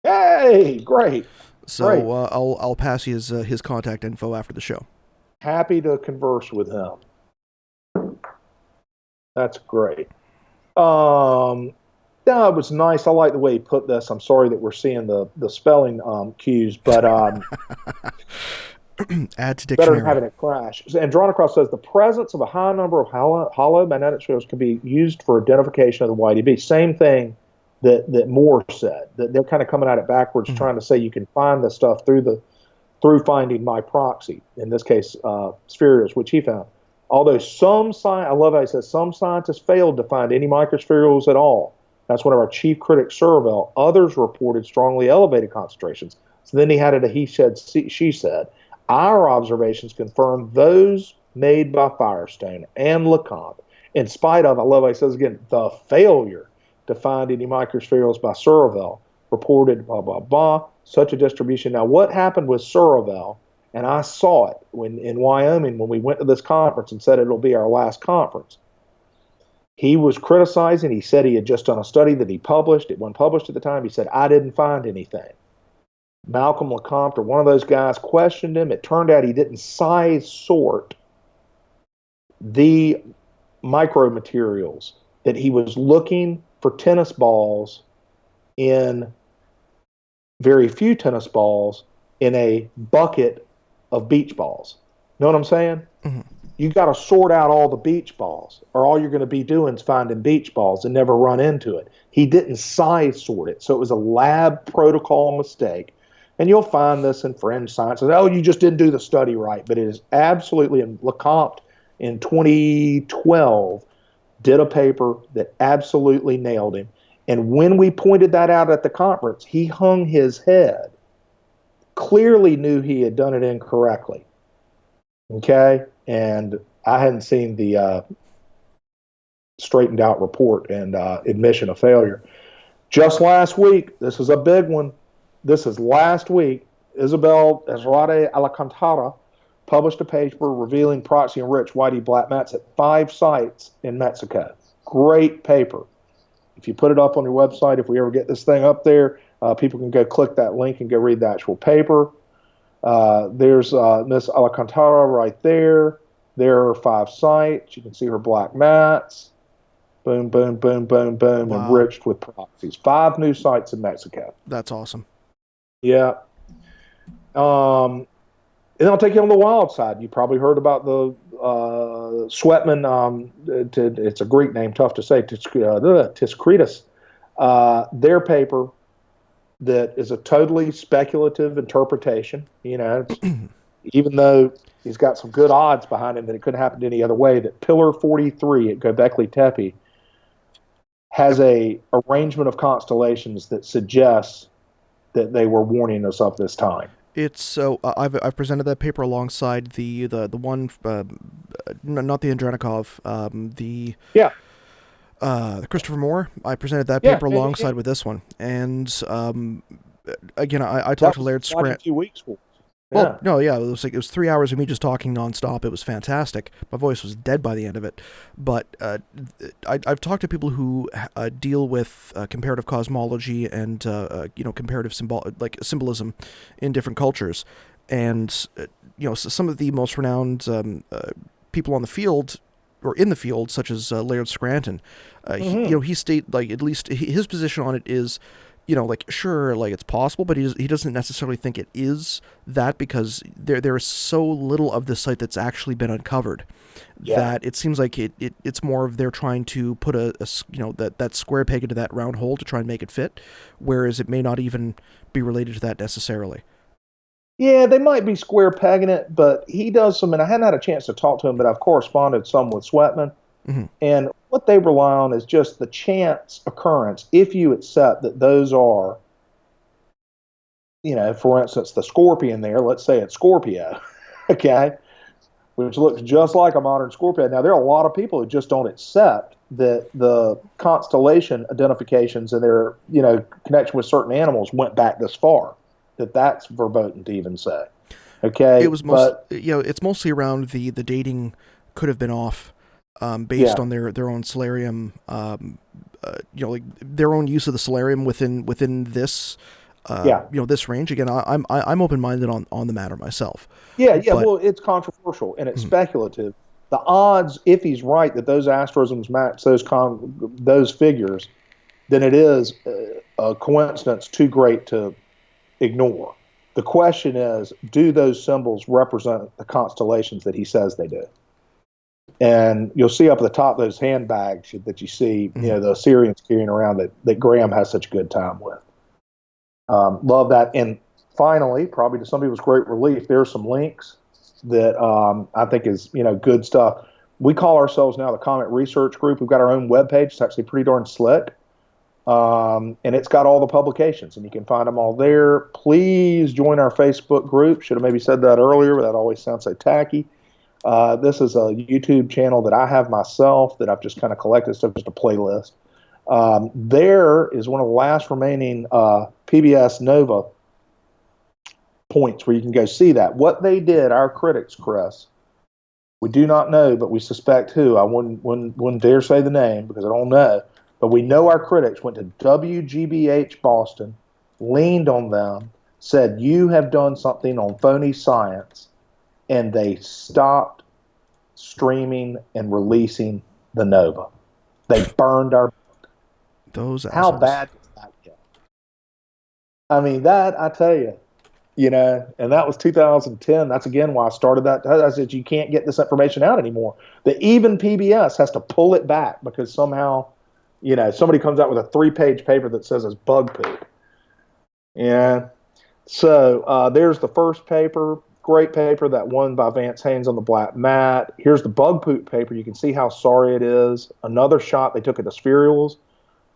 Hey, great. So great. I'll pass you his contact info after the show. Happy to converse with him. That's great. It was nice. I like the way he put this. I'm sorry that we're seeing the spelling cues, but add to dictionary. Better than having it crash. Andronikov says the presence of a high number of hollow magnetic fields can be used for identification of the YDB. Same thing that Moore said. That they're kind of coming at it backwards, trying to say you can find this stuff through through finding my proxy, in this case, spherules, which he found. Although I love how he says some scientists failed to find any microspherules at all. That's one of our chief critics, Sorreville. Others reported strongly elevated concentrations. So then he had it a he said, she said. Our observations confirm those made by Firestone and LeComte, in spite of, I love how he says again, the failure to find any microspherules by Sorreville, reported blah, blah, blah, such a distribution. Now, what happened with Sorreville, and I saw it in Wyoming when we went to this conference and said it'll be our last conference. He was criticizing. He said he had just done a study that he published. It wasn't published at the time. He said, I didn't find anything. Malcolm LeComte, or one of those guys, questioned him. It turned out he didn't size sort the micromaterials, that he was looking for tennis balls in very few tennis balls in a bucket of beach balls. Know what I'm saying? Mm-hmm. You got to sort out all the beach balls, or all you're going to be doing is finding beach balls and never run into it. He didn't size sort it, so it was a lab protocol mistake. And you'll find this in fringe science. Oh, you just didn't do the study right. But it is absolutely, and LeComte in 2012 did a paper that absolutely nailed him. And when we pointed that out at the conference, he hung his head, clearly knew he had done it incorrectly. Okay? And I hadn't seen the straightened out report and admission of failure. Just last week, this is a big one. This is last week, Isabel Ezrade Alcantara published a paper revealing proxy-enriched whitey black mats at 5 sites in Mexico. Great paper. If you put it up on your website, if we ever get this thing up there, people can go click that link and go read the actual paper. There's Miss Alcantara right there. There are 5 sites. You can see her black mats. Boom, boom, boom, boom, boom, wow. Enriched with proxies. 5 new sites in Mexico. That's awesome. Yeah. And I'll take you on the wild side. You probably heard about the Sweatman, it's a Greek name, tough to say, Tiskritis. Their paper that is a totally speculative interpretation, even though he's got some good odds behind him that it couldn't happen any other way, that Pillar 43 at Göbekli Tepe has a arrangement of constellations that suggests that they were warning us of this time. It's so I've presented that paper alongside the one, not the Andronikov, the Christopher Moore. I presented that paper alongside with this one, and again, I talked to Laird Scranton. A few weeks for. Well, no, yeah, it was 3 hours of me just talking nonstop. It was fantastic. My voice was dead by the end of it. But I've talked to people who deal with comparative cosmology and comparative symbolism in different cultures, and some of the most renowned people on the field or in the field, such as Laird Scranton. He stated, at least his position on it is, sure, it's possible, but he doesn't necessarily think it is that, because there is so little of the site that's actually been uncovered that it seems like it's more of they're trying to put that square peg into that round hole to try and make it fit, whereas it may not even be related to that necessarily. Yeah, they might be square pegging it, but he does some, and I hadn't had a chance to talk to him, but I've corresponded some with Sweatman. Mm-hmm. And what they rely on is just the chance occurrence, if you accept that those are, for instance, the scorpion there, let's say it's Scorpio, okay, which looks just like a modern Scorpio. Now, there are a lot of people who just don't accept that the constellation identifications and their, connection with certain animals went back this far, that's verboten to even say, okay? It was it's mostly around the dating could have been off. Based on their own solarium, their own use of the solarium within this, this range. Again, I'm open-minded on the matter myself. But, well, it's controversial and it's speculative. The odds, if he's right, that those asterisms match those figures, then it is a coincidence too great to ignore. The question is, do those symbols represent the constellations that he says they do? And you'll see up at the top those handbags that you see, the Assyrians carrying around that Graham has such a good time with. Love that. And finally, probably to some people's great relief, there are some links that I think is, good stuff. We call ourselves now the Comet Research Group. We've got our own webpage. It's actually pretty darn slick. And it's got all the publications, and you can find them all there. Please join our Facebook group. Should have maybe said that earlier, but that always sounds so tacky. This is a YouTube channel that I have myself that I've just kind of collected stuff, just a playlist. There is one of the last remaining PBS Nova points where you can go see that. What they did, our critics, Chris, we do not know, but we suspect who. I wouldn't dare say the name because I don't know. But we know our critics went to WGBH Boston, leaned on them, said, you have done something on phony science, and they stopped streaming and releasing the Nova. They burned our book. Those assholes. How bad does that get? I mean, that, I tell you, and that was 2010. That's, again, why I started that. I said, you can't get this information out anymore. That even PBS has to pull it back because somehow, somebody comes out with a 3-page paper that says it's bug poop. Yeah. So there's the first paper, great paper, that one by Vance Haynes on the black mat. Here's the bug poop paper. You can see how sorry it is. Another shot they took at the spherules.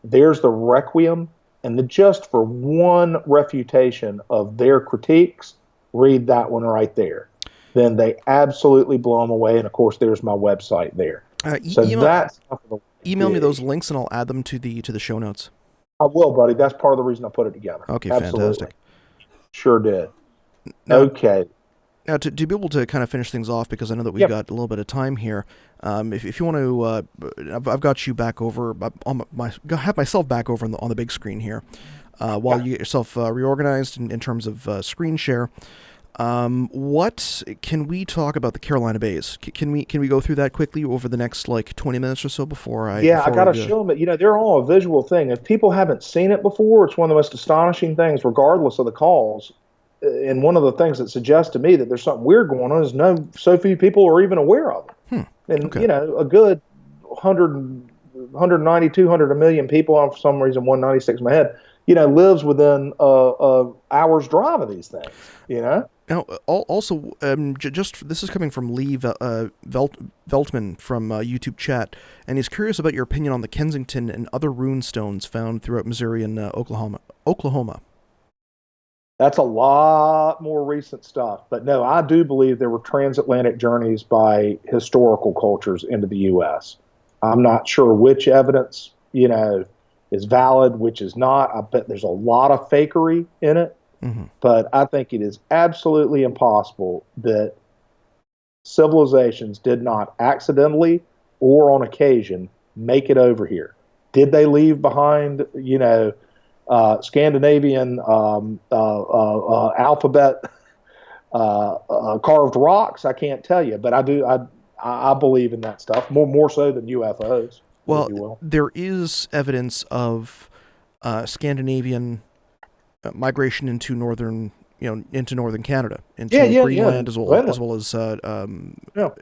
There's the requiem. And just for one refutation of their critiques, read that one right there. Then they absolutely blow them away. And, of course, there's my website there. Email me those links, and I'll add them to the show notes. I will, buddy. That's part of the reason I put it together. Okay, absolutely. Fantastic. Sure did. Now, okay. Now, to be able to kind of finish things off, because I know that we've got a little bit of time here, if you want to, I've got you back over, have myself back over on the big screen here, while you get yourself reorganized in terms of screen share. What can we talk about the Carolina Bays? Can we go through that quickly over the next 20 minutes or so before I? Yeah, I got to show them it. They're all a visual thing. If people haven't seen it before, it's one of the most astonishing things, regardless of the calls. And one of the things that suggests to me that there's something weird going on is so few people are even aware of it. And, a good 100, 190, 200, a million people, for some reason, 196 in my head, lives within a hour's drive of these things, Now, also, this is coming from Lee Veltman from YouTube chat, and he's curious about your opinion on the Kensington and other rune stones found throughout Missouri and Oklahoma. That's a lot more recent stuff. But no, I do believe there were transatlantic journeys by historical cultures into the U.S. I'm not sure which evidence, is valid, which is not. I bet there's a lot of fakery in it. Mm-hmm. But I think it is absolutely impossible that civilizations did not accidentally or on occasion make it over here. Did they leave behind, Scandinavian alphabet carved rocks? I can't tell you, but I do. I believe in that stuff more so than UFOs. Well, if you will. There is evidence of Scandinavian migration into northern Canada, into Greenland as well as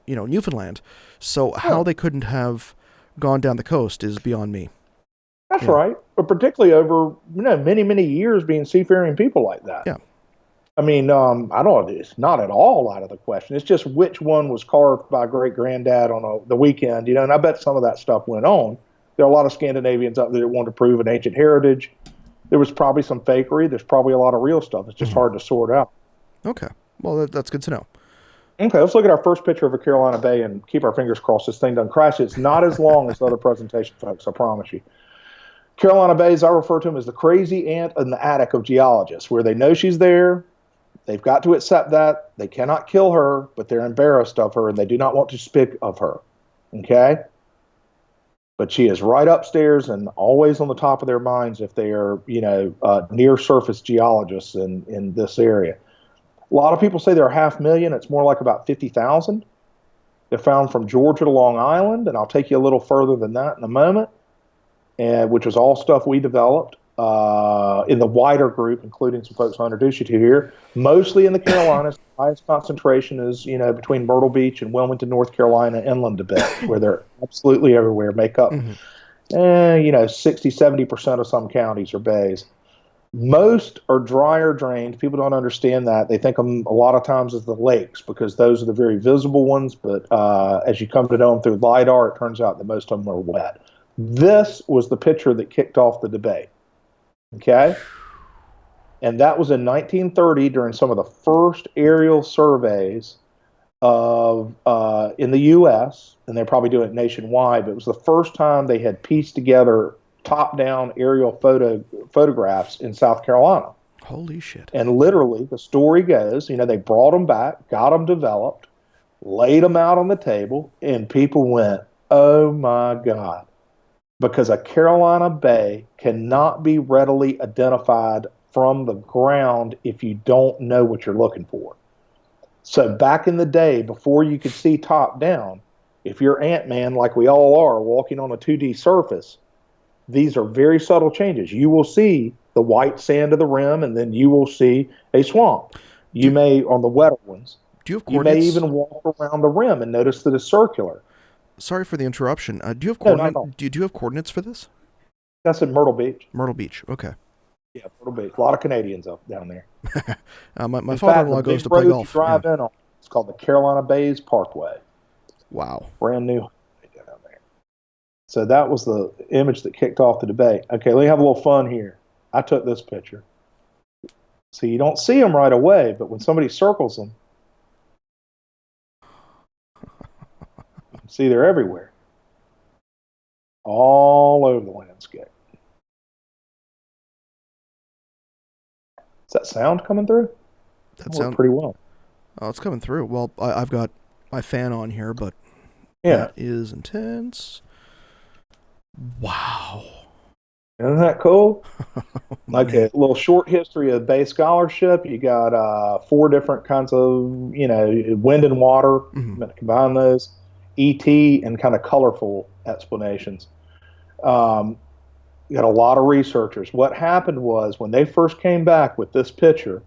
Newfoundland. So how they couldn't have gone down the coast is beyond me. That's right. But particularly over, many, many years being seafaring people like that. Yeah. I mean, it's not at all out of the question. It's just which one was carved by great-granddad on the weekend, and I bet some of that stuff went on. There are a lot of Scandinavians out there that want to prove an ancient heritage. There was probably some fakery. There's probably a lot of real stuff. It's just hard to sort out. Okay. Well, that's good to know. Okay, let's look at our first picture of a Carolina Bay and keep our fingers crossed this thing doesn't crash. It's not as long as the other presentation, folks, I promise you. Carolina Bays, I refer to them as the crazy ant in the attic of geologists, where they know she's there. They've got to accept that. They cannot kill her, but they're embarrassed of her, and they do not want to speak of her. Okay? But she is right upstairs and always on the top of their minds if they are, near-surface geologists in this area. A lot of people say there are 500,000. It's more like about 50,000. They're found from Georgia to Long Island, and I'll take you a little further than that in a moment, which was all stuff we developed in the wider group, including some folks I'll introduce you to here. Mostly in the Carolinas. The highest concentration is, between Myrtle Beach and Wilmington, North Carolina, inland a bit, where they're absolutely everywhere, make up, 60, 70% of some counties or bays. Most are drier drained. People don't understand that. They think them a lot of times as the lakes because those are the very visible ones. But as you come to know them through LIDAR, it turns out that most of them are wet. This was the picture that kicked off the debate. Okay? And that was in 1930 during some of the first aerial surveys of in the U.S., and they're probably doing it nationwide, but it was the first time they had pieced together top-down aerial photographs in South Carolina. Holy shit. And literally, the story goes, they brought them back, got them developed, laid them out on the table, and people went, oh my God. Because a Carolina bay cannot be readily identified from the ground if you don't know what you're looking for. So back in the day, before you could see top down, if you're Ant-Man, like we all are, walking on a 2D surface, these are very subtle changes. You will see the white sand of the rim, and then you will see a swamp. You may, on the wetter ones, do you have you may even walk around the rim and notice that it's circular. Sorry for the interruption. Do you have do you have coordinates for this? That's in Myrtle Beach. Myrtle Beach. Okay. Yeah, Myrtle Beach. A lot of Canadians up down there. My father-in-law goes to play golf. You drive in on. It's called the Carolina Bays Parkway. Wow. Brand new down there. So that was the image that kicked off the debate. Okay, let me have a little fun here. I took this picture. So you don't see them right away, but when somebody circles them, you can see they're everywhere. All over the landscape. Is that sound coming through? That sounds pretty well. Oh, it's coming through. Well, I've got my fan on here, but yeah, that is intense. Wow. Isn't that cool? Like a little short history of Bay scholarship. You got 4 different kinds of, wind and water. Mm-hmm. Combine those, ET, and kind of colorful explanations. You got a lot of researchers. What happened was when they first came back with this picture,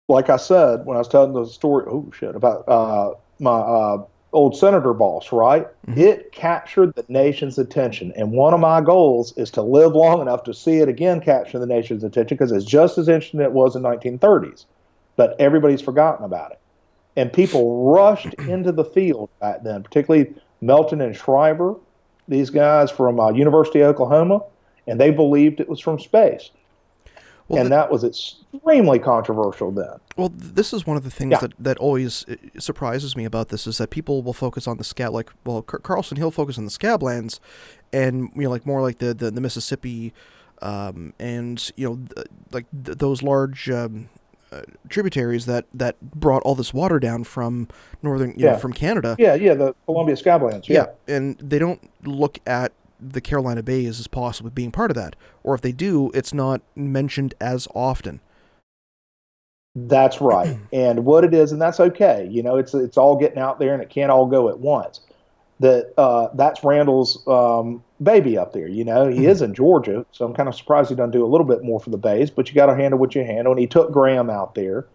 like I said, when I was telling the story, about my old senator boss, right? Mm-hmm. It captured the nation's attention. And one of my goals is to live long enough to see it again capture the nation's attention because it's just as interesting as it was in the 1930s. But everybody's forgotten about it. And people rushed into the field back then, particularly Melton and Shriver, these guys from University of Oklahoma, and they believed it was from space. Well, and that was extremely controversial then. Well, this is one of the things that always surprises me about this is that people will focus on the scab, Carlson, he'll focus on the scablands, and more like the Mississippi, and those large tributaries that brought all this water down from northern, from Canada. Yeah, the Columbia scablands. Yeah, and they don't look at the Carolina Bays as possibly being part of that, or if they do, it's not mentioned as often. That's right. And what it is, and that's okay. It's all getting out there, and it can't all go at once. That's Randall's baby up there. He is in Georgia, so I'm kind of surprised he doesn't do a little bit more for the Bays. But you got to handle what you handle. And he took Graham out there,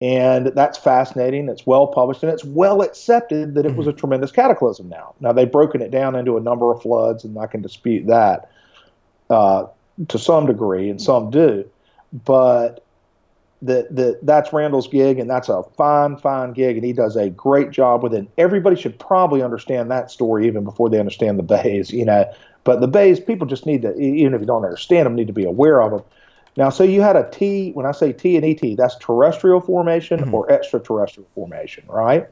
and that's fascinating. It's well published, and it's well accepted that it was a tremendous cataclysm. Now they've broken it down into a number of floods, and I can dispute that to some degree, and some do. But that's Randall's gig, and that's a fine gig, and he does a great job with it. Everybody should probably understand that story even before they understand the Bays, But the Bays, people just need to, even if you don't understand them, need to be aware of them. Now, so you had a T, when I say T and ET, that's terrestrial formation or extraterrestrial formation, right?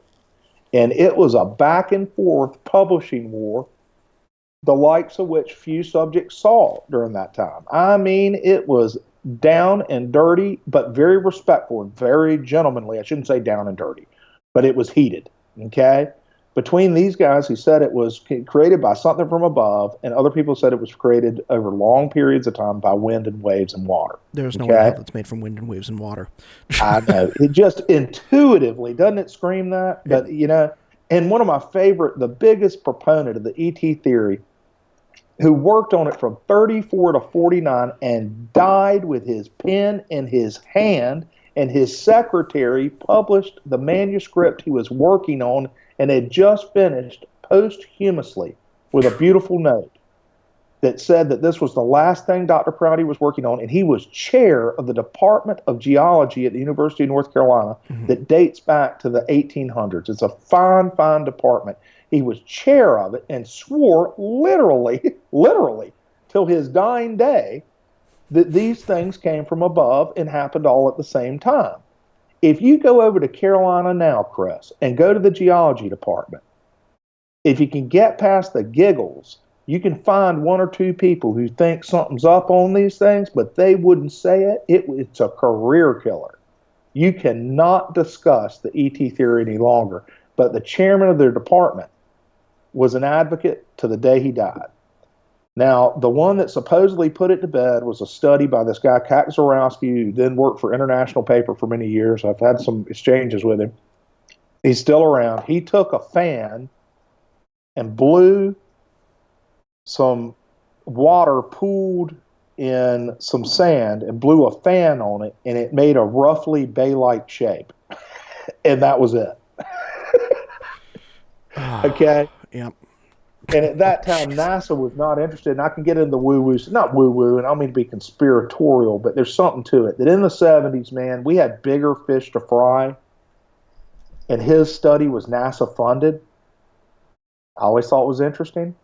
And it was a back and forth publishing war, the likes of which few subjects saw during that time. I mean, it was down and dirty, but very respectful and very gentlemanly. I shouldn't say down and dirty, but it was heated, okay? Between these guys who said it was created by something from above, and other people said it was created over long periods of time by wind and waves and water. There's no one that's made from wind and waves and water. I know. It just intuitively, doesn't it scream that? But, and one of my favorite, the biggest proponent of the ET theory, who worked on it from 34 to 49 and died with his pen in his hand, and his secretary published the manuscript he was working on and had just finished posthumously with a beautiful note. that said that this was the last thing Dr. Prouty was working on, and he was chair of the Department of Geology at the University of North Carolina that dates back to the 1800s. It's a fine, fine department. He was chair of it and swore literally, till his dying day, that these things came from above and happened all at the same time. If you go over to Carolina now, Chris, and go to the geology department, if you can get past the giggles, you can find one or two people who think something's up on these things, but they wouldn't say it. It's a career killer. You cannot discuss the ET theory any longer. But the chairman of their department was an advocate to the day he died. Now, the one that supposedly put it to bed was a study by this guy, Kak-Zarowski, who then worked for International Paper for many years. I've had some exchanges with him. He's still around. He took a fan and blew some water pooled in some sand and blew a fan on it, and it made a roughly bay-like shape. And that was it. Okay? Yep. And at that time, NASA was not interested, and I can get into the woo-woos, not woo-woo, and I don't mean to be conspiratorial, but there's something to it, that in the 70s, man, we had bigger fish to fry, and his study was NASA-funded. I always thought it was interesting.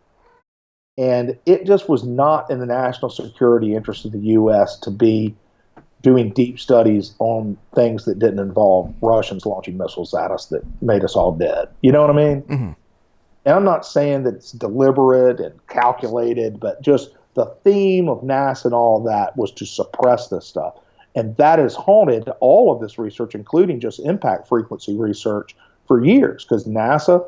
And it just was not in the national security interest of the U.S. to be doing deep studies on things that didn't involve Russians launching missiles at us that made us all dead. You know what I mean? Mm-hmm. And I'm not saying that it's deliberate and calculated, but just the theme of NASA and all of that was to suppress this stuff. And that has haunted all of this research, including just impact frequency research, for years, because NASA,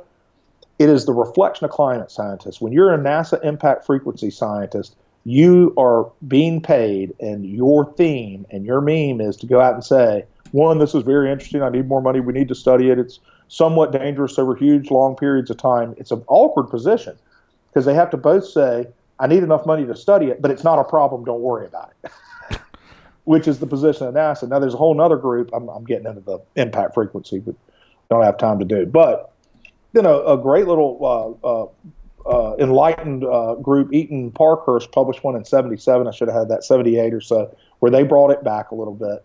it is the reflection of climate scientists. When you're a NASA impact frequency scientist, you are being paid, and your theme and your meme is to go out and say, one, this is very interesting, I need more money, we need to study it, it's somewhat dangerous over huge, long periods of time. It's an awkward position, because they have to both say, I need enough money to study it, but it's not a problem, don't worry about it. Which is the position of NASA. Now, there's a whole other group, I'm getting into the impact frequency, but don't have time to do. But then a great little enlightened group, Eaton Parkhurst, published one in 77. I should have had that, 78 or so, where they brought it back a little bit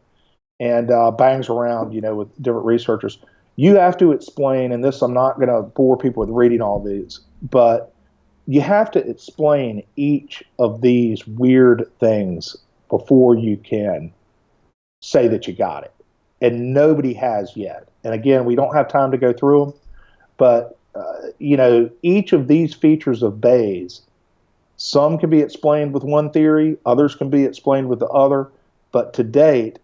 and bangs around, with different researchers. You have to explain, and this, I'm not going to bore people with reading all these, but you have to explain each of these weird things before you can say that you got it. And nobody has yet. And again, we don't have time to go through them, but each of these features of bays, some can be explained with one theory, others can be explained with the other, but to date,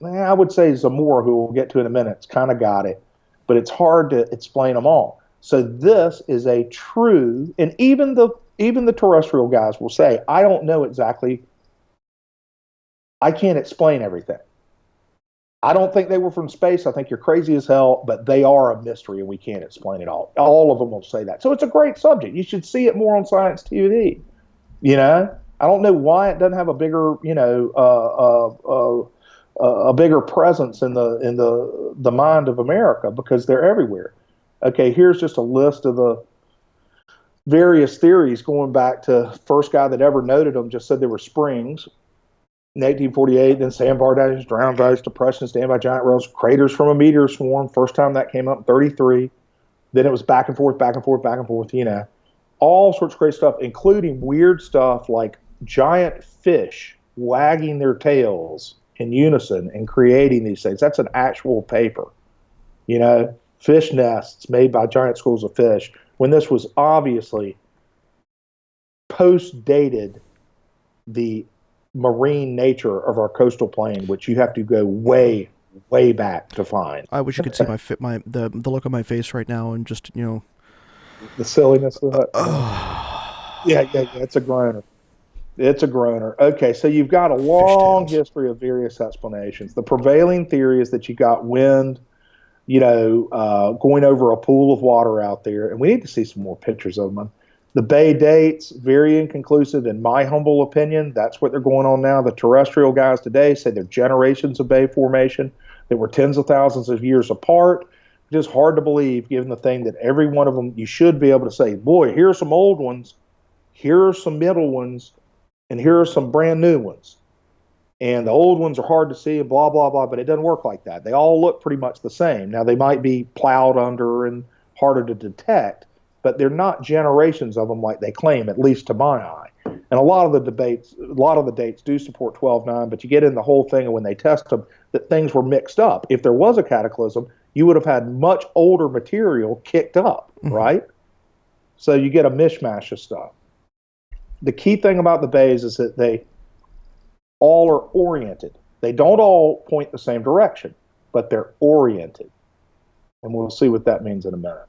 I would say Zamora, who we'll get to in a minute, kind of got it, but it's hard to explain them all. So this is a true, and even the terrestrial guys will say, I don't know exactly, I can't explain everything. I don't think they were from space. I think you're crazy as hell, but they are a mystery and we can't explain it all. All of them will say that. So it's a great subject. You should see it more on Science TV. I don't know why it doesn't have a bigger, a bigger presence in the mind of America, because they're everywhere. Okay, here's just a list of the various theories going back to first guy that ever noted them, just said they were springs. In 1848, then sandbar dashes, drowned ice, depressions, dammed by giant whales, craters from a meteor swarm. First time that came up in 33. Then it was back and forth, all sorts of great stuff, including weird stuff like giant fish wagging their tails in unison and creating these things. That's an actual paper. Fish nests made by giant schools of fish, when this was obviously post-dated the marine nature of our coastal plain, which you have to go way, way back to find. I wish you could see the look on my face right now, and just the silliness of that. Yeah, it's a groaner. It's a groaner. Okay, so you've got a long history of various explanations. The prevailing theory is that you got wind, going over a pool of water out there, and we need to see some more pictures of them. The bay dates, very inconclusive in my humble opinion. That's what they're going on now. The terrestrial guys today say they're generations of bay formation that were tens of thousands of years apart. It is hard to believe, given the thing that every one of them, you should be able to say, boy, here's some old ones. here are some middle ones, and here are some brand new ones. And the old ones are hard to see and blah, blah, blah, but it doesn't work like that. They all look pretty much the same. Now, they might be plowed under and harder to detect, but they're not generations of them like they claim, at least to my eye. And a lot of the dates do support 12/9, but you get in the whole thing of when they test them that things were mixed up. If there was a cataclysm, you would have had much older material kicked up, right? So you get a mishmash of stuff. The key thing about the bays is that they all are oriented. They don't all point the same direction, but they're oriented. And we'll see what that means in a minute.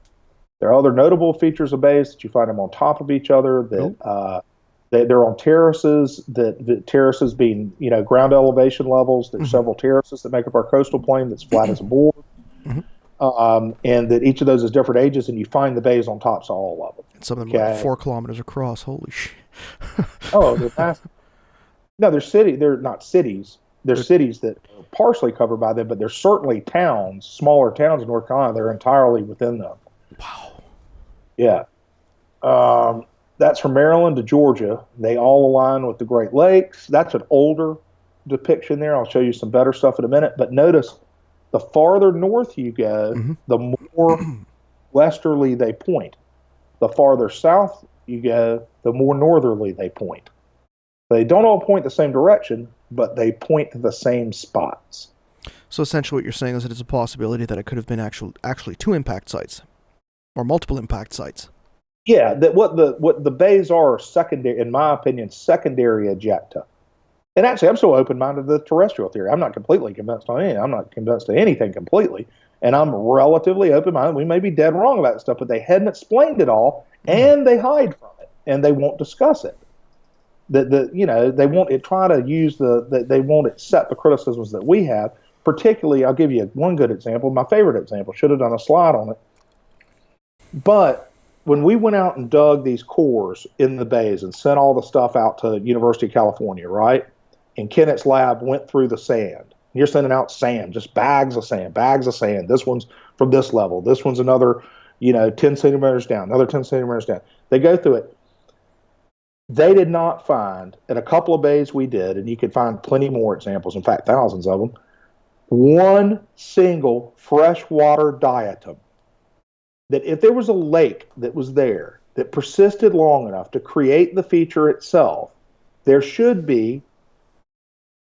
There are other notable features of bays that you find them on top of each other, that they're on terraces, that terraces being, ground elevation levels. There's several terraces that make up our coastal plain that's flat as a board. And that each of those is different ages, and you find the bays on tops of all of them. And some of them are like 4 kilometers across. Holy shit. Oh, they're massive. No, they're not cities. They're cities that are partially covered by them, but there's certainly towns, smaller towns in North Carolina that are entirely within them. Wow. Yeah. That's from Maryland to Georgia. They all align with the Great Lakes. That's an older depiction there. I'll show you some better stuff in a minute. But notice, the farther north you go, the more westerly they point. The farther south you go, the more northerly they point. They don't all point the same direction, but they point to the same spots. So essentially what you're saying is that it's a possibility that it could have been actually 2 impact sites, or multiple impact sites. Yeah, that what the bays are secondary, in my opinion, secondary ejecta. And actually, I'm so open-minded to the terrestrial theory. I'm not completely convinced on anything. I'm not convinced of anything completely. And I'm relatively open-minded. We may be dead wrong about stuff, but they hadn't explained it all, and they hide from it, and they won't discuss it. They won't try to use they won't accept the criticisms that we have. Particularly, I'll give you one good example. My favorite example. Should have done a slide on it. But when we went out and dug these cores in the bays and sent all the stuff out to University of California, right? And Kennett's lab went through the sand. You're sending out sand, just bags of sand. This one's from this level. This one's another, 10 centimeters down, another 10 centimeters down. They go through it. They did not find, in a couple of bays we did, and you could find plenty more examples, in fact, thousands of them, one single freshwater diatom. That if there was a lake that was there that persisted long enough to create the feature itself, there should be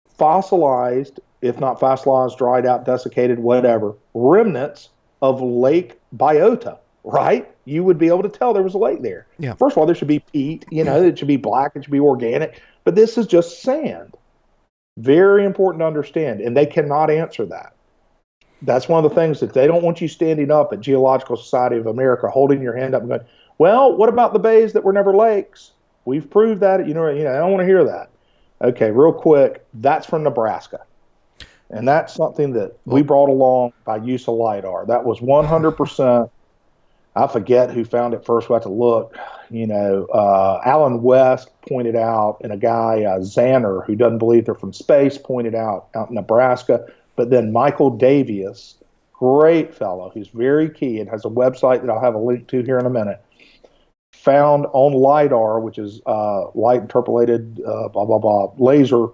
fossilized, if not fossilized, dried out, desiccated, whatever, remnants of lake biota, right? You would be able to tell there was a lake there. Yeah. First of all, there should be peat, it should be black, it should be organic, but this is just sand. Very important to understand, and they cannot answer that. That's one of the things that they don't want you standing up at Geological Society of America, holding your hand up and going, well, what about the bays that were never lakes? We've proved that. I don't want to hear that. Okay, real quick, that's from Nebraska. And that's something that we brought along by use of LIDAR. That was 100%. I forget who found it first. We had to look. Alan West pointed out, and a guy, Zanner, who doesn't believe they're from space, pointed out in Nebraska. But then Michael Davies, great fellow, who's very key and has a website that I'll have a link to here in a minute, found on LIDAR, which is light interpolated, laser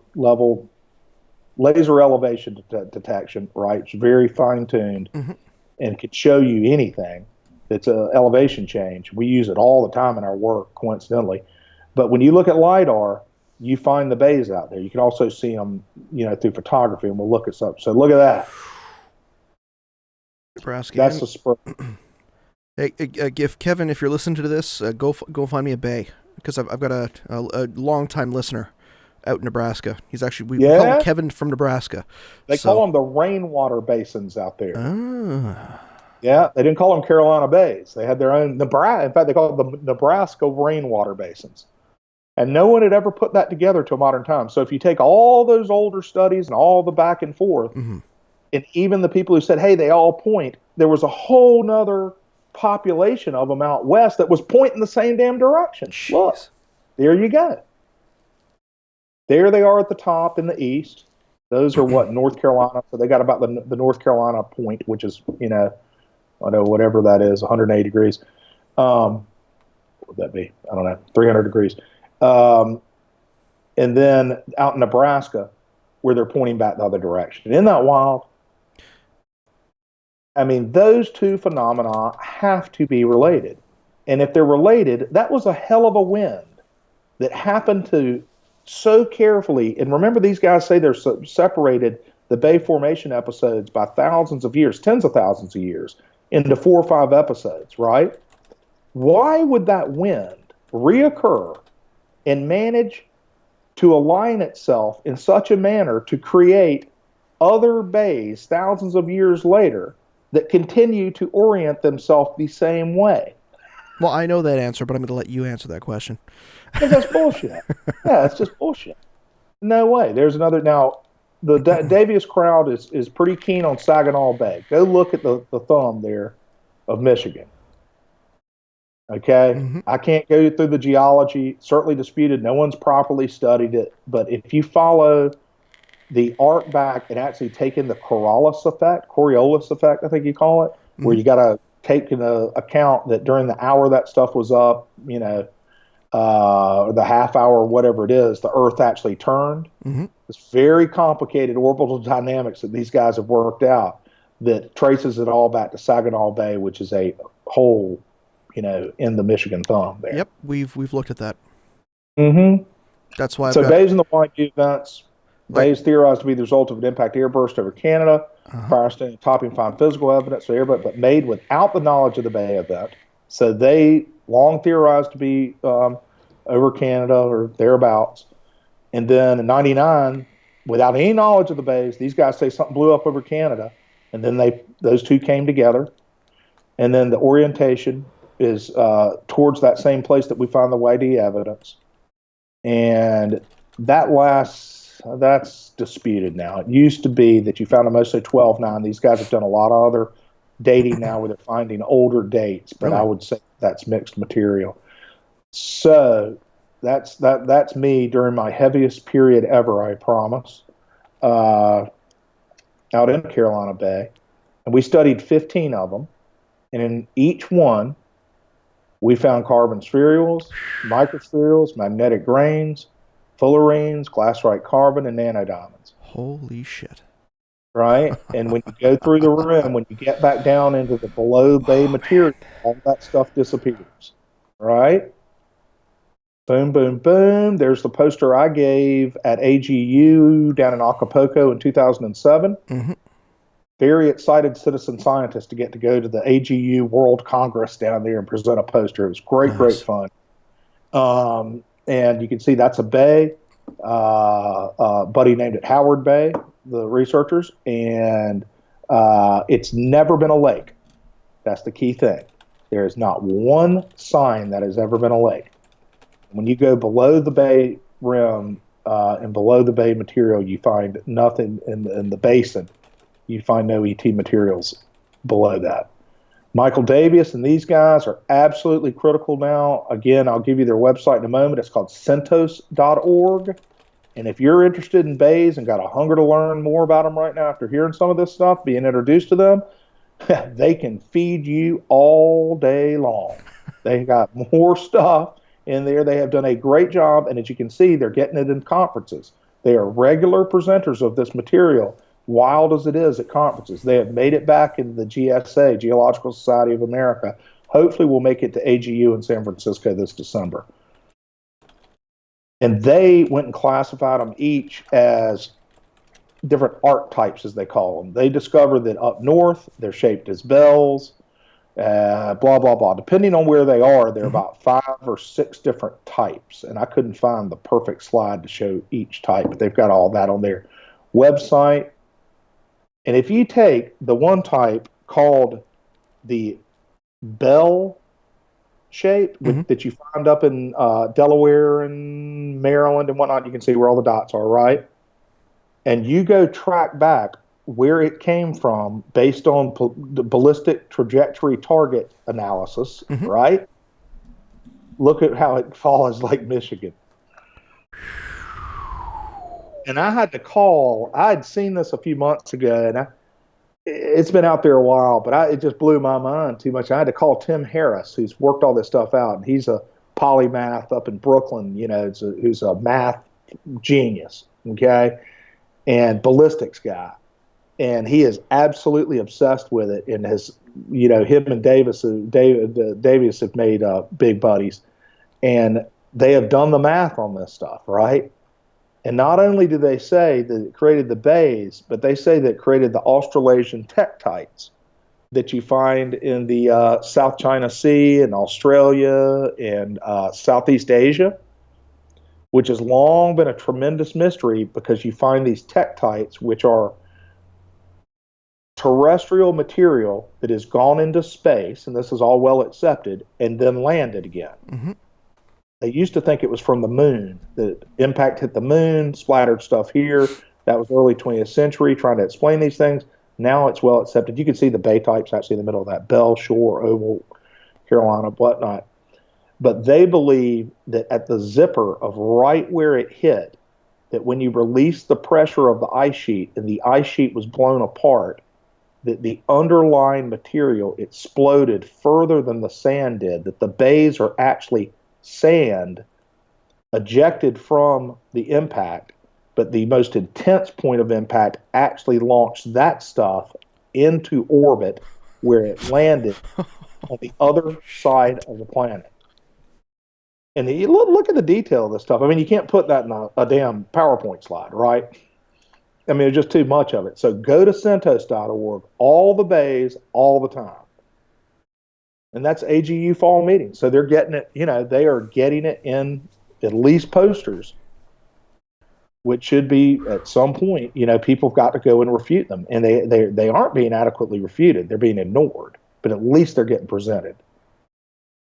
elevation detection, right? It's very fine-tuned and could show you anything. It's an elevation change. We use it all the time in our work, coincidentally. But when you look at LIDAR, you find the bays out there. You can also see them, through photography, and we'll look at something. So look at that. Nebraska. That's the spur. Hey, if you're listening to this, go find me a bay, because I've got a long-time listener out in Nebraska. He's actually we call him Kevin from Nebraska. They call them the rainwater basins out there. Ah. Yeah, they didn't call them Carolina bays. They had their own Nebraska. In fact, they call it the Nebraska rainwater basins. And no one had ever put that together till modern times. So if you take all those older studies and all the back and forth, and even the people who said, hey, they all point, there was a whole nother population of them out west that was pointing the same damn direction. Jeez. Look, there you go. There they are at the top in the east. Those are North Carolina. So they got about the North Carolina point, which is, whatever that is, 180 degrees. would that be? I don't know, 300 degrees. And then out in Nebraska, where they're pointing back the other direction. Isn't that wild? I mean, those two phenomena have to be related. And if they're related, that was a hell of a wind that happened to so carefully. And remember, these guys say they're separated, the Bay Formation episodes, by thousands of years, tens of thousands of years, into 4 or 5 episodes, right? Why would that wind reoccur and manage to align itself in such a manner to create other bays thousands of years later that continue to orient themselves the same way? Well, I know that answer, but I'm going to let you answer that question. Because that's bullshit. Yeah, it's just bullshit. No way. There's another. Now, the Davies crowd is pretty keen on Saginaw Bay. Go look at the thumb there of Michigan. Okay? Mm-hmm. I can't go through the geology. Certainly disputed. No one's properly studied it. But if you follow the arc back and actually take in the Coriolis effect, I think you call it, Mm-hmm. where you got to take into account that during the hour that stuff was up, you know, the half hour, whatever it is, the Earth actually turned. Mm-hmm. It's very complicated orbital dynamics that these guys have worked out that traces it all back to Saginaw Bay, which is a hole, you know, in the Michigan thumb there. Yep, we've looked at that. Mm-hmm. That's why. So bays in the YG events. Bays theorized to be the result of an impact airburst over Canada, Firestone topping fine physical evidence, but made without the knowledge of the Bay event. So they long theorized to be over Canada or thereabouts. And then in 99, without any knowledge of the bays, these guys say something blew up over Canada. And then those two came together. And then the orientation is towards that same place that we find the YD evidence. And that's disputed now. It used to be that you found a mostly 12-9. These guys have done a lot of other dating now where they're finding older dates, but I would say that's mixed material. So that's me during my heaviest period ever, I promise, out in Carolina Bay. And we studied 15 of them. And in each one, we found carbon spherules, microspherules, magnetic grains, fullerenes, glassite carbon, and nanodiamonds. Holy shit. Right? And when you go through the rim, when you get back down into the below bay material, all that stuff disappears. Right? Boom, boom, boom. There's the poster I gave at AGU down in Acapulco in 2007. Mm-hmm. Very excited citizen scientist to go to the AGU World Congress down there and present a poster. It was great, great fun. And you can see that's a bay. Buddy named it Howard Bay, the researchers, and it's never been a lake. That's the key thing. There is not one sign that has ever been a lake. When you go below the bay rim and below the bay material, you find nothing in the basin. You find no ET materials below that. Michael Davies and these guys are absolutely critical now. Again, I'll give you their website in a moment. It's called centos.org. And if you're interested in bays and got a hunger to learn more about them right now after hearing some of this stuff, being introduced to them, they can feed you all day long. They got more stuff in there. They have done a great job. And as you can see, they're getting it in conferences. They are regular presenters of this material, wild as it is at conferences. They have made it back into the GSA, Geological Society of America. Hopefully we'll make it to AGU in San Francisco this December. And they went and classified them each as different archetypes, as they call them. They discovered that up north, they're shaped as bells, blah, blah, blah. Depending on where they are, there are about 5 or 6 different types. And I couldn't find the perfect slide to show each type, but they've got all that on their website. And if you take the one type called the bell shape that you find up in Delaware and Maryland and whatnot, you can see where all the dots are, right? And you go track back where it came from based on the ballistic trajectory target analysis, right? Look at how it follows Lake Michigan. And I had to call, I'd seen this a few months ago, and it's been out there a while, but it just blew my mind too much. I had to call Tim Harris, who's worked all this stuff out, and he's a polymath up in Brooklyn, who's a math genius, okay, and ballistics guy. And he is absolutely obsessed with it. And him and Davis have made big buddies. And they have done the math on this stuff, right? And not only do they say that it created the bays, but they say that it created the Australasian tektites that you find in the South China Sea and Australia and Southeast Asia, which has long been a tremendous mystery because you find these tektites, which are terrestrial material that has gone into space, and this is all well accepted, and then landed again. Mm-hmm. They used to think it was from the moon. The impact hit the moon, splattered stuff here. That was early 20th century, trying to explain these things. Now it's well accepted. You can see the bay types actually in the middle of that, Bell, Shore, Oval, Carolina, whatnot. But they believe that at the zipper of right where it hit, that when you release the pressure of the ice sheet and the ice sheet was blown apart, that the underlying material exploded further than the sand did, that the bays are actually sand ejected from the impact, but the most intense point of impact actually launched that stuff into orbit where it landed on the other side of the planet. And you look at the detail of this stuff. I mean, you can't put that in a damn PowerPoint slide, right? I mean, there's just too much of it. So go to Centos.org, all the bays, all the time. And that's AGU fall meeting. So they're getting it, they are getting it in at least posters, which should be at some point, people have got to go and refute them. And they aren't being adequately refuted. They're being ignored, but at least they're getting presented.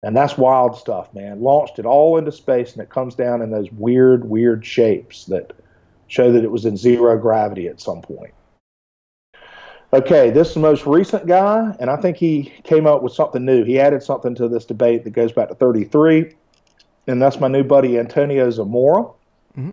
And that's wild stuff, man. Launched it all into space, and it comes down in those weird, weird shapes that show that it was in zero gravity at some point. Okay, this is the most recent guy, and I think he came up with something new. He added something to this debate that goes back to 33, and that's my new buddy Antonio Zamora. Mm-hmm.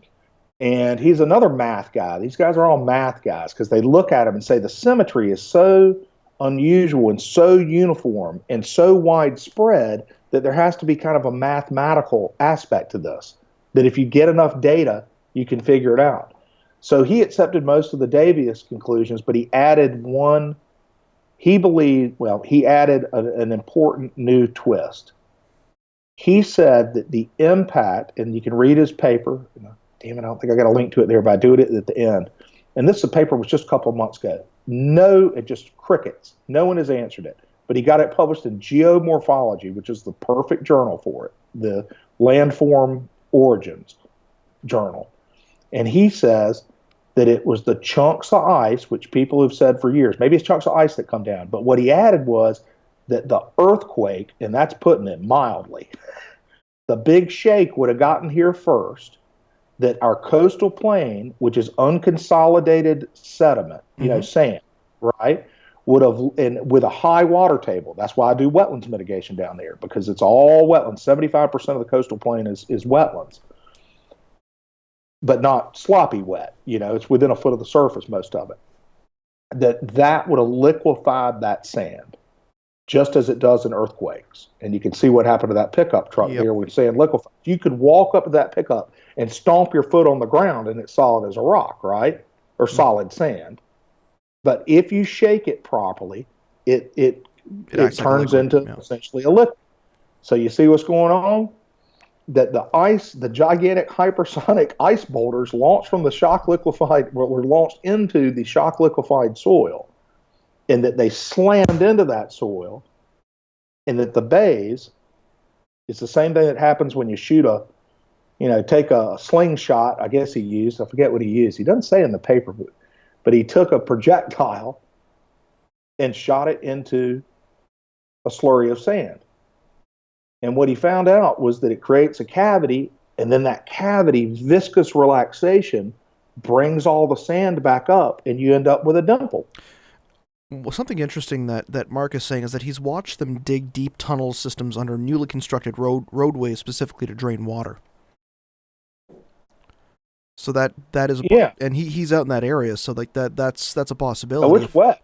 And he's another math guy. These guys are all math guys because they look at him and say the symmetry is so unusual and so uniform and so widespread that there has to be kind of a mathematical aspect to this, that if you get enough data, you can figure it out. So he accepted most of the Davis conclusions, but he added one. He added an important new twist. He said that the impact, and you can read his paper. Damn it, I don't think I got a link to it there, but I do it at the end. And this paper was just a couple of months ago. It just crickets. No one has answered it. But he got it published in Geomorphology, which is the perfect journal for it, the Landform Origins journal. And he says that it was the chunks of ice, which people have said for years, maybe it's chunks of ice that come down. But what he added was that the earthquake, and that's putting it mildly, the big shake would have gotten here first, that our coastal plain, which is unconsolidated sediment, sand, right, would have, and with a high water table. That's why I do wetlands mitigation down there, because it's all wetlands. 75% of the coastal plain is wetlands, but not sloppy wet. It's within a foot of the surface, most of it. That would have liquefied that sand, just as it does in earthquakes. And you can see what happened to that pickup truck there when sand liquefied. You could walk up to that pickup and stomp your foot on the ground, and it's solid as a rock, right? Or solid sand. But if you shake it properly, it turns into essentially a liquid. So you see what's going on? That the gigantic hypersonic ice boulders launched from the were launched into the shock liquefied soil, and that they slammed into that soil, and that the bays, it's the same thing that happens when you shoot take a slingshot, I guess he used, I forget what he used. He doesn't say in the paper, but he took a projectile and shot it into a slurry of sand. And what he found out was that it creates a cavity, and then that cavity, viscous relaxation, brings all the sand back up, and you end up with a dimple. Well, something interesting that Mark is saying is that he's watched them dig deep tunnel systems under newly constructed roadways specifically to drain water. So that is and he's out in that area, so like that's a possibility. Oh, it's wet.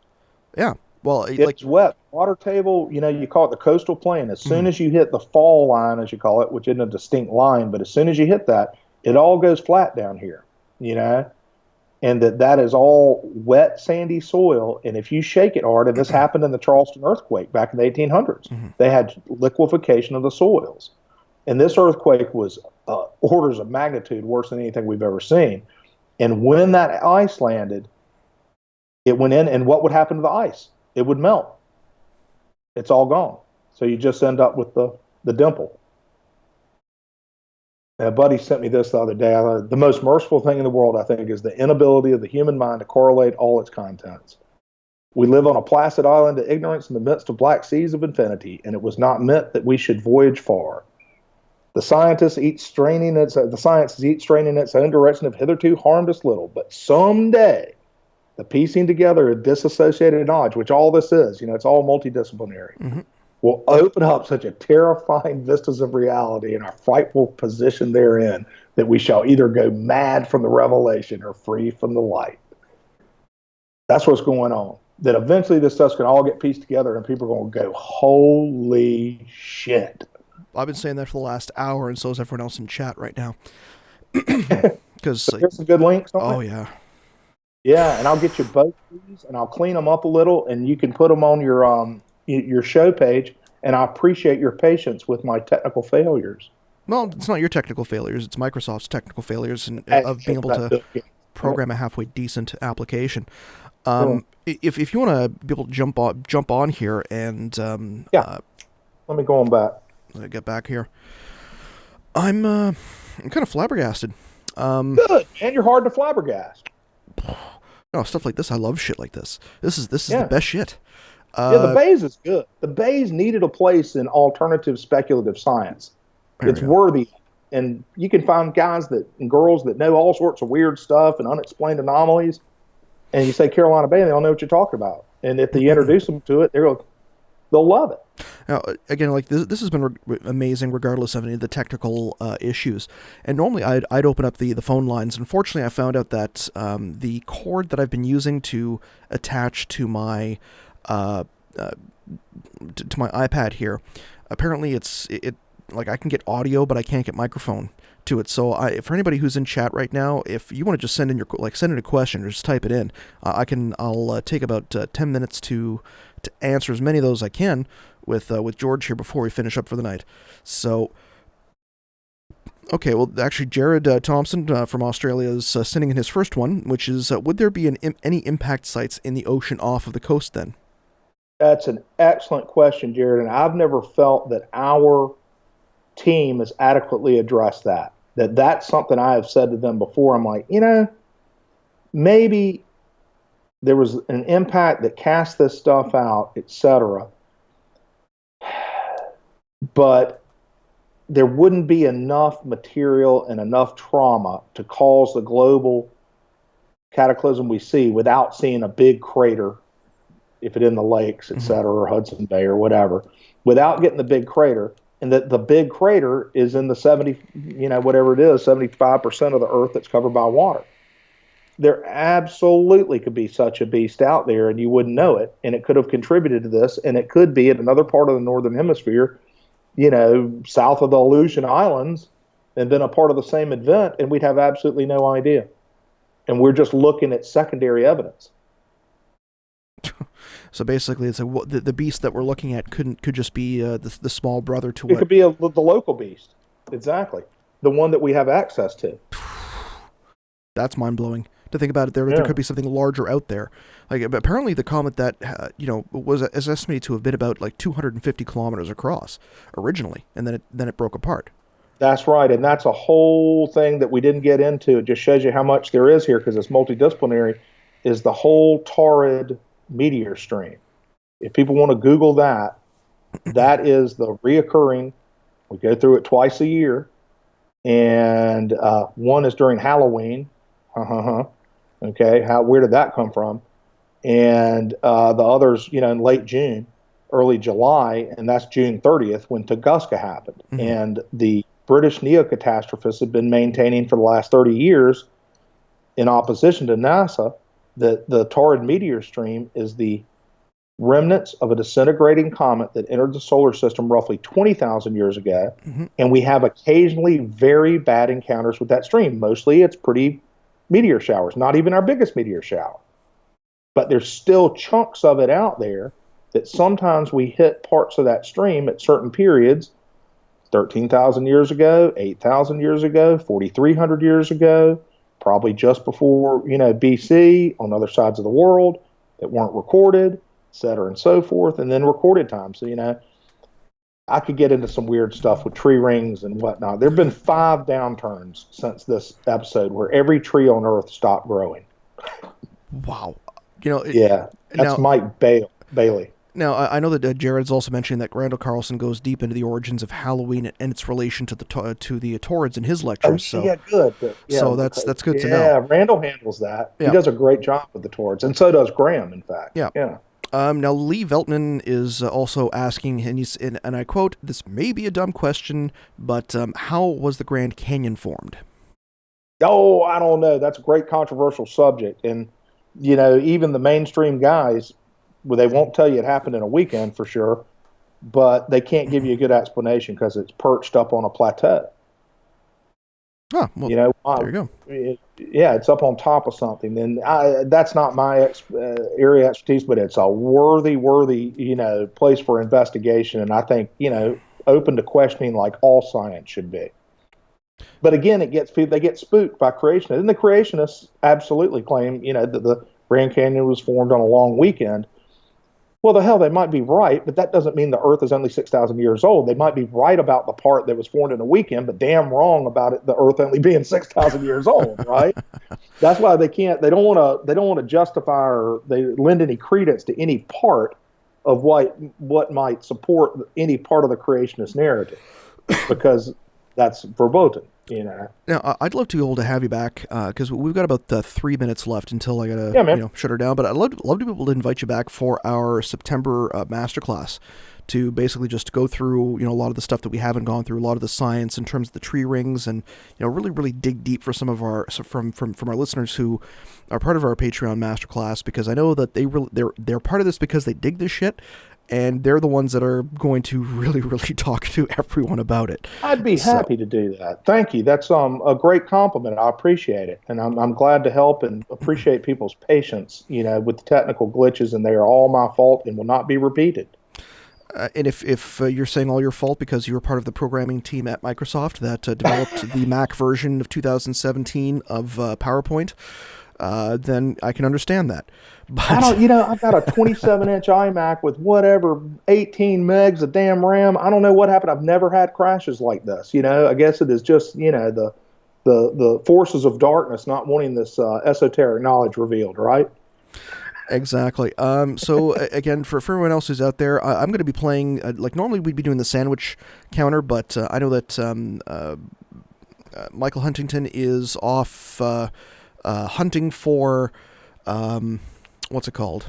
Yeah, Well, It's wet. Water table, you call it the coastal plain. As soon as you hit the fall line, as you call it, which isn't a distinct line, but as soon as you hit that, it all goes flat down here, and that is all wet, sandy soil. And if you shake it hard, and this happened in the Charleston earthquake back in the 1800s, they had liquefaction of the soils. And this earthquake was orders of magnitude worse than anything we've ever seen. And when that ice landed, it went in, and what would happen to the ice? It would melt. It's all gone. So you just end up with the dimple. And a buddy sent me this the other day. The most merciful thing in the world, I think, is the inability of the human mind to correlate all its contents. We live on a placid island of ignorance in the midst of black seas of infinity, and it was not meant that we should voyage far. The sciences, each straining its own direction, have hitherto harmed us little, but someday the piecing together of disassociated knowledge, which all this is, it's all multidisciplinary, will open up such a terrifying vistas of reality and our frightful position therein that we shall either go mad from the revelation or free from the light. That's what's going on. That eventually this stuff's going to all get pieced together and people are going to go, holy shit. I've been saying that for the last hour, and so is everyone else in chat right now. Because there's some good links on Oh, it. yeah. Yeah, and I'll get you both these, and I'll clean them up a little, and you can put them on your show page, and I appreciate your patience with my technical failures. Well, it's not your technical failures; it's Microsoft's technical failures of being able to program a halfway decent application. If you want to be able to jump on here and let me go on back. Let me get back here. I'm kind of flabbergasted. Good, man. You're hard to flabbergast. Stuff like this. I love shit like this. This is the best shit. The Bayes is good. The Bayes needed a place in alternative speculative science. It's worthy. And you can find guys and girls that know all sorts of weird stuff and unexplained anomalies. And you say Carolina Bay, and they don't know what you're talking about. And if you introduce them to it, they'll love it. Now, again, like this has been amazing, regardless of any of the technical issues. And normally, I'd open up the phone lines. Unfortunately, I found out that the cord that I've been using to attach to my iPad here, apparently it like I can get audio, but I can't get microphone to it. So for anybody who's in chat right now, if you want to just send in a question or just type it in, I'll take about 10 minutes to answer as many of those as I can with George here before we finish up for the night. So, okay, well, actually, Jared Thompson from Australia is sending in his first one, which is, would there be any impact sites in the ocean off of the coast then? That's an excellent question, Jared, and I've never felt that our team has adequately addressed that. That's something I have said to them before. I'm like, maybe there was an impact that cast this stuff out, etc. But there wouldn't be enough material and enough trauma to cause the global cataclysm we see without seeing a big crater, if it's in the lakes, etc., or Hudson Bay or whatever, without getting the big crater. And that the big crater is in the 75% of the Earth that's covered by water. There absolutely could be such a beast out there, and you wouldn't know it, and it could have contributed to this, and it could be at another part of the Northern Hemisphere, south of the Aleutian Islands, and been a part of the same event, and we'd have absolutely no idea. And we're just looking at secondary evidence. So basically, it's the beast that we're looking at could just be the small brother to it could be the local beast, exactly, the one that we have access to. That's mind blowing to think about it. There could be something larger out there. Like apparently, the comet that is estimated to have been about 250 kilometers across originally, and then it broke apart. That's right, and that's a whole thing that we didn't get into. It just shows you how much there is here because it's multidisciplinary. Is the whole Taurid meteor stream. If people want to Google that, that is the reoccurring. We go through it twice a year, and one is during Halloween. Okay, where did that come from? And the others, in late June, early July, and that's June 30th when Tunguska happened. And the British neocatastrophists have been maintaining for the last 30 years, in opposition to NASA, that the Taurid meteor stream is the remnants of a disintegrating comet that entered the solar system roughly 20,000 years ago. Mm-hmm. And we have occasionally very bad encounters with that stream. Mostly it's pretty meteor showers, not even our biggest meteor shower. But there's still chunks of it out there that sometimes we hit parts of that stream at certain periods, 13,000 years ago, 8,000 years ago, 4,300 years ago, probably just before, BC on other sides of the world that weren't recorded, et cetera, and so forth, and then recorded time. So, I could get into some weird stuff with tree rings and whatnot. There have been 5 downturns since this episode where every tree on Earth stopped growing. Wow. That's now, Mike Bailey. Now, I know that Jared's also mentioned that Randall Carlson goes deep into the origins of Halloween and its relation to the Taurids in his lectures. Good. So that's good to know. Yeah, Randall handles that. Yeah. He does a great job with the Taurids, and so does Graham, in fact. Yeah. Now, Lee Veltman is also asking, and I quote, "This may be a dumb question, but how was the Grand Canyon formed?" Oh, I don't know. That's a great controversial subject, and even the mainstream guys, well, they won't tell you it happened in a weekend for sure, but they can't give you a good explanation because it's perched up on a plateau. Oh, well, there you go. It's up on top of something. And that's not my area expertise, but it's a worthy, place for investigation. And I think, open to questioning like all science should be. But again, they get spooked by creationists. And the creationists absolutely claim, that the Grand Canyon was formed on a long weekend. Well, the hell, they might be right, but that doesn't mean the Earth is only 6,000 years old. They might be right about the part that was formed in a weekend, but damn wrong about the Earth only being 6,000 years old, right? That's why they don't want to justify or they lend any credence to any part of what might support any part of the creationist narrative, because that's verboten. Now, I'd love to be able to have you back because we've got about 3 minutes left until I gotta shut her down. But I'd love to be able to invite you back for our September masterclass to basically just go through a lot of the stuff that we haven't gone through, a lot of the science in terms of the tree rings, and really dig deep for some of our from our listeners who are part of our Patreon masterclass, because I know that they're part of this because they dig this shit. And they're the ones that are going to really talk to everyone about it. I'd be happy to do that. Thank you. That's a great compliment. I appreciate it. And I'm glad to help and appreciate people's patience, with the technical glitches, and they are all my fault and will not be repeated. And if you're saying all your fault because you were part of the programming team at Microsoft that developed the Mac version of 2017 of PowerPoint, then I can understand that. But I've got a 27-inch iMac with 18 megs of damn RAM. I don't know what happened. I've never had crashes like this. I guess it is just, the forces of darkness not wanting this esoteric knowledge revealed, right? Exactly. So again, for everyone else who's out there, I'm going to be playing, like normally we'd be doing the Sammich Counter, but I know that Michael Huntington is off hunting for... what's it called?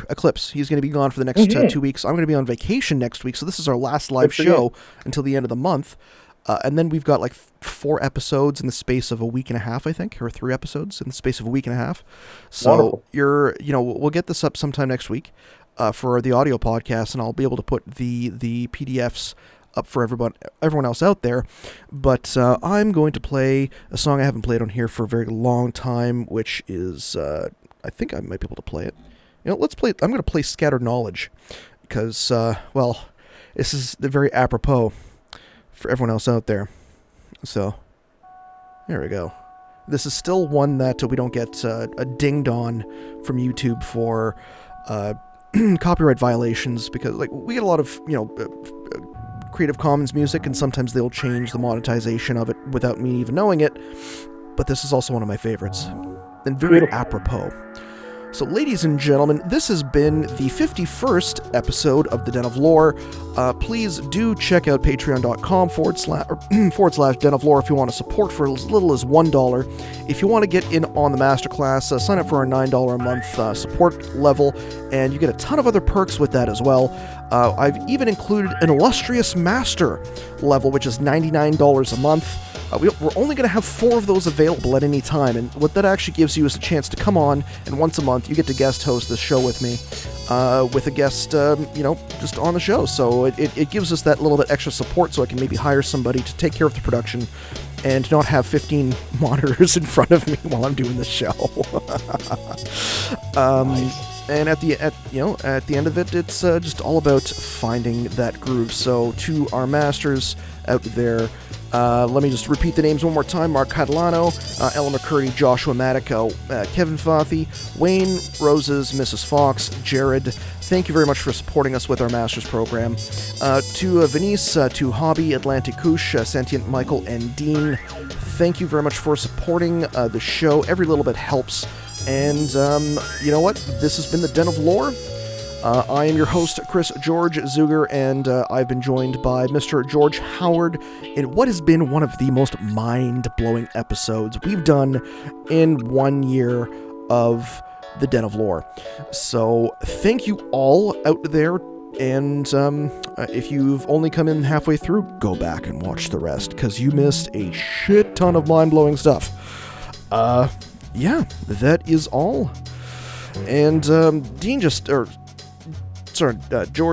Eclipse. He's going to be gone for the next 2 weeks. I'm going to be on vacation next week, so this is our last live show until the end of the month. And then we've got like 4 episodes in the space of a week and a half, I think, or 3 episodes in the space of a week and a half. So we'll get this up sometime next week for the audio podcast, and I'll be able to put the PDFs up for everyone else out there. But I'm going to play a song I haven't played on here for a very long time, which is I think I might be able to play it. Let's play. I'm going to play Scattered Knowledge because this is the very apropos for everyone else out there. So there we go. This is still one that we don't get dinged on from YouTube for copyright violations, because we get a lot of Creative Commons music, and sometimes they'll change the monetization of it without me even knowing it. But this is also one of my favorites, and very apropos. So, ladies and gentlemen, this has been the 51st episode of The Den of Lore. Please do check out patreon.com/Den of Lore if you want to support for as little as $1. If you want to get in on the masterclass, sign up for our $9 a month support level, and you get a ton of other perks with that as well. I've even included an Illustrious Master level, which is $99 a month. We're only going to have 4 of those available at any time, and what that actually gives you is a chance to come on, and once a month you get to guest host this show with me. with a guest, just on the show. So it gives us that little bit extra support, so I can maybe hire somebody to take care of the production and not have 15 monitors in front of me while I'm doing the show. Nice. And at the end of it, it's just all about finding that groove. So to our masters out there, let me just repeat the names one more time: Mark Catalano, Ellen McCurdy, Joshua Matico, Kevin Fothy, Wayne Roses, Mrs. Fox, Jared. Thank you very much for supporting us with our Masters program. To Venice, to Hobby, Atlantic Koosh, Sentient Michael, and Dean, thank you very much for supporting the show. Every little bit helps. And you know what? This has been the Den of Lore. I am your host, Chris George Zuger, and I've been joined by Mr. George Howard in what has been one of the most mind-blowing episodes we've done in 1 year of the Den of Lore. So thank you all out there, and if you've only come in halfway through, go back and watch the rest, because you missed a shit ton of mind-blowing stuff. Yeah, that is all. And Dean George,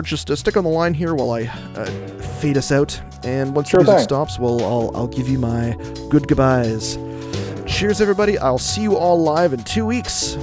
just stick on the line here while I fade us out. And once the music stops, I'll give you my good goodbyes. Cheers, everybody. I'll see you all live in 2 weeks.